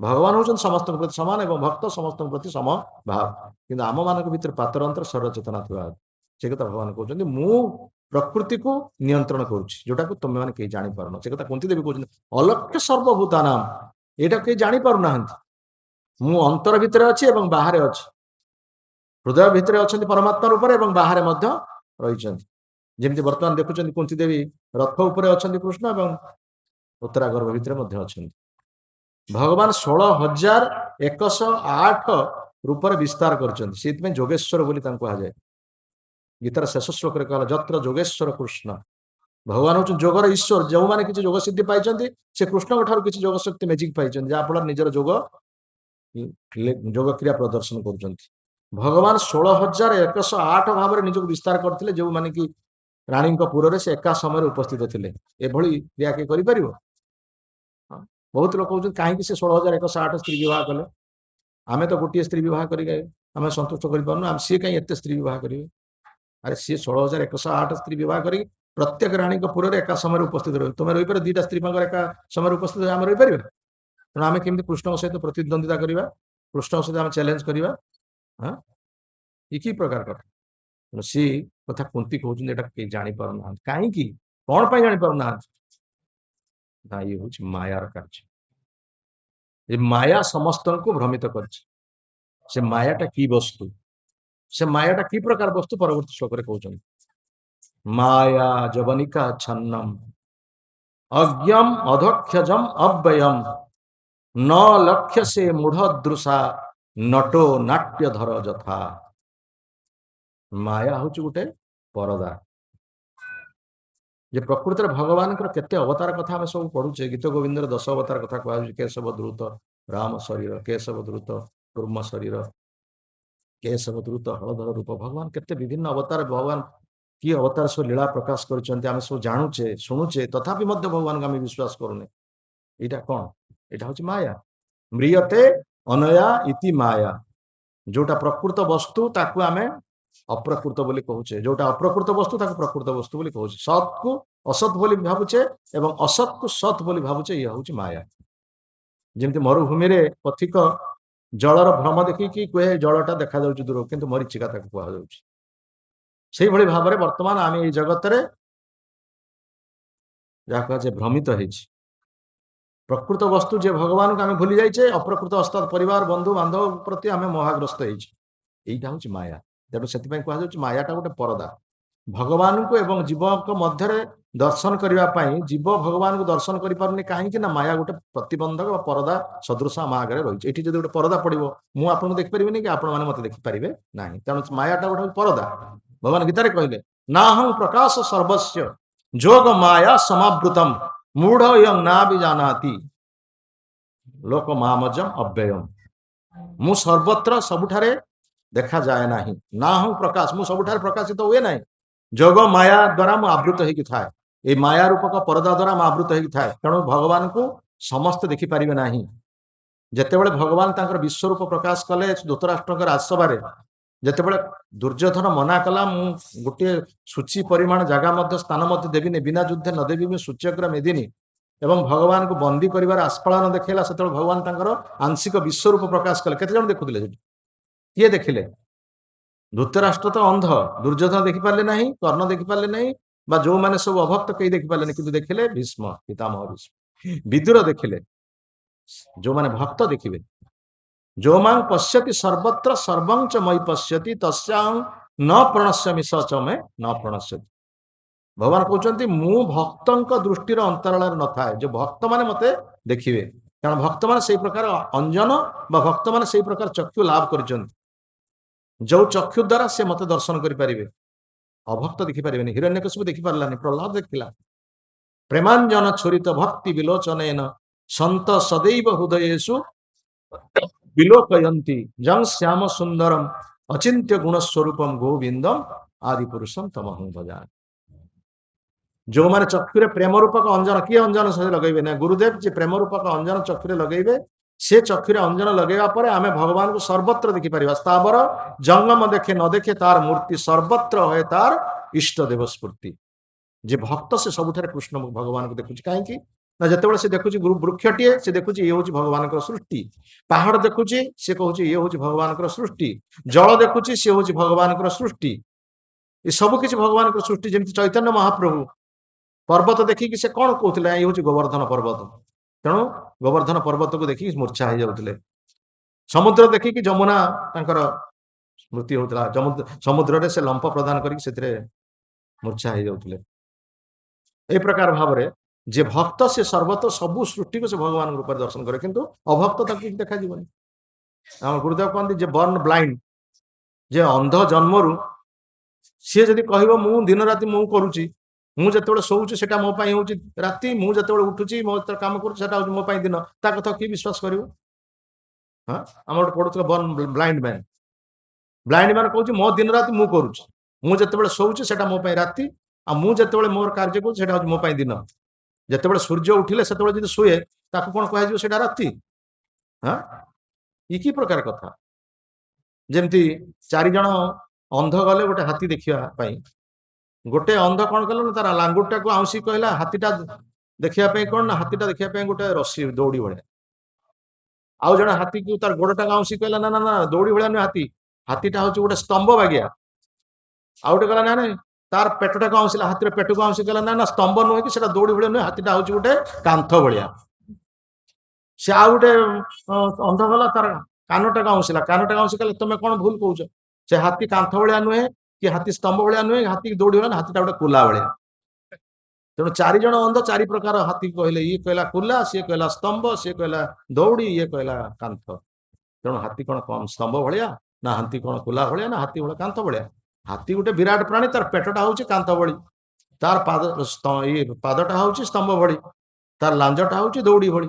ଭଗବାନ ହଉଛନ୍ତି ସମସ୍ତଙ୍କ ପ୍ରତି ସମାନ ଏବଂ ଭକ୍ତ ସମସ୍ତଙ୍କ ପ୍ରତି ସମଭାବ। କିନ୍ତୁ ଆମମାନଙ୍କ ଭିତରେ ପାତର ଅନ୍ତର ସର୍ବଚେତନା ଥିବା, ସେ କଥା ଭଗବାନ କହୁଛନ୍ତି ମୁଁ ପ୍ରକୃତିକୁ ନିୟନ୍ତ୍ରଣ କରୁଛି, ଯୋଉଟାକୁ ତମେ ମାନେ କେହି ଜାଣିପାରୁନ। ସେ କଥା କୁନ୍ତି ଦେବୀ କହୁଛନ୍ତି ଅଲକ୍ଷ୍ୟ ସର୍ବଭୂତାନାମ୍, ଏଇଟା କେହି ଜାଣିପାରୁନାହାନ୍ତି। ମୁଁ ଅନ୍ତର ଭିତରେ ଅଛି ଏବଂ ବାହାରେ ଅଛି। ହୃଦୟ ଭିତରେ ଅଛନ୍ତି ପରମାତ୍ମା ରୂପରେ ଏବଂ ବାହାରେ ମଧ୍ୟ ରହିଛନ୍ତି। ଯେମିତି ବର୍ତ୍ତମାନ ଦେଖୁଛନ୍ତି କୁନ୍ତି ଦେବୀ ରଥ ଉପରେ ଅଛନ୍ତି କୃଷ୍ଣ ଏବଂ ଉତ୍ତରା ଗର୍ଭ ଭିତରେ ମଧ୍ୟ ଅଛନ୍ତି। ଭଗବାନ 16,108 ରୂପରେ ବିସ୍ତାର କରିଛନ୍ତି, ସେଇଥିପାଇଁ ଯୋଗେଶ୍ୱର ବୋଲି ତାଙ୍କୁ କୁହାଯାଏ। ଗୀତାର ଶେଷ ଶ୍ଲୋକରେ କହିଲା ଯତ୍ର ଯୋଗେଶ୍ୱର କୃଷ୍ଣ। ଭଗବାନ ହଉଛନ୍ତି ଯୋଗର ଈଶ୍ୱର। ଯେଉଁମାନେ କିଛି ଯୋଗ ସିଦ୍ଧି ପାଇଛନ୍ତି ସେ କୃଷ୍ଣଙ୍କ ଠାରୁ କିଛି ଯୋଗ ଶକ୍ତି ମ୍ୟାଜିକ ପାଇଛନ୍ତି, ଯାହା ଫଳରେ ନିଜର ଯୋଗ କ୍ରିୟା ପ୍ରଦର୍ଶନ କରୁଛନ୍ତି। ଭଗବାନ 16,108 ଭାବରେ ନିଜକୁ ବିସ୍ତାର କରିଥିଲେ, ଯେଉଁମାନେ କି ରାଣୀଙ୍କ ପୁରରେ ସେ ଏକା ସମୟରେ ଉପସ୍ଥିତ ଥିଲେ। ଏଭଳି କ୍ରିୟା କିଏ କରିପାରିବ? ବହୁତ ଲୋକ କହୁଛନ୍ତି କାହିଁକି ସେ 16,108 ସ୍ତ୍ରୀ ବିବାହ କଲେ? ଆମେ ତ ଗୋଟିଏ ସ୍ତ୍ରୀ ବିବାହ କରିକି ଆମେ ସନ୍ତୁଷ୍ଟ କରିପାରୁନୁ, ସିଏ କାହିଁ ଏତେ ସ୍ତ୍ରୀ ବିବାହ କରିବେ? ଆରେ ସିଏ 16,108 ସ୍ତ୍ରୀ ବିବାହ କରି ପ୍ରତ୍ୟେକ ରାଣୀଙ୍କ ପୁରରେ ଏକା ସମୟରେ ଉପସ୍ଥିତ ରହିବେ। ତୁମେ ରହିପାରିବ? 2ଟା ସ୍ତ୍ରୀଙ୍କର ଏକା ସମୟରେ ଉପସ୍ଥିତ ଆମେ ରହିପାରିବା? ତେଣୁ ଆମେ କେମିତି କୃଷ୍ଣଙ୍କ ସହିତ ପ୍ରତିଦ୍ୱନ୍ଦିତା କରିବା, କୃଷ୍ଣଙ୍କ ସହିତ ଆମେ ଚ୍ୟାଲେଞ୍ଜ କରିବା? କି ପ୍ରକାର କଥା? ତେଣୁ ସେ କଥା କୁନ୍ତି କହୁଛନ୍ତି ଏଟା କେହି ଜାଣିପାରୁନାହାନ୍ତି। କାହିଁକି, କଣ ପାଇଁ ଜାଣିପାରୁନାହାନ୍ତି? ନା ଇଏ ହଉଛି ମାୟାର କାର୍ଯ୍ୟ। ଏ ମାୟା ସମସ୍ତଙ୍କୁ ଭ୍ରମିତ କରିଛି। ସେ ମାୟାଟା କି ବସ୍ତୁ, ସେ ମାୟାଟା କି ପ୍ରକାର ବସ୍ତୁ ପରବର୍ତ୍ତୀ ଶ୍ଲୋକରେ କହୁଛନ୍ତି। ମାୟା ଜବନିକା ଛନ୍ନମ ଅଜ୍ଞମ୍ ଅଧକ୍ଷଜମ୍ ଅବ୍ୟୟମ୍ ନ ଲକ୍ଷ୍ୟ ସେ ମୂଢ ଦୃଶା ନଟୋ ନାଟ୍ୟ ଧର ଯଥା। ମାୟା ହଉଛି ଗୋଟେ ପରଦା। ଯେ ପ୍ରକୃତରେ ଭଗବାନଙ୍କର କେତେ ଅବତାର କଥା ଆମେ ସବୁ ପଢୁଛେ। ଗୀତ ଗୋବିନ୍ଦର 10 ଅବତାର କଥା କୁହାଯାଉଛି। କେଶବ ଦ୍ରୁତ ରାମ ଶରୀର, କେଶବ ଦ୍ରୁତ କୁର୍ମ ଶରୀର, କେଶବ ଦ୍ରୁତ ହଳଧର ରୂପ। ଭଗବାନ କେତେ ବିଭିନ୍ନ ଅବତାର, ଭଗବାନ କି ଅବତାର ସବୁ ଲୀଳା ପ୍ରକାଶ କରିଛନ୍ତି ଆମେ ସବୁ ଜାଣୁଛେ ଶୁଣୁଛେ, ତଥାପି ମଧ୍ୟ ଭଗବାନଙ୍କୁ ଆମେ ବିଶ୍ୱାସ କରୁନେ। ଏଇଟା କଣ? ଏଇଟା ହଉଛି ମାୟା। ମ୍ରିୟତେ ଅନୟା ଇତି ମାୟା। ଯୋଉଟା ପ୍ରକୃତ ବସ୍ତୁ ତାକୁ ଆମେ ଅପ୍ରକୃତ ବୋଲି କହୁଛେ, ଯୋଉଟା ଅପ୍ରକୃତ ବସ୍ତୁ ତାକୁ ପ୍ରକୃତ ବସ୍ତୁ ବୋଲି କହୁଛେ। ସତ୍କୁ ଅସତ୍ ବୋଲି ଭାବୁଛେ ଏବଂ ଅସତ୍କୁ ସତ୍ ବୋଲି ଭାବୁଛେ, ଇଏ ହଉଛି ମାୟା। ଯେମିତି ମରୁଭୂମିରେ ପଥିକ ଜଳର ଭ୍ରମ ଦେଖିକି କୁହେ ଜଳଟା ଦେଖାଯାଉଛି ଦୂରକୁ, କିନ୍ତୁ ମରିଚିକା ତାକୁ କୁହାଯାଉଛି। ସେଇଭଳି ଭାବରେ ବର୍ତ୍ତମାନ ଆମେ ଏଇ ଜଗତରେ ଯାହା କୁହାଯାଏ ଭ୍ରମିତ ହେଇଛି। ପ୍ରକୃତ ବସ୍ତୁ ଯେ ଭଗବାନଙ୍କୁ ଆମେ ଭୁଲି ଯାଇଛେ, ଅପ୍ରକୃତ ଅର୍ଥାତ୍ ପରିବାର ବନ୍ଧୁ ବାନ୍ଧବ ପ୍ରତି ଆମେ ମୋହାଗ୍ରସ୍ତ ହେଇଛେ। ଏଇଟା ହଉଛି ମାୟା। ତେଣୁ ସେଥିପାଇଁ କୁହାଯାଉଛି ମାୟାଟା ଗୋଟେ ପରଦା। ଭଗବାନଙ୍କୁ ଏବଂ ଜୀବଙ୍କ ମଧ୍ୟରେ ଦର୍ଶନ କରିବା ପାଇଁ ଜୀବ ଭଗବାନଙ୍କୁ ଦର୍ଶନ କରିପାରୁନି, କାହିଁକି ନା ମାୟା ଗୋଟେ ପ୍ରତିବନ୍ଧକ ବା ପରଦା ସଦୃଶ ଆମ ଆଗରେ ରହିଛି। ଏଠି ଯଦି ଗୋଟେ ପରଦା ପଡିବ, ମୁଁ ଆପଣଙ୍କୁ ଦେଖିପାରିବିନି କି ଆପଣମାନେ ମତେ ଦେଖିପାରିବେ ନାହିଁ। ତେଣୁ ମାୟାଟା ଗୋଟେ ପରଦା। ଭଗବାନ ଗୀତାରେ କହିଲେ ନାହଂ ପ୍ରକାଶ ସର୍ବସ୍ୟ ଯୋଗ ମାୟା ସମାବୃତମ୍ ମୂଢ ୟଂ ନା ବି ଜାନାତି ଲୋକ ମାମଜମ୍ ଅବ୍ୟୟମ୍। ମୁଁ ସର୍ବତ୍ର ସବୁଠାରେ ଦେଖାଯାଏ ନାହିଁ। ନାହଂ ପ୍ରକାଶ, ମୁଁ ସବୁଠାରେ ପ୍ରକାଶିତ ହୁଏ ନାହିଁ। ଯୋଗ ମାୟା ଦ୍ୱାରା ମୁଁ ଆବୃତ ହେଇକି ଥାଏ। ଏଇ ମାୟା ରୂପକ ପରଦା ଦ୍ୱାରା ମୁଁ ଆବୃତ ହେଇକି ଥାଏ। ତେଣୁ ଭଗବାନଙ୍କୁ ସମସ୍ତେ ଦେଖିପାରିବେ ନାହିଁ। ଯେତେବେଳେ ଭଗବାନ ତାଙ୍କର ବିଶ୍ୱରୂପ ପ୍ରକାଶ କଲେ ଧୃତରାଷ୍ଟ୍ରଙ୍କ ରାଜସଭାରେ, ଯେତେବେଳେ ଦୁର୍ଯ୍ୟୋଧନ ମନା କଲା ମୁଁ ଗୋଟିଏ ସୂଚି ପରିମାଣ ଜାଗା ମଧ୍ୟ ସ୍ଥାନ ମଧ୍ୟ ଦେବିନି, ବିନା ଯୁଦ୍ଧେ ନ ଦେବି ମୁଁ ସୂଚ୍ୟଗ୍ର ମେଦିନୀ, ଏବଂ ଭଗବାନଙ୍କୁ ବନ୍ଦୀ କରିବାର ଆସ୍ଫାଳନ ଦେଖେଇଲା, ସେତେବେଳେ ଭଗବାନ ତାଙ୍କର ଆଂଶିକ ବିଶ୍ୱରୂପ ପ୍ରକାଶ କଲେ। କେତେ ଜଣ ଦେଖୁଥିଲେ ସେଠି? କିଏ ଦେଖିଲେ? ଧୃତରାଷ୍ଟ୍ର ତ ଅନ୍ଧ, ଦୁର୍ଯ୍ୟୋଧନ ଦେଖିପାରିଲେ ନାହିଁ, କର୍ଣ୍ଣ ଦେଖିପାରିଲେ ନାହିଁ, ବା ଯୋଉମାନେ ସବୁ ଅଭକ୍ତ କେହି ଦେଖିପାରିଲେନି, କିନ୍ତୁ ଦେଖିଲେ ଭୀଷ୍ମ, ପିତାମହ ଭୀଷ୍ମ। ବିଦୁର ଦେଖିଲେ। ଯୋଉମାନେ ଭକ୍ତ ଦେଖିବେ। ଯୋମାଂ ପଶ୍ୟତି ସର୍ବତ୍ର ସର୍ବଂ ଚ ମୟି ପଶ୍ୟତି ତସ୍ୟାଂ ନ ପ୍ରଣଶ୍ୟମି ସ ଚ ମେ ନ ପ୍ରଣଶ୍ୟତି। ଭଗବାନ କହୁଛନ୍ତି ମୁଁ ଭକ୍ତଙ୍କ ଦୃଷ୍ଟିର ଅନ୍ତରାଳରେ ନଥାଏ, ଯେ ଭକ୍ତମାନେ ମତେ ଦେଖିବେ। କାରଣ ଭକ୍ତମାନେ ସେଇ ପ୍ରକାର ଅଞ୍ଜନ ବା ଭକ୍ତମାନେ ସେଇ ପ୍ରକାର ଚକ୍ଷୁ ଲାଭ କରିଛନ୍ତି, ଯୋଉ ଚକ୍ଷୁ ଦ୍ୱାରା ସେ ମତେ ଦର୍ଶନ କରିପାରିବେ। ଅଭକ୍ତ ଦେଖିପାରିବେନି। ହିରଣ୍ୟକଶିପୁ ଦେଖିପାରିଲାନି, ପ୍ରହ୍ଲାଦ ଦେଖିଲା। ପ୍ରେମାଞ୍ଜନ ଛୁରିତ ଭକ୍ତି ବିଲୋଚନେନ ସନ୍ତ ସଦୈବ ହୃଦୟେଷୁ ବିଲୋକୟନ୍ତି ଯଂ ଶ୍ୟାମ ସୁନ୍ଦରମ୍ ଅଚିନ୍ତ୍ୟ ଗୁଣ ସ୍ୱରୂପମ୍ ଗୋବିନ୍ଦମ୍ ଆଦି ପୁରୁଷମ୍ ତମହଂ ଭଜାମି। ଯୋଉମାନେ ଚକ୍ଷୁରେ ପ୍ରେମ ରୂପକ ଅଞ୍ଜନ, କିଏ ଅଞ୍ଜନ ସେ ଲଗେଇବେ ନା? ଗୁରୁଦେବ ଯେ ପ୍ରେମ ରୂପକ ଅଞ୍ଜନ ଚକ୍ଷୁରେ ଲଗେଇବେ, ସେ ଚକ୍ଷୁରେ ଅଞ୍ଜନ ଲଗେଇବା ପରେ ଆମେ ଭଗବାନଙ୍କୁ ସର୍ବତ୍ର ଦେଖିପାରିବା। ସ୍ଥାବର ଜଙ୍ଗମ ଦେଖେ ନ ଦେଖେ ତାର ମୂର୍ତ୍ତି, ସର୍ବତ୍ର ହୁଏ ତାର ଇଷ୍ଟ ଦେବ ସ୍ଫୂର୍ତ୍ତି। ଯେ ଭକ୍ତ ସେ ସବୁଠାରେ କୃଷ୍ଣ ଭଗବାନଙ୍କୁ ଦେଖୁଛି। କାହିଁକି ନା ଯେତେବେଳେ ସେ ଦେଖୁଛି ବୃକ୍ଷଟିଏ, ସେ ଦେଖୁଛି ଇଏ ହଉଛି ଭଗବାନଙ୍କର ସୃଷ୍ଟି। ପାହାଡ ଦେଖୁଛି, ସେ କହୁଛି ଇଏ ହଉଛି ଭଗବାନଙ୍କର ସୃଷ୍ଟି। ଜଳ ଦେଖୁଛି, ସିଏ ହଉଛି ଭଗବାନଙ୍କର ସୃଷ୍ଟି। ଏ ସବୁ କିଛି ଭଗବାନଙ୍କର ସୃଷ୍ଟି। ଯେମିତି ଚୈତନ୍ୟ ମହାପ୍ରଭୁ ପର୍ବତ ଦେଖିକି ସେ କଣ କହୁଥିଲେ? ଇଏ ହଉଛି ଗୋବର୍ଦ୍ଧନ ପର୍ବତ। ତେଣୁ ଗୋବର୍ଦ୍ଧନ ପର୍ବତକୁ ଦେଖିକି ମୂର୍ଚ୍ଛା ହେଇଯାଉଥିଲେ। ସମୁଦ୍ର ଦେଖିକି ଯମୁନା ତାଙ୍କର ସ୍ମୃତି ହଉଥିଲା। ସମୁଦ୍ରରେ ସେ ଲମ୍ପ ପ୍ରଦାନ କରିକି ସେଥିରେ ମୂର୍ଚ୍ଛା ହେଇଯାଉଥିଲେ। এই ପ୍ରକାର ଭାବରେ ଯେ ଭକ୍ତ ସେ ସର୍ବତ ସବୁ ସୃଷ୍ଟିକୁ ସେ ଭଗବାନଙ୍କ ରୂପରେ ଦର୍ଶନ କରେ, କିନ୍ତୁ ଅଭକ୍ତ ତାକୁ କିଛି ଦେଖାଯିବନି। ଆମ ଗୁରୁଦେବ କହନ୍ତି ଯେ ବର୍ନ ବ୍ଲାଇଣ୍ଡ, ଯେ ଅନ୍ଧ ଜନ୍ମରୁ ସିଏ ଯଦି କହିବ ମୁଁ ଦିନ ରାତି ମୁଁ କରୁଛି, ମୁଁ ଯେତେବେଳେ ଶୋଉଛି ସେଟା ମୋ ପାଇଁ ହଉଛି ରାତି, ମୁଁ ଯେତେବେଳେ ଉଠୁଛି ମୋ କାମ କରୁଛି ସେଟା ହଉଛି ମୋ ପାଇଁ ଦିନ, ତା କଥା କିଏ ବିଶ୍ୱାସ କରିବ? ହଁ, ଆମର ଗୋଟେ ପଢୁଥିଲା born blind man. Blind man କହୁଛି ମୋ ଦିନ ରାତି ମୁଁ କରୁଛି, ମୁଁ ଯେତେବେଳେ ଶୋଉଛି ସେଟା ମୋ ପାଇଁ ରାତି, ଆଉ ମୁଁ ଯେତେବେଳେ ମୋର କାର୍ଯ୍ୟ କରୁଛି ସେଟା ହଉଛି ମୋ ପାଇଁ ଦିନ। ଯେତେବେଳେ ସୂର୍ଯ୍ୟ ଉଠିଲେ ସେତେବେଳେ ଯଦି ଶୁଏ, ତାକୁ କଣ କୁହାଯିବ ସେଟା ରାତି? ହଁ, ଇଏ କି ପ୍ରକାର କଥା? ଯେମିତି 4 ଜଣ ଅନ୍ଧ ଗଲେ ଗୋଟେ ହାତୀ ଦେଖିବା ପାଇଁ। ଗୋଟେ ଅନ୍ଧ କଣ କଲା ନା ତାର ଲାଙ୍ଗୁଡଟାକୁ ଆଉଁସି କହିଲା ହାତୀଟା ଦେଖିବା ପାଇଁ, କଣ ନା ହାତୀଟା ଦେଖିବା ପାଇଁ ଗୋଟେ ରସି ଦୌଡି ଭଳିଆ। ଆଉ ଜଣେ ହାତୀକୁ ତାର ଗୋଡଟାକୁ ଆଉଁସି କହିଲା ନା ନା ନା ଦୌଡି ଭଳିଆ ନୁହେଁ ହାତୀ, ହାତୀଟା ହଉଛି ଗୋଟେ ସ୍ତମ୍ଭ ବାଗିଆ। ଆଉ ଗୋଟେ କହିଲା ନା ନାଇଁ ତାର ପେଟଟାକୁ ଆଉଁସିଲା, ହାତୀର ପେଟକୁ ଆଉଁସି କହିଲା ନା ନା ସ୍ତମ୍ଭ ନୁହେଁ କି ସେଟା ଦୌଡି ଭଳିଆ ନୁହେଁ, ହାତୀଟା ହଉଛି ଗୋଟେ କାନ୍ଥ ଭଳିଆ। ସେ ଆଉ ଗୋଟେ ଅନ୍ଧ ଗଲା, ତାର କାନଟାକୁ ଆଉଁସିଲା, କାନଟାକୁ ଆଉଁସି କହିଲା ତମେ କଣ ଭୁଲ କହୁଛ, ସେ ହାତୀ କାନ୍ଥ ଭଳିଆ ନୁହେଁ କି ହାତୀ ସ୍ତମ୍ଭ ଭଳିଆ ନୁହେଁ, ହାତୀ ଦୌଡି ଭଳିଆ, ହାତୀଟା ଗୋଟେ କୁଲା ଭଳିଆ। ତେଣୁ 4 ଜଣ ଅନ୍ଧ 4 ପ୍ରକାର ହାତୀ କହିଲେ। ଇଏ କହିଲା କୁଲା, ସିଏ କହିଲା ସ୍ତମ୍ଭ, ସିଏ କହିଲା ଦୌଡି, ଇଏ କହିଲା କାନ୍ଥ। ତେଣୁ ହାତୀ କଣ କମ ସ୍ତମ୍ଭ ଭଳିଆ, ନା ହାତୀ କଣ କୁଲା ଭଳିଆ, ନା ହାତୀ ଭଳିଆ କାନ୍ଥ ଭଳିଆ? ହାତୀ ଗୋଟେ ବିରାଟ ପ୍ରାଣୀ, ତାର ପେଟଟା ହଉଛି କାନ୍ଥ ଭଳି, ତାର ପାଦଟା ହଉଛି ସ୍ତମ୍ଭ ଭଳି, ତାର ଲାଞ୍ଜଟା ହଉଛି ଦୌଡି ଭଳି।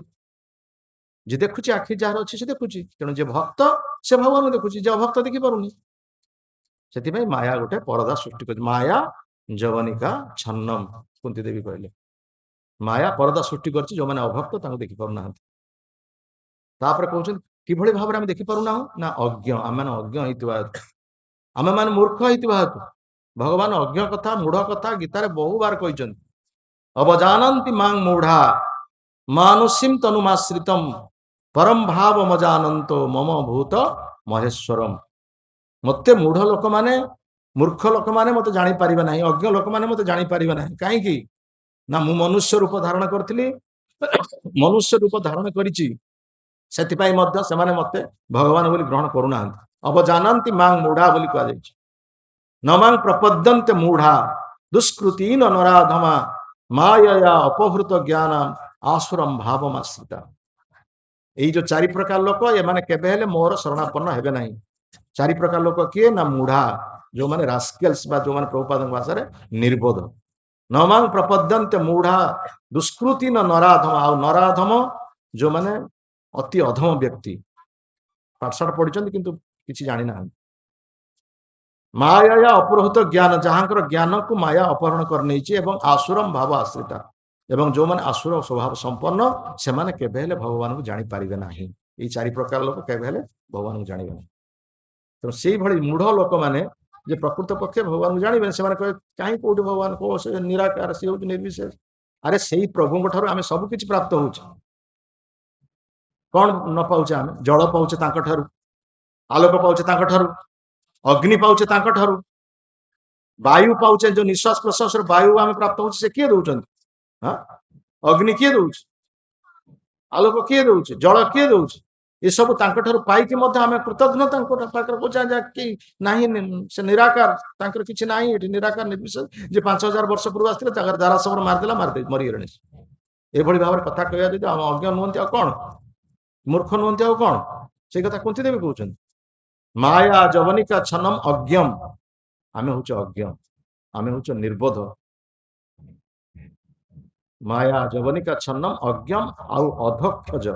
ଯେ ଦେଖୁଛି, ଆଖି ଯାହାର ଅଛି ସେ ଦେଖୁଛି। ତେଣୁ ଯେ ଭକ୍ତ ସେ ଭଗବାନଙ୍କୁ ଦେଖୁଛି, ଯେ ଅଭକ୍ତ ଦେଖିପାରୁନି। ସେଥିପାଇଁ ମାୟା ଗୋଟେ ପରଦା ସୃଷ୍ଟି କରିଛି। ମାୟା ଯବନିକା ଛନ୍ନମ, କୁନ୍ତି ଦେବୀ କହିଲେ ମାୟା ପରଦା ସୃଷ୍ଟି କରିଛି, ଯୋଉମାନେ ଅଭକ୍ତ ତାଙ୍କୁ ଦେଖିପାରୁନାହାନ୍ତି। ତାପରେ କହୁଛନ୍ତି କିଭଳି ଭାବରେ ଆମେ ଦେଖିପାରୁନାହୁଁ ନା ଅଜ୍ଞ, ଆମେମାନେ ଅଜ୍ଞ ହେଇଥିବା ହେତୁ, ଆମେମାନେ ମୂର୍ଖ ହେଇଥିବା ହେତୁ। ଭଗବାନ ଅଜ୍ଞ କଥା, ମୂଢ କଥା ଗୀତାରେ ବହୁ ବାର କହିଛନ୍ତି। ଅବଜାନନ୍ତି ମାଂ ମୂଢା ମାନୁଷୀಂ ତନୁମାଶ୍ରିତମ୍ ପରମ ଭାବ ମଜାନନ୍ତୋ ମମ ଭୂତ ମହେଶ୍ୱରମ୍। ମତେ ମୂଢ ଲୋକମାନେ ମୂର୍ଖ ଲୋକମାନେ ମତେ ଜାଣିପାରିବେ ନାହିଁ, ଅଜ୍ଞ ଲୋକମାନେ ମତେ ଜାଣିପାରିବେ ନାହିଁ। କାହିଁକି ନା ମୁଁ ମନୁଷ୍ୟ ରୂପ ଧାରଣ କରିଥିଲି, ମନୁଷ୍ୟ ରୂପ ଧାରଣ କରିଛି, ସେଥିପାଇଁ ମଧ୍ୟ ସେମାନେ ମତେ ଭଗବାନ ବୋଲି ଗ୍ରହଣ କରୁନାହାନ୍ତି। ଅବଜାନନ୍ତି ମାଂ ମୂଢା ବୋଲି କୁହାଯାଇଛି। ନମାଂ ପ୍ରପଦ୍ୟନ୍ତେ ମୂଢା ଦୁଷ୍କୃତୀନ ନରାଧମା ମାୟୟା ଅପହୃତ ଜ୍ଞାନ ଆସୁରମ୍ ଭାବମାଶ୍ରିତା। ଏଇ ଯୋଉ ଚାରି ପ୍ରକାର ଲୋକ, ଏମାନେ କେବେ ହେଲେ ମୋର ଶରଣାପନ୍ନ ହେବେ ନାହିଁ। ଚାରି ପ୍ରକାର ଲୋକ କିଏ ନା ମୂଢା, ଯୋଉମାନେ ରାସ୍କେଲ୍ସ ବା ଯୋଉମାନେ ପ୍ରଭୁପାଦଙ୍କ ଭାଷାରେ ନିର୍ବୋଧ। ନମାଂ ପ୍ରପଦ୍ୟନ୍ତେ ମୂଢା ଦୁଷ୍କୃତୀନ ନରାଧମ, ଆଉ ନରାଧମ ଯୋଉମାନେ ଅତି ଅଧମ ବ୍ୟକ୍ତି, ପାଠଶାଠ ପଢିଛନ୍ତି କିନ୍ତୁ କିଛି ଜାଣିନାହାନ୍ତି। ମାୟା ଅପହୃତ ଜ୍ଞାନ, ଯାହାଙ୍କର ଜ୍ଞାନକୁ ମାୟା ଅପହରଣ କରିନେଇଛି, ଏବଂ ଆସୁରମ୍ ଭାବ ଆଶ୍ରିତା, ଏବଂ ଯୋଉମାନେ ଆସୁର ସ୍ୱଭାବ ସମ୍ପନ୍ନ, ସେମାନେ କେବେ ହେଲେ ଭଗବାନଙ୍କୁ ଜାଣିପାରିବେ ନାହିଁ। ଏଇ ଚାରି ପ୍ରକାର ଲୋକ କେବେ ହେଲେ ଭଗବାନଙ୍କୁ ଜାଣିବେ ନାହିଁ। ତେଣୁ ସେଇଭଳି ମୂଢ ଲୋକମାନେ ଯେ ପ୍ରକୃତ ପକ୍ଷେ ଭଗବାନଙ୍କୁ ଜାଣିବେନି, ସେମାନେ କହିବେ କାହିଁ କୋଉଠି ଭଗବାନ, କୋଉ ସେ ନିରାକାର, ସିଏ ହଉଛି ନିର୍ବିଶେଷ। ଆରେ ସେଇ ପ୍ରଭୁଙ୍କ ଠାରୁ ଆମେ ସବୁ କିଛି ପ୍ରାପ୍ତ ହଉଛେ। କଣ ନ ପାଉଛେ ଆମେ? ଜଳ ପାଉଛେ ତାଙ୍କ ଠାରୁ, ଆଲୋକ ପାଉଛେ ତାଙ୍କ ଠାରୁ, ଅଗ୍ନି ପାଉଛେ ତାଙ୍କ ଠାରୁ, ବାୟୁ ପାଉଛେ, ଯୋଉ ନିଶ୍ୱାସ ପ୍ରଶ୍ୱାସର ବାୟୁ ଆମେ ପ୍ରାପ୍ତ ହଉଛି, ସେ କିଏ ଦଉଛନ୍ତି? ଅଗ୍ନି କିଏ ଦଉଛି? ଆଲୋକ କିଏ ଦଉଛି? ଜଳ କିଏ ଦଉଛି? ଏସବୁ ତାଙ୍କ ଠାରୁ ପାଇକି ମଧ୍ୟ ଆମେ କୃତଜ୍ଞ ତାଙ୍କ ପାଖରେ ପହଞ୍ଚା କି ନାହିଁ, ସେ ନିରାକାର, ତାଙ୍କର କିଛି ନାହିଁ ଏଠି, ନିରାକାର ନିର୍ବିଶେଷ, ଯେ 5000 ବର୍ଷ ପୂର୍ବ ଆସିଥିଲେ, ତାଙ୍କର ଦାରା ସବର ମାରିଦେଲା, ମରିଗଲେଣି। ଏଭଳି ଭାବରେ କଥା କହିବା ଯଦି ଆମ ଅଜ୍ଞ ନୁହନ୍ତି ଆଉ କଣ, ମୂର୍ଖ ନୁହନ୍ତି ଆଉ କଣ? ସେଇ କଥା କୁନ୍ତି ଦେବୀ କହୁଛନ୍ତି, ମାୟା ଯବନିକା ଛନମ ଅଜ୍ଞମ୍। ଆମେ ହଉଛୁ ଅଜ୍ଞ, ଆମେ ହଉଛୁ ନିର୍ବୋଧ। ମାୟା ଯବନିକା ଛନ୍ନମ ଅଜ୍ଞମ ଆଉ ଅଧକ୍ଷଜ।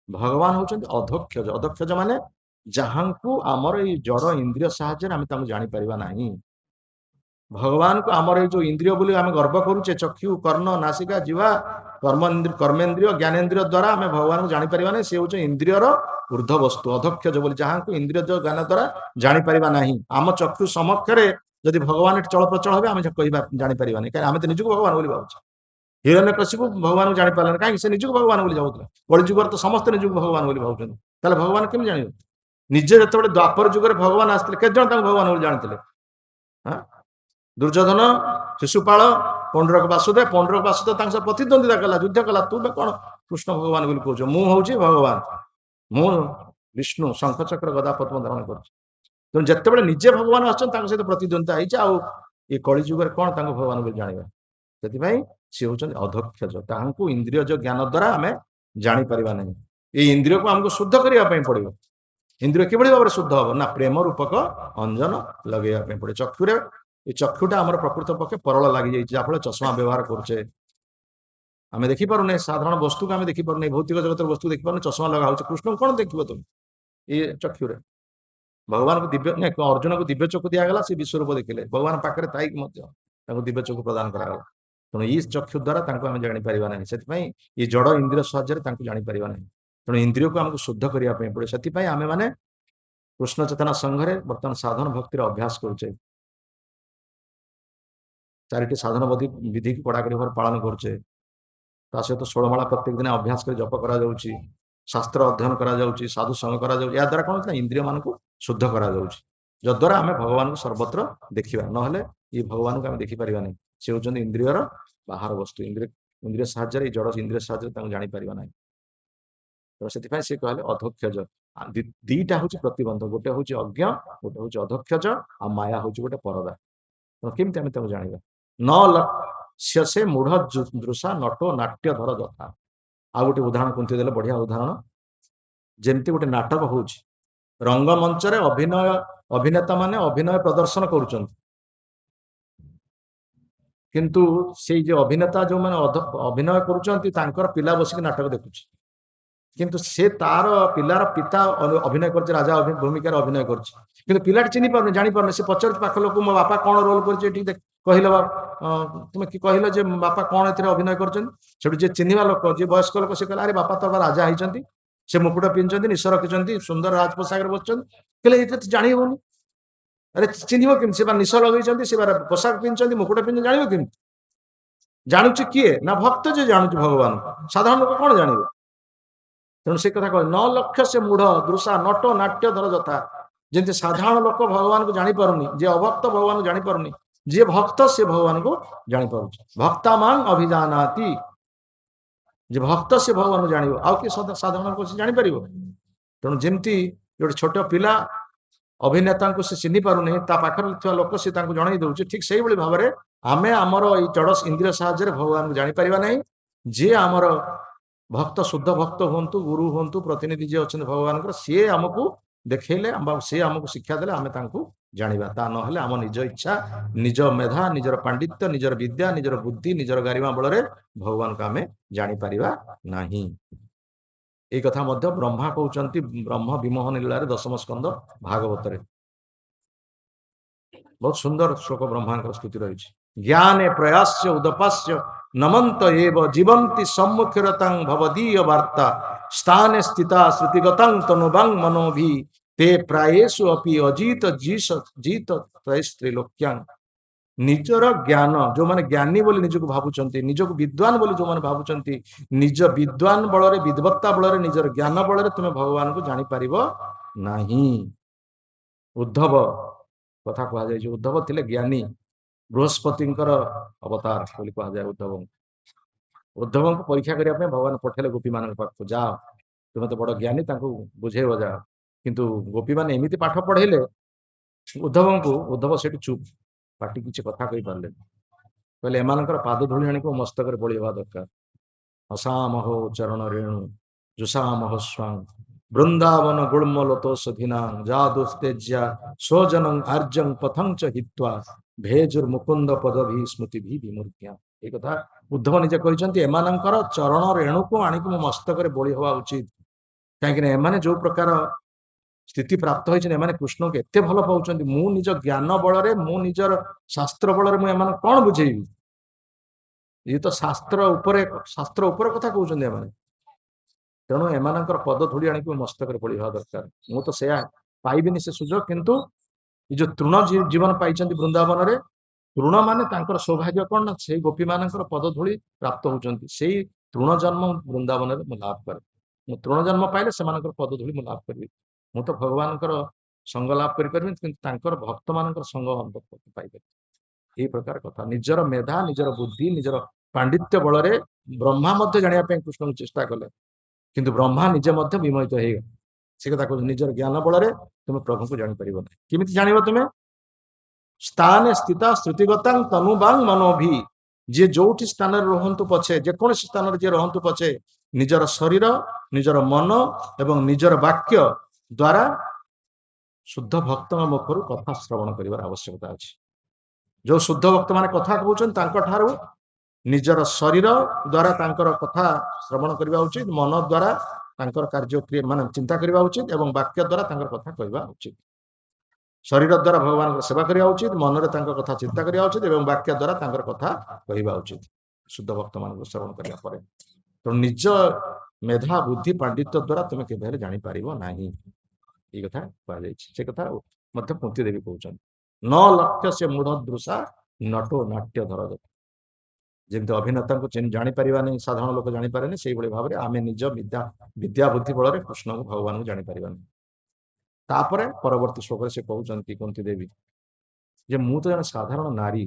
ଭଗବାନ ହଉଛନ୍ତି ଅଧକ୍ଷଜ। ଅଧକ୍ଷଜ ମାନେ ଯାହାଙ୍କୁ ଆମର ଏଇ ଜଡ ଇନ୍ଦ୍ରିୟ ସାହାଯ୍ୟରେ ଆମେ ତାଙ୍କୁ ଜାଣିପାରିବା ନାହିଁ। ଭଗବାନଙ୍କୁ ଆମର ଏଇ ଯୋଉ ଇନ୍ଦ୍ରିୟ ବୋଲି ଆମେ ଗର୍ବ କରୁଛେ, ଚକ୍ଷୁ, କର୍ଣ୍ଣ, ନାସିକା, ଜିହ୍ବା, କର୍ମେନ୍ଦ୍ରିୟ, ଜ୍ଞାନେନ୍ଦ୍ରିୟ ଦ୍ୱାରା ଆମେ ଭଗବାନଙ୍କୁ ଜାଣିପାରିବା ନାହିଁ। ସେ ହଉଛି ଇନ୍ଦ୍ରିୟର ଊର୍ଦ୍ଧ୍ୱ ବସ୍ତୁ, ଅଧକ୍ଷଜ ବୋଲି, ଯାହାଙ୍କୁ ଇନ୍ଦ୍ରିୟ ଜ୍ଞାନ ଦ୍ୱାରା ଜାଣିପାରିବା ନାହିଁ। ଆମ ଚକ୍ଷୁ ସମକ୍ଷରେ ଯଦି ଭଗବାନ ଏଠି ଚଳପ୍ରଚଳ ହେବେ, ଆମେ କହିବା ଜାଣିପାରିବାନି, କାରଣ ଆମେ ତ ନିଜକୁ ଭଗବାନ ବୋଲି ଭାବୁଛେ। ହିରଣ୍ୟକଶିପୁ ଭଗବାନଙ୍କୁ ଜାଣିପାରିଲାନି, କାହିଁକି? ସେ ନିଜକୁ ଭଗବାନ ବୋଲି ଭାବୁଥିଲା। କଳିଯୁଗରେ ତ ସମସ୍ତେ ନିଜକୁ ଭଗବାନ ବୋଲି ଭାବୁଛନ୍ତି, ତାହେଲେ ଭଗବାନ କେମିତି ଜାଣିବେ? ନିଜେ ଯେତେବେଳେ ଦ୍ୱାପର ଯୁଗରେ ଭଗବାନ ଆସିଥିଲେ, କେତେ ଜଣ ତାଙ୍କୁ ଭଗବାନ ବୋଲି ଜାଣିଥିଲେ? ଦୁର୍ଯ୍ୟୋଧନ, ଶିଶୁପାଳ, ପଣ୍ଡରକ ବାସୁଦେବ। ପଣ୍ଡରକ ବାସୁଦେବ ତାଙ୍କ ସହ ପ୍ରତିଦ୍ୱନ୍ଦିତା କଲା, ଯୁଦ୍ଧ କଲା, ତୁ କଣ କୃଷ୍ଣ ଭଗବାନ ବୋଲି କହୁଛ? ମୁଁ ହଉଛି ଭଗବାନ, ମୁଁ ବିଷ୍ଣୁ, ଶଙ୍ଖ ଚକ୍ର ଗଦା ପଦ୍ମ ଧାରଣ କରୁଛି। ତେଣୁ ଯେତେବେଳେ ନିଜେ ଭଗବାନ ଆସୁଛନ୍ତି, ତାଙ୍କ ସହିତ ପ୍ରତିଦ୍ୱନ୍ଦିତା ହେଇଛି, ଆଉ ଏ କଳିଯୁଗରେ କଣ ତାଙ୍କୁ ଭଗବାନ ବୋଲି ଜାଣିବା? ସେଥିପାଇଁ ସେ ହଉଛନ୍ତି ଅଧକ୍ଷଜ, ତାହାଙ୍କୁ ଇନ୍ଦ୍ରିୟ ଜ୍ଞାନ ଦ୍ୱାରା ଆମେ ଜାଣିପାରିବା ନାହିଁ। ଏଇ ଇନ୍ଦ୍ରିୟକୁ ଆମକୁ ଶୁଦ୍ଧ କରିବା ପାଇଁ ପଡିବ। ଇନ୍ଦ୍ରିୟ କିଭଳି ଭାବରେ ଶୁଦ୍ଧ ହବ? ନା ପ୍ରେମ ରୂପକ ଅଞ୍ଜନ ଲଗେଇବା ପାଇଁ ପଡେ ଚକ୍ଷୁରେ। এই ଚକ୍ଷୁଟା ଆମର ପ୍ରକୃତ ପକ୍ଷେ ପରଳ ଲାଗିଯାଇଛି, ଯାହାଫଳରେ ଚଷମା ବ୍ୟବହାର କରୁଛେ। ଆମେ ଦେଖିପାରୁନେ, ସାଧାରଣ ବସ୍ତୁକୁ ଆମେ ଦେଖିପାରୁନେ, ଭୌତିକ ଜଗତର ବସ୍ତୁ ଦେଖିପାରୁନେ, ଚଷମା ଲଗା ହଉଛି। କୃଷ୍ଣଙ୍କୁ କଣ ଦେଖିବ ତମେ ଏଇ ଚକ୍ଷୁରେ? ଭଗବାନଙ୍କୁ ଦିବ୍ୟ, ଅର୍ଜୁନକୁ ଦିବ୍ୟ ଚକ୍ଷୁ ଦିଆଗଲା, ସେ ବିଶ୍ୱରୂପ ଦେଖିଲେ, ଭଗବାନ ପାଖରେ ଥାଇକି ମଧ୍ୟ ତାଙ୍କୁ ଦିବ୍ୟ ଚକ୍ଷୁ ପ୍ରଦାନ କରାଗଲା। ତେଣୁ ଏଇ ଚକ୍ଷୁ ଦ୍ୱାରା ତାଙ୍କୁ ଆମେ ଜାଣିପାରିବା ନାହିଁ। ସେଥିପାଇଁ ଏଇ ଜଡ ଇନ୍ଦ୍ରିୟ ସାହାଯ୍ୟରେ ତାଙ୍କୁ ଜାଣିପାରିବା ନାହିଁ। ତେଣୁ ଇନ୍ଦ୍ରିୟକୁ ଆମକୁ ଶୁଦ୍ଧ କରିବା ପାଇଁ ପଡେ। ସେଥିପାଇଁ ଆମେ ମାନେ କୃଷ୍ଣ ଚେତନା ସଂଘରେ ବର୍ତ୍ତମାନ ସାଧନ ଭକ୍ତିର ଅଭ୍ୟାସ କରୁଛେ। 4ଟି ସାଧନ ବିଧିକୁ କଡାକଡି ଭାବରେ ପାଳନ କରୁଛେ। ତା ସହିତ 16 ମାଳା ପ୍ରତ୍ୟେକ ଦିନ ଅଭ୍ୟାସ କରି ଜପ କରାଯାଉଛି, ଶାସ୍ତ୍ର ଅଧ୍ୟୟନ କରାଯାଉଛି, ସାଧୁ ସଂଘ କରାଯାଉଛି। ଏହା ଦ୍ୱାରା କଣ ହଉଛି? ଇନ୍ଦ୍ରିୟ ମାନଙ୍କୁ ଶୁଦ୍ଧ କରାଯାଉଛି, ଯଦ୍ୱାରା ଆମେ ଭଗବାନଙ୍କୁ ସର୍ବତ୍ର ଦେଖିବା। ନହେଲେ ଏଇ ଭଗବାନଙ୍କୁ ଆମେ ଦେଖିପାରିବା ନାହିଁ। ସେ ହଉଛନ୍ତି ଇନ୍ଦ୍ରିୟର ବାହାର ବସ୍ତୁ। ଇନ୍ଦ୍ରିୟ ସାହାଯ୍ୟରେ, ଏଇ ଜଡ ଇନ୍ଦ୍ରିୟ ସାହାଯ୍ୟରେ ତାଙ୍କୁ ଜାଣିପାରିବା ନାହିଁ। ତ ସେଥିପାଇଁ ସେ କହିଲେ ଅଧକ୍ଷଜ। ଦିଟା ହଉଛି ପ୍ରତିବନ୍ଧ, ଗୋଟେ ହଉଛି ଅଜ୍ଞ, ଗୋଟେ ହଉଛି ଅଧକ୍ଷଜ, ଆଉ ମାୟା ହଉଛି ଗୋଟେ ପରଦା। କେମିତି ଆମେ ତାକୁ ଜାଣିବା? ନ ଲକ୍ଷ୍ୟସେ ମୂଢ ଦୃଶା ନଟୋ ନାଟ୍ୟ ଧର ଯଥା। ଆଉ ଗୋଟେ ଉଦାହରଣ କୁନ୍ତି ଦେଲେ, ବଢିଆ ଉଦାହରଣ। ଯେମିତି ଗୋଟେ ନାଟକ ହଉଛି, ରଙ୍ଗମଞ୍ଚରେ ଅଭିନେତା ମାନେ ଅଭିନୟ ପ୍ରଦର୍ଶନ କରୁଛନ୍ତି, କିନ୍ତୁ ସେଇ ଯେ ଅଭିନେତା ଯୋଉମାନେ ଅଭିନୟ କରୁଛନ୍ତି, ତାଙ୍କର ପିଲା ବସିକି ନାଟକ ଦେଖୁଛି। କିନ୍ତୁ ସେ ତାର ପିଲାର ପିତା ଅଭିନୟ କରୁଛି, ରାଜା ଭୂମିକାରେ ଅଭିନୟ କରୁଛି, କିନ୍ତୁ ପିଲାଟି ଚିହ୍ନି ପାରୁନି, ଜାଣିପାରୁନି। ସେ ପଚାରୁଛି ପାଖ ଲୋକ, ମୋ ବାପା କଣ ରୋଲ କରୁଛି ଏଠି, କହିଲ ତୁମେ କି କହିଲ ଯେ ବାପା କଣ ଏଥିରେ ଅଭିନୟ କରୁଛନ୍ତି? ସେଠୁ ଯିଏ ଚିହ୍ନିବା ଲୋକ, ଯିଏ ବୟସ୍କ ଲୋକ, ସେ କହିଲା, ଆରେ ବାପା ତ ରାଜା ହେଇଛନ୍ତି, ସେ ମୁକୁଟ ପିନ୍ଧୁଛନ୍ତି, ନିଶ ରଖିଛନ୍ତି, ସୁନ୍ଦର ରାଜ ପୋଷାକରେ ବସିଛନ୍ତି। କହିଲେ ଏଇଟା ତ ଜାଣି ହଉନି। ଆରେ ଚିହ୍ନିବ କେମିତି? ସେ ବା ନିଶ ଲଗେଇଛନ୍ତି, ସେ ବା ପୋଷାକ ପିନ୍ଧୁଛନ୍ତି, ମୁକୁଟ ପିନ୍ଧୁଛନ୍ତି, ଜାଣିବ କେମିତି? ଜାଣୁଛି କିଏ ନା ଭକ୍ତ ଯେ ଜାଣୁଛି ଭଗବାନ, ସାଧାରଣ ଲୋକ କଣ ଜାଣିବ? ତେଣୁ ସେ କଥା କହ, ନ ଲକ୍ଷ୍ୟ ସେ ମୂଢ ଦୃଶା ନଟ ନାଟ୍ୟ ଧର ଯଥା। ଯେମିତି ସାଧାରଣ ଲୋକ ଭଗବାନଙ୍କୁ ଜାଣିପାରୁନି, ଯିଏ ଅଭକ୍ତ ଭଗବାନଙ୍କୁ ଜାଣିପାରୁନି, ଯିଏ ଭକ୍ତ ସେ ଭଗବାନଙ୍କୁ ଜାଣିପାରୁଛି। ଭକ୍ତାମାଂ ଅଭିଜାନାତି, ଯେ ଭକ୍ତ ସେ ଭଗବାନଙ୍କୁ ଜାଣିବ, ଆଉ କିଏ ସାଧାରଣ ଲୋକ ସେ ଜାଣିପାରିବ? ତେଣୁ ଯେମିତି ଗୋଟେ ଛୋଟ ପିଲା ଅଭିନେତାଙ୍କୁ ସେ ଚିହ୍ନି ପାରୁନି, ତା ପାଖରେ ଥିବା ଲୋକ ସେ ତାଙ୍କୁ ଜଣେଇ ଦଉଛି, ଠିକ ସେଇଭଳି ଭାବରେ ଆମେ ଆମର ଏଇ ଜଡ଼ ଇନ୍ଦ୍ରିୟ ସାହାଯ୍ୟରେ ଭଗବାନଙ୍କୁ ଜାଣିପାରିବା ନାହିଁ। ଯିଏ ଆମର ଭକ୍ତ, ଶୁଦ୍ଧ ଭକ୍ତ ହୁଅନ୍ତୁ, ଗୁରୁ ହୁଅନ୍ତୁ, ପ୍ରତିନିଧି ଯିଏ ଅଛନ୍ତି ଭଗବାନଙ୍କର, ସିଏ ଆମକୁ ଦେଖେଇଲେ ବା ସିଏ ଆମକୁ ଶିକ୍ଷା ଦେଲେ ଆମେ ତାଙ୍କୁ ଜାଣିବା। ତା ନହେଲେ ଆମ ନିଜ ଇଚ୍ଛା, ନିଜ ମେଧା, ନିଜର ପାଣ୍ଡିତ୍ୟ, ନିଜର ବିଦ୍ୟା, ନିଜର ବୁଦ୍ଧି, ନିଜର ଗାରିମା ବଳରେ ଭଗବାନଙ୍କୁ ଆମେ ଜାଣିପାରିବା ନାହିଁ। এই କଥା ମଧ୍ୟ ବ୍ରହ୍ମା କହୁଛନ୍ତି ବ୍ରହ୍ମ ବିମୋହନ ଲୀଳାରେ ଦଶମ ସ୍କନ୍ଧ ଭାଗବତରେ। ବହୁତ ସୁନ୍ଦର ଶ୍ଲୋକ ବ୍ରହ୍ମାଙ୍କର ସ୍ତୁତି ରହିଛି। ଜ୍ଞାନେ ପ୍ରୟାସ୍ୟ ଉଦପାସ୍ୟ ନମନ୍ତ ଏବ ଜୀବନ୍ତି ସମ୍ମୁଖିରତାଂ ଭବଦୀୟ ବାର୍ତ୍ତା ସ୍ଥାନେ ସ୍ଥିତା ଶ୍ରୁତିଗତାଂ ତନୁବାଂ ମନୋଭି ତେ ପ୍ରାୟେଷୁ ଅପି ଅଜିତ ଜିତ ତ୍ରୈସ୍ତ୍ରୀଲୋକ୍ୟାଂ। ନିଜର ଜ୍ଞାନ, ଯୋଉମାନେ ଜ୍ଞାନୀ ବୋଲି ନିଜକୁ ଭାବୁଛନ୍ତି, ନିଜକୁ ବିଦ୍ୱାନ ବୋଲି ଯୋଉମାନେ ଭାବୁଛନ୍ତି, ନିଜ ବିଦ୍ୱାନ ବଳରେ, ବିଦ୍ବତ୍ତା ବଳରେ, ନିଜର ଜ୍ଞାନ ବଳରେ ତୁମେ ଭଗବାନଙ୍କୁ ଜାଣିପାରିବ ନାହିଁ। ଉଦ୍ଧବ କଥା କୁହାଯାଇଛି, ଉଦ୍ଧବ ଥିଲେ ଜ୍ଞାନୀ, ବୃହସ୍ପତିଙ୍କର ଅବତାର ବୋଲି କୁହାଯାଏ ଉଦ୍ଧବଙ୍କୁ। ଉଦ୍ଧବଙ୍କୁ ପରୀକ୍ଷା କରିବା ପାଇଁ ଭଗବାନ ପଠେଇଲେ ଗୋପୀମାନଙ୍କ ପାଖକୁ, ଯାଅ ତୁମେ ତ ବଡ ଜ୍ଞାନୀ, ତାଙ୍କୁ ବୁଝେଇବ ଯାଅ। କିନ୍ତୁ ଗୋପୀମାନେ ଏମିତି ପାଠ ପଢେଇଲେ ଉଦ୍ଧବଙ୍କୁ, ଉଦ୍ଧବ ସେଠି ଚୁପ୍, ପାଟି କିଛି କଥା କହିପାରିଲେନି। କହିଲେ ଏମାନଙ୍କର ପାଦ ଧୂଳି ଆଣିକି ମୋ ମସ୍ତକରେ ବଳି ହେବା ଦରକାର। ଅସାମହୋ ଚରଣ ରେଣୁ ଜୁଷାମହ ସ୍ୱାଂ ବୃନ୍ଦାବନ ଗୁଳ୍ମ ଲୋତୋଷଧିନା ଯାଦୁସ୍ତେଜ୍ୟା ସ୍ୱଜନଂ ଆର୍ଯ୍ୟଂ ପଥଂ ଚ ହିତ୍ୱା ଭେଜୁର୍ ମୁକୁନ୍ଦ ପଦଭି ସ୍ମୃତିଭି ବିମୂର୍ତ୍ତ୍ୟା। এই କଥା ଉଦ୍ଧବ ନିଜେ କହିଛନ୍ତି, ଏମାନଙ୍କର ଚରଣ ରେଣୁକୁ ଆଣିକି ମୋ ମସ୍ତକରେ ବଳି ହେବା ଉଚିତ। କାହିଁକିନା ଏମାନେ ଯୋଉ ପ୍ରକାର ସ୍ଥିତି ପ୍ରାପ୍ତ ହୋଇଛନ୍ତି, ଏମାନେ କୃଷ୍ଣଙ୍କୁ ଏତେ ଭଲ ପାଉଛନ୍ତି, ମୁଁ ନିଜ ଜ୍ଞାନ ବଳରେ, ମୁଁ ନିଜର ଶାସ୍ତ୍ର ବଳରେ ମୁଁ ଏମାନଙ୍କୁ କଣ ବୁଝେଇବି? ଇଏ ତ ଶାସ୍ତ୍ର ଉପରେ କଥା କହୁଛନ୍ତି ଏମାନେ। ତେଣୁ ଏମାନଙ୍କର ପଦ ଧୂଳି ଆଣିକି ମସ୍ତକରେ ପଡିବା ଦରକାର। ମୁଁ ତ ସେୟା ପାଇବିନି ସେ ସୁଯୋଗ, କିନ୍ତୁ ଏ ଯୋଉ ତୃଣ ଜୀବନ ପାଇଛନ୍ତି ବୃନ୍ଦାବନରେ, ତୃଣ ମାନେ ତାଙ୍କର ସୌଭାଗ୍ୟ କଣ ନା ସେଇ ଗୋପୀ ମାନଙ୍କର ପଦ ଧୂଳି ପ୍ରାପ୍ତ ହଉଛନ୍ତି। ସେଇ ତୃଣ ଜନ୍ମ ବୃନ୍ଦାବନରେ ମୁଁ ଲାଭ କରେ। ମୁଁ ତୃଣ ଜନ୍ମ ପାଇଲେ ସେମାନଙ୍କର ପଦ ଧୂଳି ମୁଁ ଲାଭ କରିବି। ମୁଁ ତ ଭଗବାନଙ୍କର ସଙ୍ଗ ଲାଭ କରିପାରିବିନି, କିନ୍ତୁ ତାଙ୍କର ଭକ୍ତ ମାନଙ୍କର ସଙ୍ଗ ପାଇପାରିବି। এই ପ୍ରକାର କଥା, ନିଜର ମେଧା, ନିଜର ବୁଦ୍ଧି, ନିଜର ପାଣ୍ଡିତ୍ୟ ବଳରେ ବ୍ରହ୍ମା ମଧ୍ୟ ଜାଣିବା ପାଇଁ କୃଷ୍ଣଙ୍କୁ ଚେଷ୍ଟା କଲେ, କିନ୍ତୁ ବ୍ରହ୍ମା ନିଜେ ମଧ୍ୟ ବିମୋହିତ ହେଇଗଲେ। ସେ କଥା କହୁଛି, ନିଜର ଜ୍ଞାନ ବଳରେ ତୁମେ ପ୍ରଭୁଙ୍କୁ ଜାଣିପାରିବ ନାହିଁ। କେମିତି ଜାଣିବ ତୁମେ? ସ୍ଥାନେ ସ୍ଥିତା ଶ୍ରୁତିଗତାଂ ତନୁବାଂ ମନୋଭି। ଯିଏ ଯୋଉଠି ସ୍ଥାନରେ ରୁହନ୍ତୁ ପଛେ, ଯେକୌଣସି ସ୍ଥାନରେ ଯିଏ ରହନ୍ତୁ ପଛେ, ନିଜର ଶରୀର, ନିଜର ମନ ଏବଂ ନିଜର ବାକ୍ୟ ଦ୍ୱାରା ଶୁଦ୍ଧ ଭକ୍ତଙ୍କ ମୁଖରୁ କଥା ଶ୍ରବଣ କରିବାର ଆବଶ୍ୟକତା ଅଛି। ଯୋଉ ଶୁଦ୍ଧ ଭକ୍ତ ମାନେ କଥା କହୁଛନ୍ତି, ତାଙ୍କ ଠାରୁ ନିଜର ଶରୀର ଦ୍ୱାରା ତାଙ୍କର କଥା ଶ୍ରବଣ କରିବା ଉଚିତ, ମନ ଦ୍ୱାରା ତାଙ୍କର କାର୍ଯ୍ୟ ମାନେ ଚିନ୍ତା କରିବା ଉଚିତ, ଏବଂ ବାକ୍ୟ ଦ୍ୱାରା ତାଙ୍କର କଥା କହିବା ଉଚିତ। ଶରୀର ଦ୍ୱାରା ଭଗବାନଙ୍କର ସେବା କରିବା ଉଚିତ, ମନରେ ତାଙ୍କ କଥା ଚିନ୍ତା କରିବା ଉଚିତ, ଏବଂ ବାକ୍ୟ ଦ୍ୱାରା ତାଙ୍କର କଥା କହିବା ଉଚିତ ଶୁଦ୍ଧ ଭକ୍ତ ମାନଙ୍କୁ ଶ୍ରବଣ କରିବା ପରେ। ତେଣୁ ନିଜ ମେଧା, ବୁଦ୍ଧି, ପାଣ୍ଡିତ୍ୟ ଦ୍ୱାରା ତୁମେ କେବେ ହେଲେ ଜାଣିପାରିବ ନାହିଁ। এই କଥା କୁହାଯାଇଛି। ସେ କଥା ମଧ୍ୟ କୁନ୍ତି ଦେବୀ କହୁଛନ୍ତି, ନ ଲକ୍ଷ୍ୟ ସେ ମୂଢ ଦୃଶା ନଟୋ ନାଟ୍ୟ ଧର। ଯେମିତି ଅଭିନେତାଙ୍କୁ ଜାଣିପାରିବା ନାହିଁ, ସାଧାରଣ ଲୋକ ଜାଣିପାରେନି, ସେଇଭଳି ଭାବରେ ଆମେ ନିଜ ବିଦ୍ୟା ବୁଦ୍ଧି ବଳରେ କୃଷ୍ଣଙ୍କୁ, ଭଗବାନଙ୍କୁ ଜାଣିପାରିବା ନାହିଁ। ତାପରେ ପରବର୍ତ୍ତୀ ଶ୍ଲୋକରେ ସେ କହୁଛନ୍ତି କୁନ୍ତି ଦେବୀ ଯେ ମୁଁ ତ ଜଣେ ସାଧାରଣ ନାରୀ,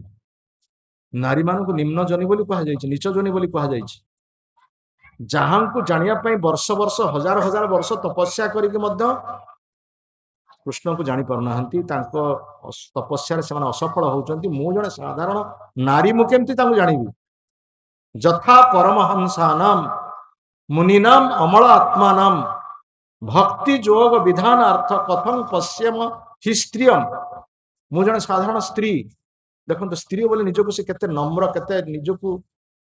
ନାରୀ ମାନଙ୍କୁ ନିମ୍ନ ଜନି ବୋଲି କୁହାଯାଇଛି, ନିଚ ଜନି ବୋଲି କୁହାଯାଇଛି। ଯାହାଙ୍କୁ ଜାଣିବା ପାଇଁ ବର୍ଷ ବର୍ଷ, ହଜାର ହଜାର ବର୍ଷ ତପସ୍ୟା କରିକି ମଧ୍ୟ କୃଷ୍ଣଙ୍କୁ ଜାଣିପାରୁନାହାନ୍ତି, ତାଙ୍କ ତପସ୍ୟାରେ ସେମାନେ ଅସଫଳ ହଉଛନ୍ତି। ମୁଁ ଜଣେ ସାଧାରଣ ନାରୀ, ମୁଁ କେମିତି ତାଙ୍କୁ ଜାଣିବି? ଯଥା ପରମହଂସାନାମ୍ ମୁନିନାମ୍ ଅମଳ ଆତ୍ମାନାମ୍ ଭକ୍ତି ଯୋଗ ବିଧାନ ଅର୍ଥ କଥଂ ପଶ୍ୟମ ହି ସ୍ତ୍ରିୟମ୍। ମୁଁ ଜଣେ ସାଧାରଣ ସ୍ତ୍ରୀ। ଦେଖନ୍ତୁ, ସ୍ତ୍ରୀ ବୋଲି ନିଜକୁ ସେ କେତେ ନମ୍ର, କେତେ ନିଜକୁ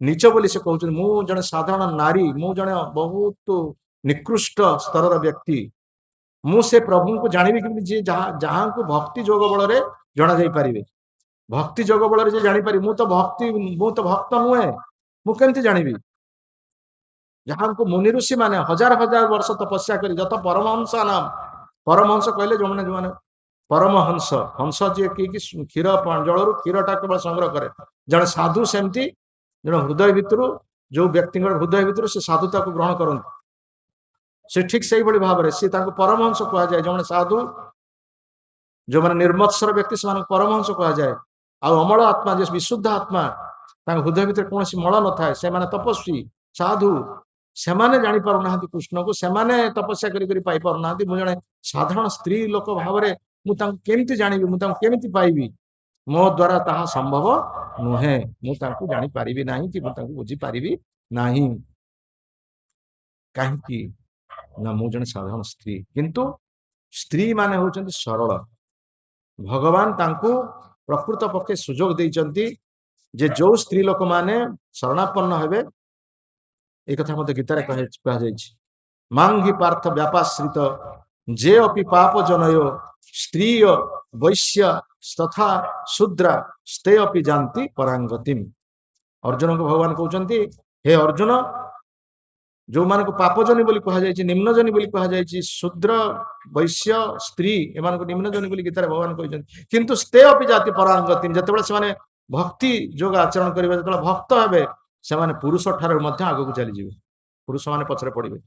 ନିଚ ବୋଲି ସେ କହୁଛନ୍ତି। ମୁଁ ଜଣେ ସାଧାରଣ ନାରୀ, ମୁଁ ଜଣେ ବହୁତ ନିକୃଷ୍ଟ ସ୍ତରର ବ୍ୟକ୍ତି। ମୁଁ ସେ ପ୍ରଭୁଙ୍କୁ ଜାଣିବି କେମିତି, ଯିଏ ଯାହାଙ୍କୁ ଭକ୍ତି ଯୋଗ ବଳରେ ଜଣା ଯାଇପାରିବେ। ଭକ୍ତି ଯୋଗ ବଳରେ ଯିଏ ଜାଣିପାରିବେ, ମୁଁ ତ ଭକ୍ତ ନୁହେଁ, ମୁଁ କେମିତି ଜାଣିବି? ଯାହାଙ୍କୁ ମୁନି ଋଷି ମାନେ ହଜାର ହଜାର ବର୍ଷ ତପସ୍ୟା କରି, ଯତ ପରମହଂସ ନାମ, ପରମହଂସ କହିଲେ ଯୋଉମାନେ ପରମହଂସ, ହଂସ ଯିଏ କି କ୍ଷୀର ଜଳରୁ କ୍ଷୀରଟା କେବଳ ସଂଗ୍ରହ କରେ, ଜଣେ ସାଧୁ ସେମିତି ତେଣୁ ହୃଦୟ ଭିତରୁ ଯୋଉ ବ୍ୟକ୍ତିଙ୍କର ହୃଦୟ ଭିତରୁ ସେ ସାଧୁତାକୁ ଗ୍ରହଣ କରନ୍ତି, ସେ ଠିକ ସେଇଭଳି ଭାବରେ ସେ ତାଙ୍କୁ ପରମହଂସ କୁହାଯାଏ। ଯେଉଁମାନେ ସାଧୁ, ଯୋଉମାନେ ନିର୍ମତ୍ସର ବ୍ୟକ୍ତି, ସେମାନଙ୍କୁ ପରମହଂସ କୁହାଯାଏ। ଆଉ ଅମଳ ଆତ୍ମା, ଯେ ବିଶୁଦ୍ଧ ଆତ୍ମା, ତାଙ୍କ ହୃଦୟ ଭିତରେ କୌଣସି ମଳ ନଥାଏ, ସେମାନେ ତପସ୍ୱୀ ସାଧୁ, ସେମାନେ ଜାଣିପାରୁନାହାନ୍ତି କୃଷ୍ଣକୁ, ସେମାନେ ତପସ୍ୟା କରି ପାଇପାରୁନାହାନ୍ତି। ମୁଁ ଜଣେ ସାଧାରଣ ସ୍ତ୍ରୀ ଲୋକ ଭାବରେ ମୁଁ ତାଙ୍କୁ କେମିତି ଜାଣିବି, ମୁଁ ତାଙ୍କୁ କେମିତି ପାଇବି? ମୋ ଦ୍ୱାରା ତାହା ସମ୍ଭବ ନୁହେଁ। ମୁଁ ତାଙ୍କୁ ଜାଣିପାରିବି ନାହିଁ କି ମୁଁ ତାଙ୍କୁ ବୁଝିପାରିବି ନାହିଁ। କାହିଁକି ନା ମୁଁ ଜଣେ ସାଧାରଣ ସ୍ତ୍ରୀ। କିନ୍ତୁ ସ୍ତ୍ରୀ ମାନେ ହଉଛନ୍ତି ସରଳ। ଭଗବାନ ତାଙ୍କୁ ପ୍ରକୃତ ପକ୍ଷେ ସୁଯୋଗ ଦେଇଛନ୍ତି ଯେ ଯୋଉ ସ୍ତ୍ରୀ ଲୋକମାନେ ଶରଣାପନ୍ନ ହେବେ, এই କଥା ମଧ୍ୟ ଗୀତାରେ କୁହାଯାଇଛି, ମାଙ୍ଘି ପାର୍ଥ ବ୍ୟାପାଶ୍ରିତ ଯେ ଅପି ପାପ ଜନୟ ସ୍ତ୍ରୀୟ ବୈଶ୍ୟ ତଥା ଶୂଦ୍ରା ସ୍ତେ ଅପି ଯାନ୍ତି ପରାଙ୍ଗତିମ୍। ଅର୍ଜୁନଙ୍କୁ ଭଗବାନ କହୁଛନ୍ତି, ହେ ଅର୍ଜୁନ, ଯୋଉମାନଙ୍କୁ ପାପଜନୀ ବୋଲି କୁହାଯାଇଛି, ନିମ୍ନଜନୀ ବୋଲି କୁହାଯାଇଛି, ଶୂଦ୍ର ବୈଶ୍ୟ ସ୍ତ୍ରୀ, ଏମାନଙ୍କୁ ନିମ୍ନଜନୀ ବୋଲି ଗୀତାରେ ଭଗବାନ କହିଛନ୍ତି। କିନ୍ତୁ ସ୍ତେ ଅପି ଜାତି ପରାଙ୍ଗତିମ୍, ଯେତେବେଳେ ସେମାନେ ଭକ୍ତି ଯୋଗ ଆଚରଣ କରିବେ, ଯେତେବେଳେ ଭକ୍ତ ହେବେ, ସେମାନେ ପୁରୁଷ ଠାରୁ ମଧ୍ୟ ଆଗକୁ ଚାଲିଯିବେ, ପୁରୁଷମାନେ ପଛରେ ପଡିବେ।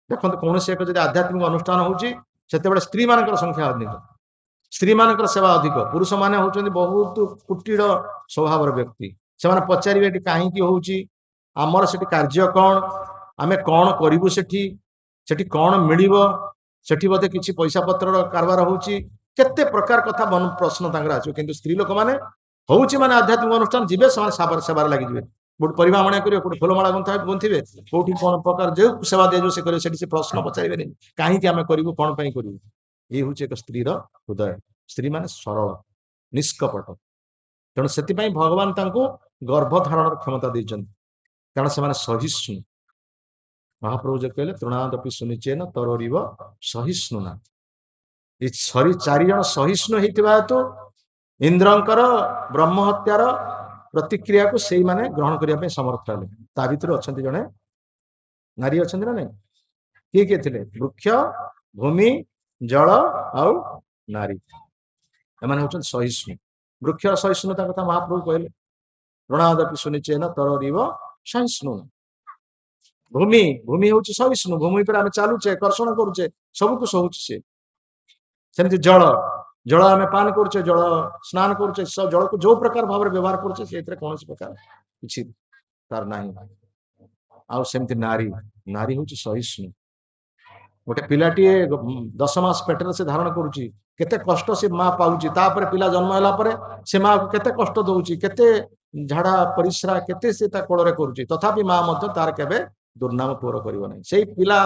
ଦେଖନ୍ତୁ, କୌଣସି ଏକ ଯଦି ଆଧ୍ୟାତ୍ମିକ ଅନୁଷ୍ଠାନ ହଉଛି, ସେତେବେଳେ ସ୍ତ୍ରୀ ମାନଙ୍କର ସଂଖ୍ୟା ଅଧିକ, ସ୍ତ୍ରୀ ମାନଙ୍କର ସେବା ଅଧିକ। ପୁରୁଷ ମାନେ ହଉଛନ୍ତି ବହୁତ କୁଟିଳ ସ୍ୱଭାବର ବ୍ୟକ୍ତି। ସେମାନେ ପଚାରିବେ ଏଠି କାହିଁକି ହଉଛି, ଆମର ସେଠି କାର୍ଯ୍ୟ କଣ, ଆମେ କଣ କରିବୁ, ସେଠି ସେଠି କଣ ମିଳିବ, ସେଠି ବୋଧେ କିଛି ପଇସା ପତ୍ରର କାରବାର ହଉଛି, କେତେ ପ୍ରକାର କଥା ପ୍ରଶ୍ନ ତାଙ୍କର ଆସିବ। କିନ୍ତୁ ସ୍ତ୍ରୀ ଲୋକମାନେ ହଉଛି ମାନେ ଆଧ୍ୟାତ୍ମିକ ଅନୁଷ୍ଠାନ ଯିବେ, ସେମାନେ ସେବାରେ ଲାଗିଯିବେ। କୋଉଠି ପରିବା ଆଣିବା କରିବେ, କୋଉଠି ଫୁଲମାଳା ଗୁନ୍ଥିବେ, କୋଉଠି କଣ ପ୍ରକାର ଯୋଉ ସେବା ଦିଆଯିବ ସେ କରିବେ। ସେଠି ସେ ପ୍ରଶ୍ନ ପଚାରିବେନି କାହିଁକି ଆମେ କରିବୁ, କଣ ପାଇଁ କରିବୁ। ଇଏ ହଉଛି ଏକ ସ୍ତ୍ରୀର ହୃଦୟ। ସ୍ତ୍ରୀ ମାନେ ସରଳ, ନିଷ୍କପଟ। ତେଣୁ ସେଥିପାଇଁ ଭଗବାନ ତାଙ୍କୁ ଗର୍ଭ ଧାରଣର କ୍ଷମତା ଦେଇଛନ୍ତି, କାରଣ ସେମାନେ ସହିଷ୍ଣୁ। ମହାପ୍ରଭୁ ଯେ କହିଲେ, ତୃଣାଦପି ସୁନିଚେନ ତରୋରିବ ସହିଷ୍ଣୁନା। ଏ ଚାରିଜଣ ସହିଷ୍ଣୁ ହେଇଥିବା ହେତୁ ଇନ୍ଦ୍ରଙ୍କର ବ୍ରହ୍ମ ହତ୍ୟାର ପ୍ରତିକ୍ରିୟାକୁ ସେଇମାନେ ଗ୍ରହଣ କରିବା ପାଇଁ ସମର୍ଥ ହେଲେ। ତା ଭିତରୁ ଅଛନ୍ତି ଜଣେ ନାରୀ, ଅଛନ୍ତି ନା ନାଇଁ? କିଏ କିଏ ଥିଲେ? ବୃକ୍ଷ, ଭୂମି, ଜଳ ଆଉ ନାରୀ। ଏମାନେ ହଉଛନ୍ତି ସହିଷ୍ଣୁ। ବୃକ୍ଷର ସହିଷ୍ଣୁତା କଥା ମହାପ୍ରଭୁ କହିଲେ, ଋଣାଦପି ସୁନିଚେନ ତରୋରିବ ସହିଷ୍ଣୁ। ଭୂମି ହଉଛି ସହିଷ୍ଣୁ, ଭୂମି ଉପରେ ଆମେ ଚାଲୁଛେ, କର୍ଷଣ କରୁଛେ, ସବୁକୁ ସହୁଛି ସେ। ସେମିତି ଜଳ ଆମେ ପାନ କରୁଛେ, ଜଳ ସ୍ନାନ କରୁଛେ, ଜଳକୁ ଯୋଉ ପ୍ରକାର ଭାବରେ ବ୍ୟବହାର କରୁଛେ, ସେଥିରେ କୌଣସି ପ୍ରକାର କିଛି ତାର ନାହିଁ। ଆଉ ସେମିତି ନାରୀ ହଉଛି ସହିଷ୍ଣୁ। ଗୋଟେ ପିଲାଟିଏ 10 ମାସ ପେଟରେ ସେ ଧାରଣ କରୁଛି, କେତେ କଷ୍ଟ ସେ ମା ପାଉଛି। ତାପରେ ପିଲା ଜନ୍ମ ହେଲା ପରେ ସେ ମାକୁ କେତେ କଷ୍ଟ ଦଉଛି, କେତେ ଝାଡା ପରିସ୍ରା କେତେ ସେ ତା କୋଳରେ କରୁଛି। ତଥାପି ମା ମଧ୍ୟ ତାର କେବେ ଦୁର୍ନାମ ପୁଅର କରିବ ନାହିଁ। ସେଇ ପିଲା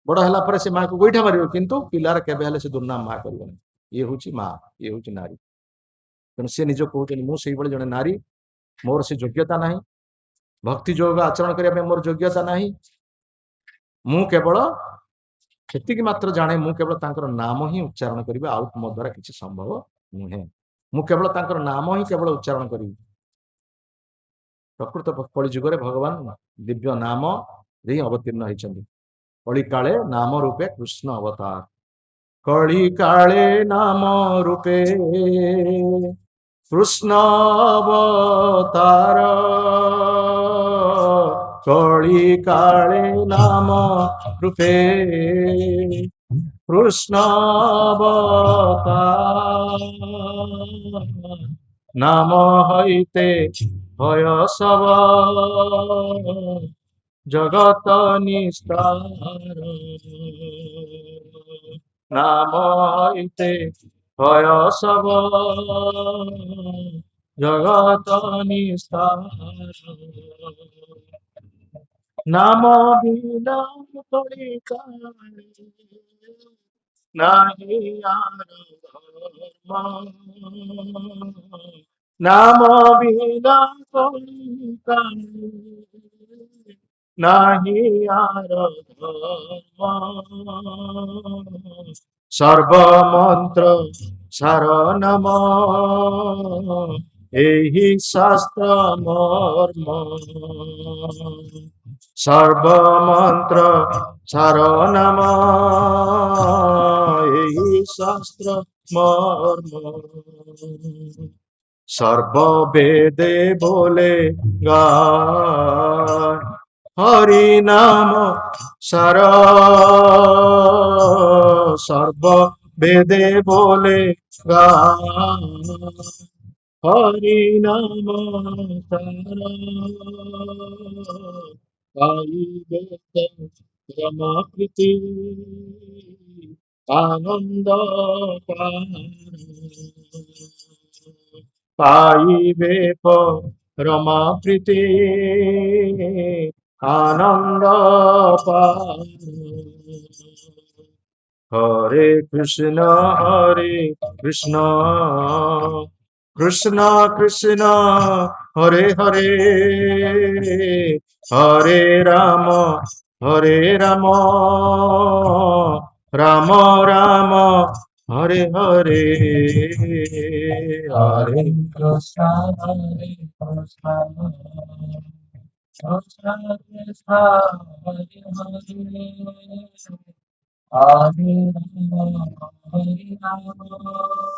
ବଡ ହେଲା ପରେ ସେ ମାକୁ ଗୋଇଠା ମାରିବ, କିନ୍ତୁ ପିଲାର କେବେ ହେଲେ ସେ ଦୁର୍ନାମ ମା କରିବ ନାହିଁ। ଇଏ ହଉଛି ମା, ଇଏ ହଉଛି ନାରୀ। ତେଣୁ ସେ ନିଜକୁ କହୁଛନ୍ତି, ମୁଁ ସେଇଭଳି ଜଣେ ନାରୀ, ମୋର ସେ ଯୋଗ୍ୟତା ନାହିଁ, ଭକ୍ତି ଯୋଗ ଆଚରଣ କରିବା ପାଇଁ ମୋର ଯୋଗ୍ୟତା ନାହିଁ। ମୁଁ କେବଳ ସେତିକି ମାତ୍ର ଜାଣେ, ମୁଁ କେବଳ ତାଙ୍କର ନାମ ହିଁ ଉଚ୍ଚାରଣ କରିବି, ଆଉ ମୋ ଦ୍ୱାରା କିଛି ସମ୍ଭବ ନୁହେଁ। ମୁଁ କେବଳ ତାଙ୍କର ନାମ ହିଁ କେବଳ ଉଚ୍ଚାରଣ କରିବି। ପ୍ରକୃତ କଳି ଯୁଗରେ ଭଗବାନ ଦିବ୍ୟ ନାମ ଦେଇ ଅବତୀର୍ଣ୍ଣ ହେଇଛନ୍ତି। କଳି କାଳେ ନାମ ରୂପେ କୃଷ୍ଣ ଅବତାର। କଳି କାଳେ ନାମ ରୂପେ କୃଷ୍ଣ ଅବତାର। কলি কালে নাম রূপে কৃষ্ণ নাম হইতে ভয় সব জগত নিস্তার। নাম হইতে ভয় সব জগত নিস্তার। নাম বিনা কলি কালে নাহি আর ধর্ম। নাম বিনা কলি কালে নাহি আর ধর্ম। সর্বমন্ত্র সার নাম এই শাস্ত্র মর্ম। সর্বমন্ত্র সার নাম এই শাস্ত্র মর্ম। সর্ববেদে বলে গায় হরি নাম সার, সর্ববেদে বলে গায় হরি নাম সার, গাইবে রমাকৃতি আনন্দ পাইবে রমাপ্রীতি আনন্দ পায়। হরে কৃষ্ণ কৃষ্ণ কৃষ্ণ কৃষ্ণ হরে হরে, হরে রাম রাম রাম রাম হরে হরে, হরে Krishna, Hare Krishna, Krishna Krishna, Hare Hare, Hare Rama,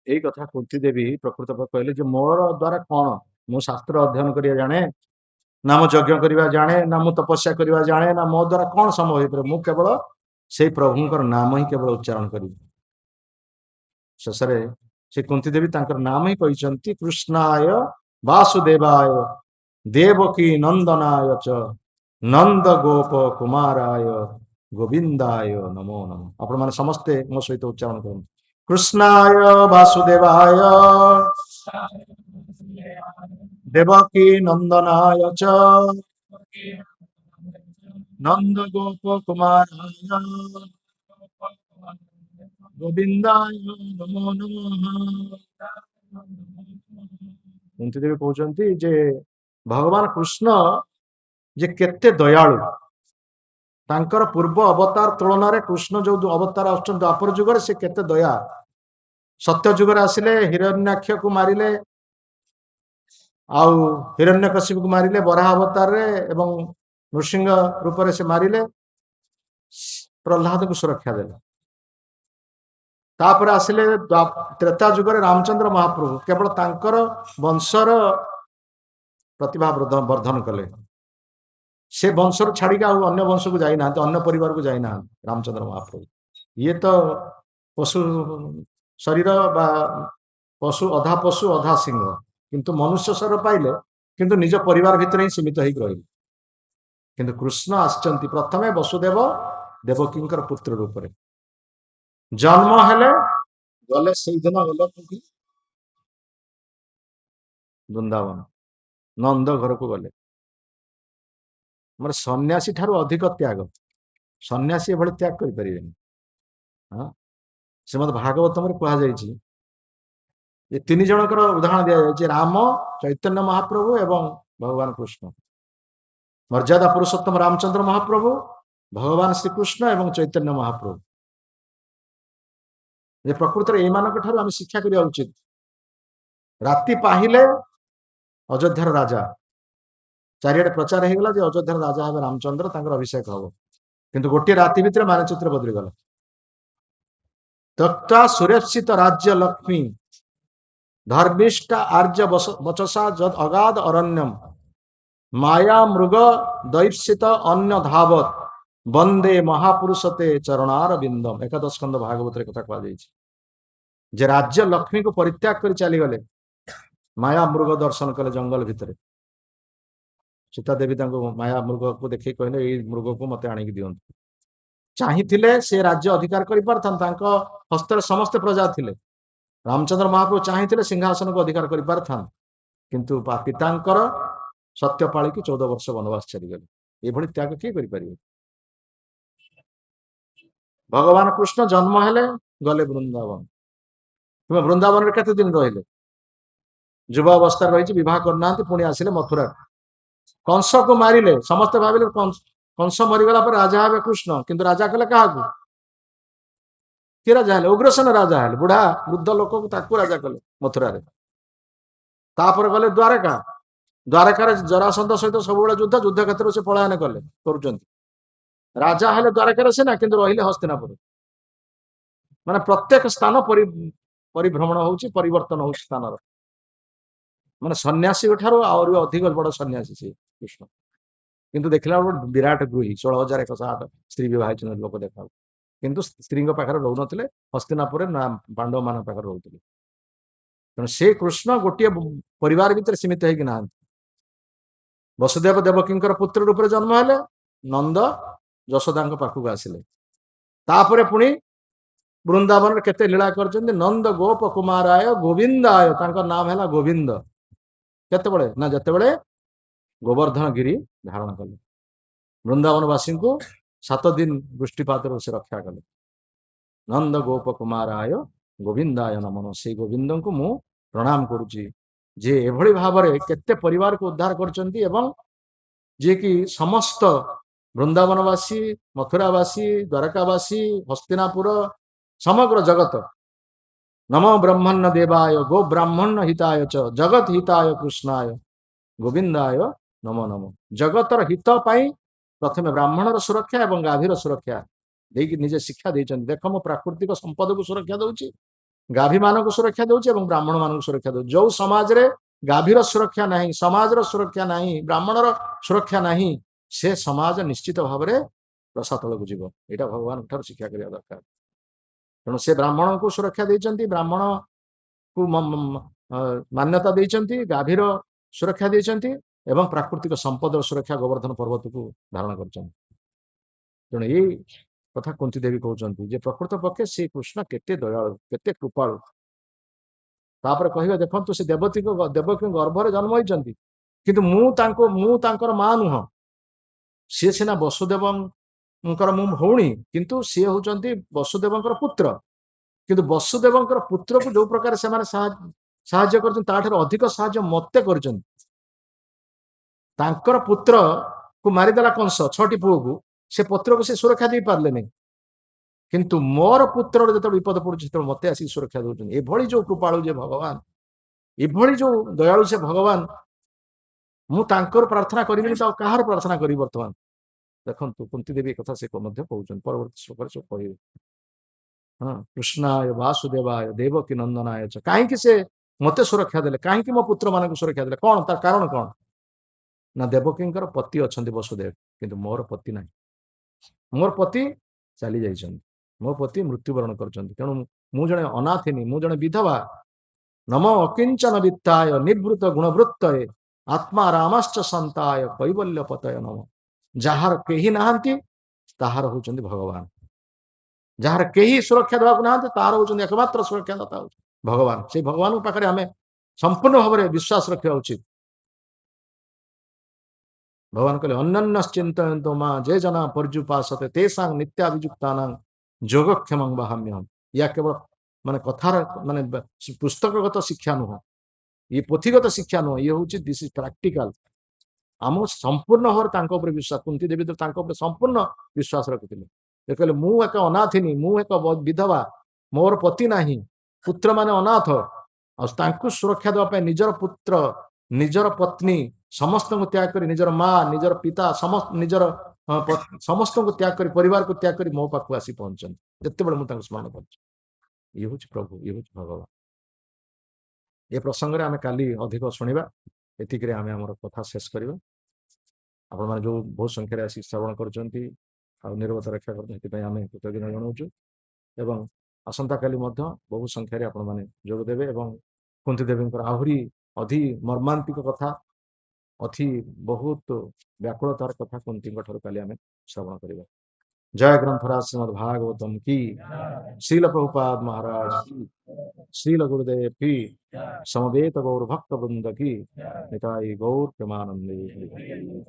এই କଥା କୁନ୍ତି ଦେବୀ ପ୍ରକୃତ କହିଲେ ଯେ ମୋର ଦ୍ଵାରା କଣ, ମୁଁ ଶାସ୍ତ୍ର ଅଧ୍ୟୟନ କରିବା ଜାଣେ ନା, ମୁଁ ଯଜ୍ଞ କରିବା ଜାଣେ ନା, ମୁଁ ତପସ୍ୟା କରିବା ଜାଣେ ନା, ମୋ ଦ୍ଵାରା କଣ ସମ୍ଭବ ହେଇପାରେ, ମୁଁ କେବଳ ସେଇ ପ୍ରଭୁଙ୍କର ନାମ ହିଁ କେବଳ ଉଚ୍ଚାରଣ କରିବି। ଶେଷରେ ସେ କୁନ୍ତି ଦେବୀ ତାଙ୍କର ନାମ ହିଁ କହିଛନ୍ତି କୃଷ୍ଣାୟ ବାସୁଦେବାୟ ଦେବକୀ ନନ୍ଦନାୟ ଚ ନନ୍ଦ ଗୋପ କୁମାରାୟ ଗୋବିନ୍ଦାୟ ନମୋ ନମଃ। ଆପଣମାନେ ସମସ୍ତେ ମୋ ସହିତ ଉଚ୍ଚାରଣ କରନ୍ତୁ, କୃଷ୍ଣାୟ ବାସୁଦେବାୟ ଦେବକୀ ନନ୍ଦନାୟ ଚ ନନ୍ଦ ଗୋପ କୁମାରାୟ ଗୋବିନ୍ଦାୟ ନମୋ ନମଃ। କୁନ୍ତି ଦେବୀ କହୁଛନ୍ତି ଯେ ଭଗବାନ କୃଷ୍ଣ ଯେ କେତେ ଦୟାଳୁ, ତାଙ୍କର ପୂର୍ବ ଅବତାର ତୁଳନାରେ କୃଷ୍ଣ ଯୋଉ ଅବତାର ଆସୁଛନ୍ତି ଦ୍ୱାପର ଯୁଗରେ ସେ କେତେ ଦୟା। ସତ୍ୟ ଯୁଗରେ ଆସିଲେ ହିରଣ୍ୟାକ୍ଷକୁ ମାରିଲେ, ଆଉ ହିରଣ୍ୟକଶିପୁକୁ ମାରିଲେ ବରାହ ଅବତାରରେ, ଏବଂ ନୃସିଂହ ରୂପରେ ସେ ମାରିଲେ, ପ୍ରହ୍ଲାଦକୁ ସୁରକ୍ଷା ଦେଲେ। ତାପରେ ଆସିଲେ ତ୍ରେତା ଯୁଗରେ ରାମଚନ୍ଦ୍ର ମହାପ୍ରଭୁ, କେବଳ ତାଙ୍କର ବଂଶର ପ୍ରତିଭା ବର୍ଦ୍ଧନ କଲେ। ସେ ବଂଶରୁ ଛାଡିକି ଆଉ ଅନ୍ୟ ବଂଶକୁ ଯାଇନାହାନ୍ତି, ଅନ୍ୟ ପରିବାରକୁ ଯାଇନାହାନ୍ତି ରାମଚନ୍ଦ୍ର ମହାପ୍ରଭୁ। ଇଏ ତ ପଶୁ ଶରୀର ବା ପଶୁ, ଅଧା ସିଂହ, କିନ୍ତୁ ମନୁଷ୍ୟ ଶରୀର ପାଇଲେ କିନ୍ତୁ ନିଜ ପରିବାର ଭିତରେ ହିଁ ସୀମିତ ହେଇକି ରହିଲେ। କିନ୍ତୁ କୃଷ୍ଣ ଆସିଛନ୍ତି ପ୍ରଥମେ ବସୁଦେବ ଦେବକୀଙ୍କର ପୁତ୍ର ରୂପରେ, ଜନ୍ମ ହେଲେ ଗଲେ ସେଇଦିନ ଗଲେ ବୃନ୍ଦାବନ, ନନ୍ଦ ଘରକୁ ଗଲେ। ଆମର ସନ୍ନ୍ୟାସୀ ଠାରୁ ଅଧିକ ତ୍ୟାଗ, ସନ୍ନ୍ୟାସୀ ଏଭଳି ତ୍ୟାଗ କରିପାରିବେନି। ଶ୍ରୀମଦ୍ ଭାଗବତମରେ କୁହାଯାଇଛି, ଏ ତିନି ଜଣଙ୍କର ଉଦାହରଣ ଦିଆଯାଇଛି, ରାମ, ଚୈତନ୍ୟ ମହାପ୍ରଭୁ ଏବଂ ଭଗବାନ କୃଷ୍ଣ। ମର୍ଯ୍ୟାଦା ପୁରୁଷୋତ୍ତମ ରାମଚନ୍ଦ୍ର ମହାପ୍ରଭୁ, ଭଗବାନ ଶ୍ରୀକୃଷ୍ଣ ଏବଂ ଚୈତନ୍ୟ ମହାପ୍ରଭୁ। ଯେ ପ୍ରକୃତରେ ଏମାନଙ୍କ ଠାରୁ ଆମେ ଶିକ୍ଷା କରିବା ଉଚିତ। ରାତି ପାହିଲେ ଅଯୋଧ୍ୟାର ରାଜା, ଚାରିଆଡେ ପ୍ରଚାର ହେଇଗଲା ଯେ ଅଯୋଧ୍ୟାର ରାଜା ହେବେ ରାମଚନ୍ଦ୍ର, ତାଙ୍କର ଅଭିଷେକ ହବ, କିନ୍ତୁ ଗୋଟିଏ ରାତି ଭିତରେ ମାନଚିତ୍ର ବଦଳିଗଲା। ତକ୍ତା ସୁରେପସିତ ରାଜ୍ୟ ଲକ୍ଷ୍ମୀ ଧର୍ମିଷ୍ଠା ଆର୍ଯ୍ୟ ବଚସା ଯଦ୍ ଅଗାଧ ଅରଣ୍ୟମ ମାୟା ମୃଗ ଦୈପ୍ସିତ ଅନ୍ୟ ଧାବତ ବନ୍ଦେ ମହାପୁରୁଷତେ ଚରଣାର ବିନ୍ଦମ। ଏକାଦଶ ସ୍କନ୍ଧ ଭାଗବତରେ କଥା କୁହାଯାଇଛି ଯେ ରାଜ୍ୟ ଲକ୍ଷ୍ମୀକୁ ପରିତ୍ୟାଗ କରି ଚାଲିଗଲେ, ମାୟା ମୃଗ ଦର୍ଶନ କଲେ ଜଙ୍ଗଲ ଭିତରେ। ସୀତା ଦେବୀ ତାଙ୍କୁ ମାୟା ମୃଗକୁ ଦେଖି କହିଲେ, ଏଇ ମୃଗକୁ ମତେ ଆଣିକି ଦିଅନ୍ତୁ। ଚାହିଁଥିଲେ ସେ ରାଜ୍ୟ ଅଧିକାର କରିପାରିଥାନ୍ତେ, ତାଙ୍କ ହସ୍ତରେ ସମସ୍ତେ ପ୍ରଜା ଥିଲେ। ରାମଚନ୍ଦ୍ର ମହାପ୍ରଭୁ ଚାହିଁଥିଲେ ସିଂହାସନକୁ ଅଧିକାର କରିପାରିଥାନ୍ତେ, କିନ୍ତୁ ପିତାଙ୍କର ସତ୍ୟ ପାଳିକି 14 ବର୍ଷ ବନବାସ ଚାଲିଗଲେ। ଏଭଳି ତ୍ୟାଗ କିଏ କରିପାରିବେ? ଭଗବାନ କୃଷ୍ଣ ଜନ୍ମ ହେଲେ ଗଲେ ବୃନ୍ଦାବନ। ତୁମେ ବୃନ୍ଦାବନରେ କେତେ ଦିନ ରହିଲେ? ଯୁବ ଅବସ୍ଥାରେ ରହିଛି, ବିବାହ କରୁନାହାନ୍ତି, ପୁଣି ଆସିଲେ ମଥୁରା। କଂସକୁ ମାରିଲେ, ସମସ୍ତେ ଭାବିଲେ କଂସ ମରିଗଲା ପରେ ରାଜା ହେବେ କୃଷ୍ଣ, କିନ୍ତୁ ରାଜା କଲେ କାହାକୁ? କିଏ ରାଜା ହେଲେ? ଉଗ୍ରସେନ ରାଜା ହେଲେ, ବୁଢା ବୃଦ୍ଧ ଲୋକକୁ ତାକୁ ରାଜା କଲେ ମଥୁରାରେ। ତାପରେ ଗଲେ ଦ୍ୱାରକା, ଦ୍ୱାରକାରେ ଜରାସନ୍ଧ ସହିତ ସବୁବେଳେ ଯୁଦ୍ଧ କ୍ଷେତ୍ରରୁ ସେ ପଳାୟନ କରୁଛନ୍ତି। ରାଜା ହେଲେ ଦ୍ୱାରକାରେ ସିନା, କିନ୍ତୁ ରହିଲେ ହସ୍ତିନାପୁର। ମାନେ ପ୍ରତ୍ୟେକ ସ୍ଥାନ ପରିଭ୍ରମଣ ହଉଛି, ପରିବର୍ତ୍ତନ ହଉଛି ସ୍ଥାନର। ମାନେ ସନ୍ନ୍ୟାସୀଙ୍କ ଠାରୁ ଆହୁରି ଅଧିକ ବଡ ସନ୍ନ୍ୟାସୀ ସେ କୃଷ୍ଣ। କିନ୍ତୁ ଦେଖିଲା ବେଳକୁ ବିରାଟ ଗୃହୀ, 16,108 ସ୍ତ୍ରୀ ବିବାହ ହେଇଛନ୍ତି ଲୋକ ଦେଖାଉ, କିନ୍ତୁ ସ୍ତ୍ରୀଙ୍କ ପାଖରେ ରହୁନଥିଲେ, ହସ୍ତିନାପୁରରେ ନା ପାଣ୍ଡବ ମାନଙ୍କ ପାଖରେ ରହୁଥିଲେ। ତେଣୁ ସେ କୃଷ୍ଣ ଗୋଟିଏ ପରିବାର ଭିତରେ ସୀମିତ ହେଇକି ନାହାନ୍ତି। ବସୁଦେବ ଦେବକୀଙ୍କର ପୁତ୍ର ରୂପରେ ଜନ୍ମ ହେଲେ, ନନ୍ଦ ଯଶୋଦାଙ୍କ ପାଖକୁ ଆସିଲେ, ତାପରେ ପୁଣି ବୃନ୍ଦାବନରେ କେତେ ଲୀଳା କରିଛନ୍ତି। ନନ୍ଦ ଗୋପ କୁମାରାୟ ଗୋବିନ୍ଦାୟ, ତାଙ୍କ ନାମ ହେଲା ଗୋବିନ୍ଦ। କେତେବେଳେ ନା ଯେତେବେଳେ ଗୋବର୍ଦ୍ଧନ ଗିରି ଧାରଣ କଲେ, ବୃନ୍ଦାବନବାସୀଙ୍କୁ 7 ଦିନ ବୃଷ୍ଟିପାତରୁ ସେ ରକ୍ଷା କଲେ। ନନ୍ଦ ଗୋପ କୁମାରାୟ ଗୋବିନ୍ଦାୟ ନମଃ, ସେଇ ଗୋବିନ୍ଦଙ୍କୁ ମୁଁ ପ୍ରଣାମ କରୁଛି, ଯେ ଏଭଳି ଭାବରେ କେତେ ପରିବାରକୁ ଉଦ୍ଧାର କରିଛନ୍ତି, ଏବଂ ଯିଏକି ସମସ୍ତ ବୃନ୍ଦାବନବାସୀ, ମଥୁରାବାସୀ, ଦ୍ୱାରକାବାସୀ, ହସ୍ତିନାପୁର, ସମଗ୍ର ଜଗତ ନମୋ ବ୍ରହ୍ମଣ୍ୟ ଦେବାୟ ଗୋ ବ୍ରାହ୍ମଣ୍ୟ ହିତାୟ ଚ ଜଗତ ହିତାୟ କୃଷ୍ଣାୟ ଗୋବିନ୍ଦାୟ ନମୋ ନମଃ। ଜଗତର ହିତ ପାଇଁ ପ୍ରଥମେ ବ୍ରାହ୍ମଣର ସୁରକ୍ଷା ଏବଂ ଗାଭୀର ସୁରକ୍ଷା ଦେଇକି ନିଜେ ଶିକ୍ଷା ଦେଇଛନ୍ତି। ଦେଖ, ମୁଁ ପ୍ରାକୃତିକ ସମ୍ପଦକୁ ସୁରକ୍ଷା ଦଉଛି, ଗାଭୀ ମାନଙ୍କୁ ସୁରକ୍ଷା ଦଉଛି ଏବଂ ବ୍ରାହ୍ମଣ ମାନଙ୍କୁ ସୁରକ୍ଷା ଦଉଛି। ଯୋଉ ସମାଜରେ ଗାଭୀର ସୁରକ୍ଷା ନାହିଁ, ସମାଜର ସୁରକ୍ଷା ନାହିଁ, ବ୍ରାହ୍ମଣର ସୁରକ୍ଷା ନାହିଁ, ସେ ସମାଜ ନିଶ୍ଚିତ ଭାବରେ ରସାତଳକୁ ଯିବ। ଏଇଟା ଭଗବାନଙ୍କ ଠାରୁ ଶିକ୍ଷା କରିବା ଦରକାର। ତେଣୁ ସେ ବ୍ରାହ୍ମଣଙ୍କୁ ସୁରକ୍ଷା ଦେଇଛନ୍ତି, ବ୍ରାହ୍ମଣକୁ ମାନ୍ୟତା ଦେଇଛନ୍ତି, ଗାଭୀର ସୁରକ୍ଷା ଦେଇଛନ୍ତି ଏବଂ ପ୍ରାକୃତିକ ସମ୍ପଦର ସୁରକ୍ଷା ଗୋବର୍ଦ୍ଧନ ପର୍ବତକୁ ଧାରଣ କରିଛନ୍ତି। ତେଣୁ ଏଇ କଥା କୁନ୍ତୀ ଦେବୀ କହୁଛନ୍ତି ଯେ ପ୍ରକୃତ ପକ୍ଷେ ଶ୍ରୀ କୃଷ୍ଣ କେତେ ଦୟାଳୁ, କେତେ କୃପାଳୁ। ତାପରେ କହିବେ, ଦେଖନ୍ତୁ ସେ ଦେବକୀଙ୍କ ଗର୍ଭରେ ଜନ୍ମ ହୋଇଛନ୍ତି, କିନ୍ତୁ ମୁଁ ତାଙ୍କର ମା ନୁହଁ। ସିଏ ସିନା ବସୁଦେବଙ୍କର ମୁଁ ଭଉଣୀ, କିନ୍ତୁ ସିଏ ହଉଛନ୍ତି ବସୁଦେବଙ୍କର ପୁତ୍ର। କିନ୍ତୁ ବସୁଦେବଙ୍କର ପୁତ୍ରକୁ ଯୋଉ ପ୍ରକାର ସେମାନେ ସାହାଯ୍ୟ କରିଛନ୍ତି, ତାଠାରୁ ଅଧିକ ସାହାଯ୍ୟ ମତେ କରିଛନ୍ତି। ତାଙ୍କର ପୁତ୍ରକୁ ମାରିଦେଲା କଂସ, 6ଟି ପୁଅକୁ, ସେ ପୁତ୍ରକୁ ସେ ସୁରକ୍ଷା ଦେଇ ପାରିଲେନି, କିନ୍ତୁ ମୋର ପୁତ୍ରର ଯେତେବେଳେ ବିପଦ ପଡୁଛି ସେତେବେଳେ ମତେ ଆସିକି ସୁରକ୍ଷା ଦଉଛନ୍ତି। ଏଭଳି ଯୋଉ କୃପାଳୁ ଯେ ଭଗବାନ, ଏଭଳି ଯୋଉ ଦୟାଳୁ ସେ ଭଗବାନ, ମୁଁ ତାଙ୍କର ପ୍ରାର୍ଥନା କରିବିନି ତ ଆଉ କାହାର ପ୍ରାର୍ଥନା କରିବି ବର୍ତ୍ତମାନ। ଦେଖନ୍ତୁ କୁନ୍ତୀ ଦେବୀ କଥା ସେ ମଧ୍ୟ କହୁଛନ୍ତି, ପରବର୍ତ୍ତୀ ଶ୍ଲୋକରେ ସବୁ କହିବେ। ହଁ, କୃଷ୍ଣାୟ ବାସୁଦେବାୟ ଦେବକୀ ନନ୍ଦନାୟ ଚ, କାହିଁକି ସେ ମତେ ସୁରକ୍ଷା ଦେଲେ, କାହିଁକି ମୋ ପୁତ୍ର ମାନଙ୍କୁ ସୁରକ୍ଷା ଦେଲେ, କଣ ତାର କାରଣ କଣ? ନା ଦେବକୀଙ୍କର ପତି ଅଛନ୍ତି ବସୁଦେବ, କିନ୍ତୁ ମୋର ପତି ନାହିଁ। ମୋର ପତି ଚାଲି ଯାଇଛନ୍ତି, ମୋ ପତି ମୃତ୍ୟୁବରଣ କରିଛନ୍ତି। ତେଣୁ ମୁଁ ଜଣେ ଅନାଥିନୀ, ମୁଁ ଜଣେ ବିଧବା। ନମୋ ଅକିଞ୍ଚନ ବିତ୍ତାୟ ନିବୃତ ଗୁଣବୃତ୍ତଏ ଆତ୍ମା ରାମାଶ୍ଚ ସନ୍ତାୟ କୈବଲ୍ୟ ପତୟ ନମ। ଯାହାର କେହି ନାହାନ୍ତି ତାହାର ହଉଛନ୍ତି ଭଗବାନ, ଯାହାର କେହି ସୁରକ୍ଷା ଦେବାକୁ ନାହାନ୍ତି ତାହାର ହଉଛନ୍ତି ଏକମାତ୍ର ସୁରକ୍ଷା ଦାତା ହଉଛି ଭଗବାନ। ସେଇ ଭଗବାନଙ୍କ ପାଖରେ ଆମେ ସମ୍ପୂର୍ଣ୍ଣ ଭାବରେ ବିଶ୍ୱାସ ରଖିବା ଉଚିତ। ଭଗବାନ କହିଲେ, ଅନ୍ୟନ୍ୟଶ୍ଚିନ୍ତୟନ୍ତୁ ମା ଯେ ଜନା ପର୍ଯ୍ୟୁପାସତେ ତେଷାଂ ନିତ୍ୟାଭିଯୁକ୍ତାନାଂ ଯୋଗକ୍ଷେମଂ ବାହାମ୍ୟହମ୍। ୟା କେବଳ ମାନେ କଥାର ମାନେ ପୁସ୍ତକଗତ ଶିକ୍ଷା ନୁହଁ, ଇଏ ପୋଥିଗତ ଶିକ୍ଷା ନୁହଁ, ଇଏ ହଉଛି ଦିସ୍ ଇଜ ପ୍ରାକ୍ଟିକାଲ। ଆମକୁ ସମ୍ପୂର୍ଣ୍ଣ ଭାବରେ ତାଙ୍କ ଉପରେ ବିଶ୍ୱାସ, କୁନ୍ତୀ ଦେବୀ ତ ତାଙ୍କ ଉପରେ ସମ୍ପୂର୍ଣ୍ଣ ବିଶ୍ୱାସ ରଖିଥିଲେ। ସେ କହିଲେ, ମୁଁ ଏକ ଅନାଥିନୀ, ମୁଁ ଏକ ବିଧବା, ମୋର ପତି ନାହିଁ, ପୁତ୍ର ମାନେ ଅନାଥ, ଆଉ ତାଙ୍କୁ ସୁରକ୍ଷା ଦେବା ପାଇଁ ନିଜର ପୁତ୍ର, ନିଜର ପତ୍ନୀ ସମସ୍ତଙ୍କୁ ତ୍ୟାଗ କରି, ନିଜର ମା, ନିଜର ପିତା, ନିଜର ସମସ୍ତଙ୍କୁ ତ୍ୟାଗ କରି, ପରିବାରକୁ ତ୍ୟାଗ କରି ମୋ ପାଖକୁ ଆସି ପହଞ୍ଚନ୍ତି। ଯେତେବେଳେ ମୁଁ ତାଙ୍କୁ ସ୍ମରଣ କରୁଛି, ଇଏ ହଉଛି ପ୍ରଭୁ, ଇଏ ହଉଛି ଭଗବାନ। ଏ ପ୍ରସଙ୍ଗରେ ଆମେ କାଲି ଅଧିକ ଶୁଣିବା। ଏତିକିରେ ଆମେ ଆମର କଥା ଶେଷ କରିବା। ଆପଣମାନେ ଯୋଉ ବହୁତ ସଂଖ୍ୟାରେ ଆସି ଶ୍ରବଣ କରୁଛନ୍ତି ଆଉ ନିରବତା ରକ୍ଷା କରୁଛନ୍ତି, ସେଥିପାଇଁ ଆମେ କୃତଜ୍ଞତା ଜଣାଉଛୁ। ଏବଂ ଆସନ୍ତାକାଲି ମଧ୍ୟ ବହୁ ସଂଖ୍ୟାରେ ଆପଣମାନେ ଯୋଗ ଦେବେ ଏବଂ କୁନ୍ତୀ ଦେବୀଙ୍କର ଆହୁରି ମର୍ମାନ୍ତିକ କଥା, ବହୁତ ବ୍ୟାକୁଳତାର କଥା କୁନ୍ତୀଙ୍କ ଠାରୁ କାଲି ଆମେ ଶ୍ରବଣ କରିବା। जय ग्रंथराज श्रीमद् भागवतम की, श्रील प्रभुपाद महाराज की, श्रील गुरुदेव की, समवेत गौर भक्त वृंद की, निताई गौर प्रेमानंदे।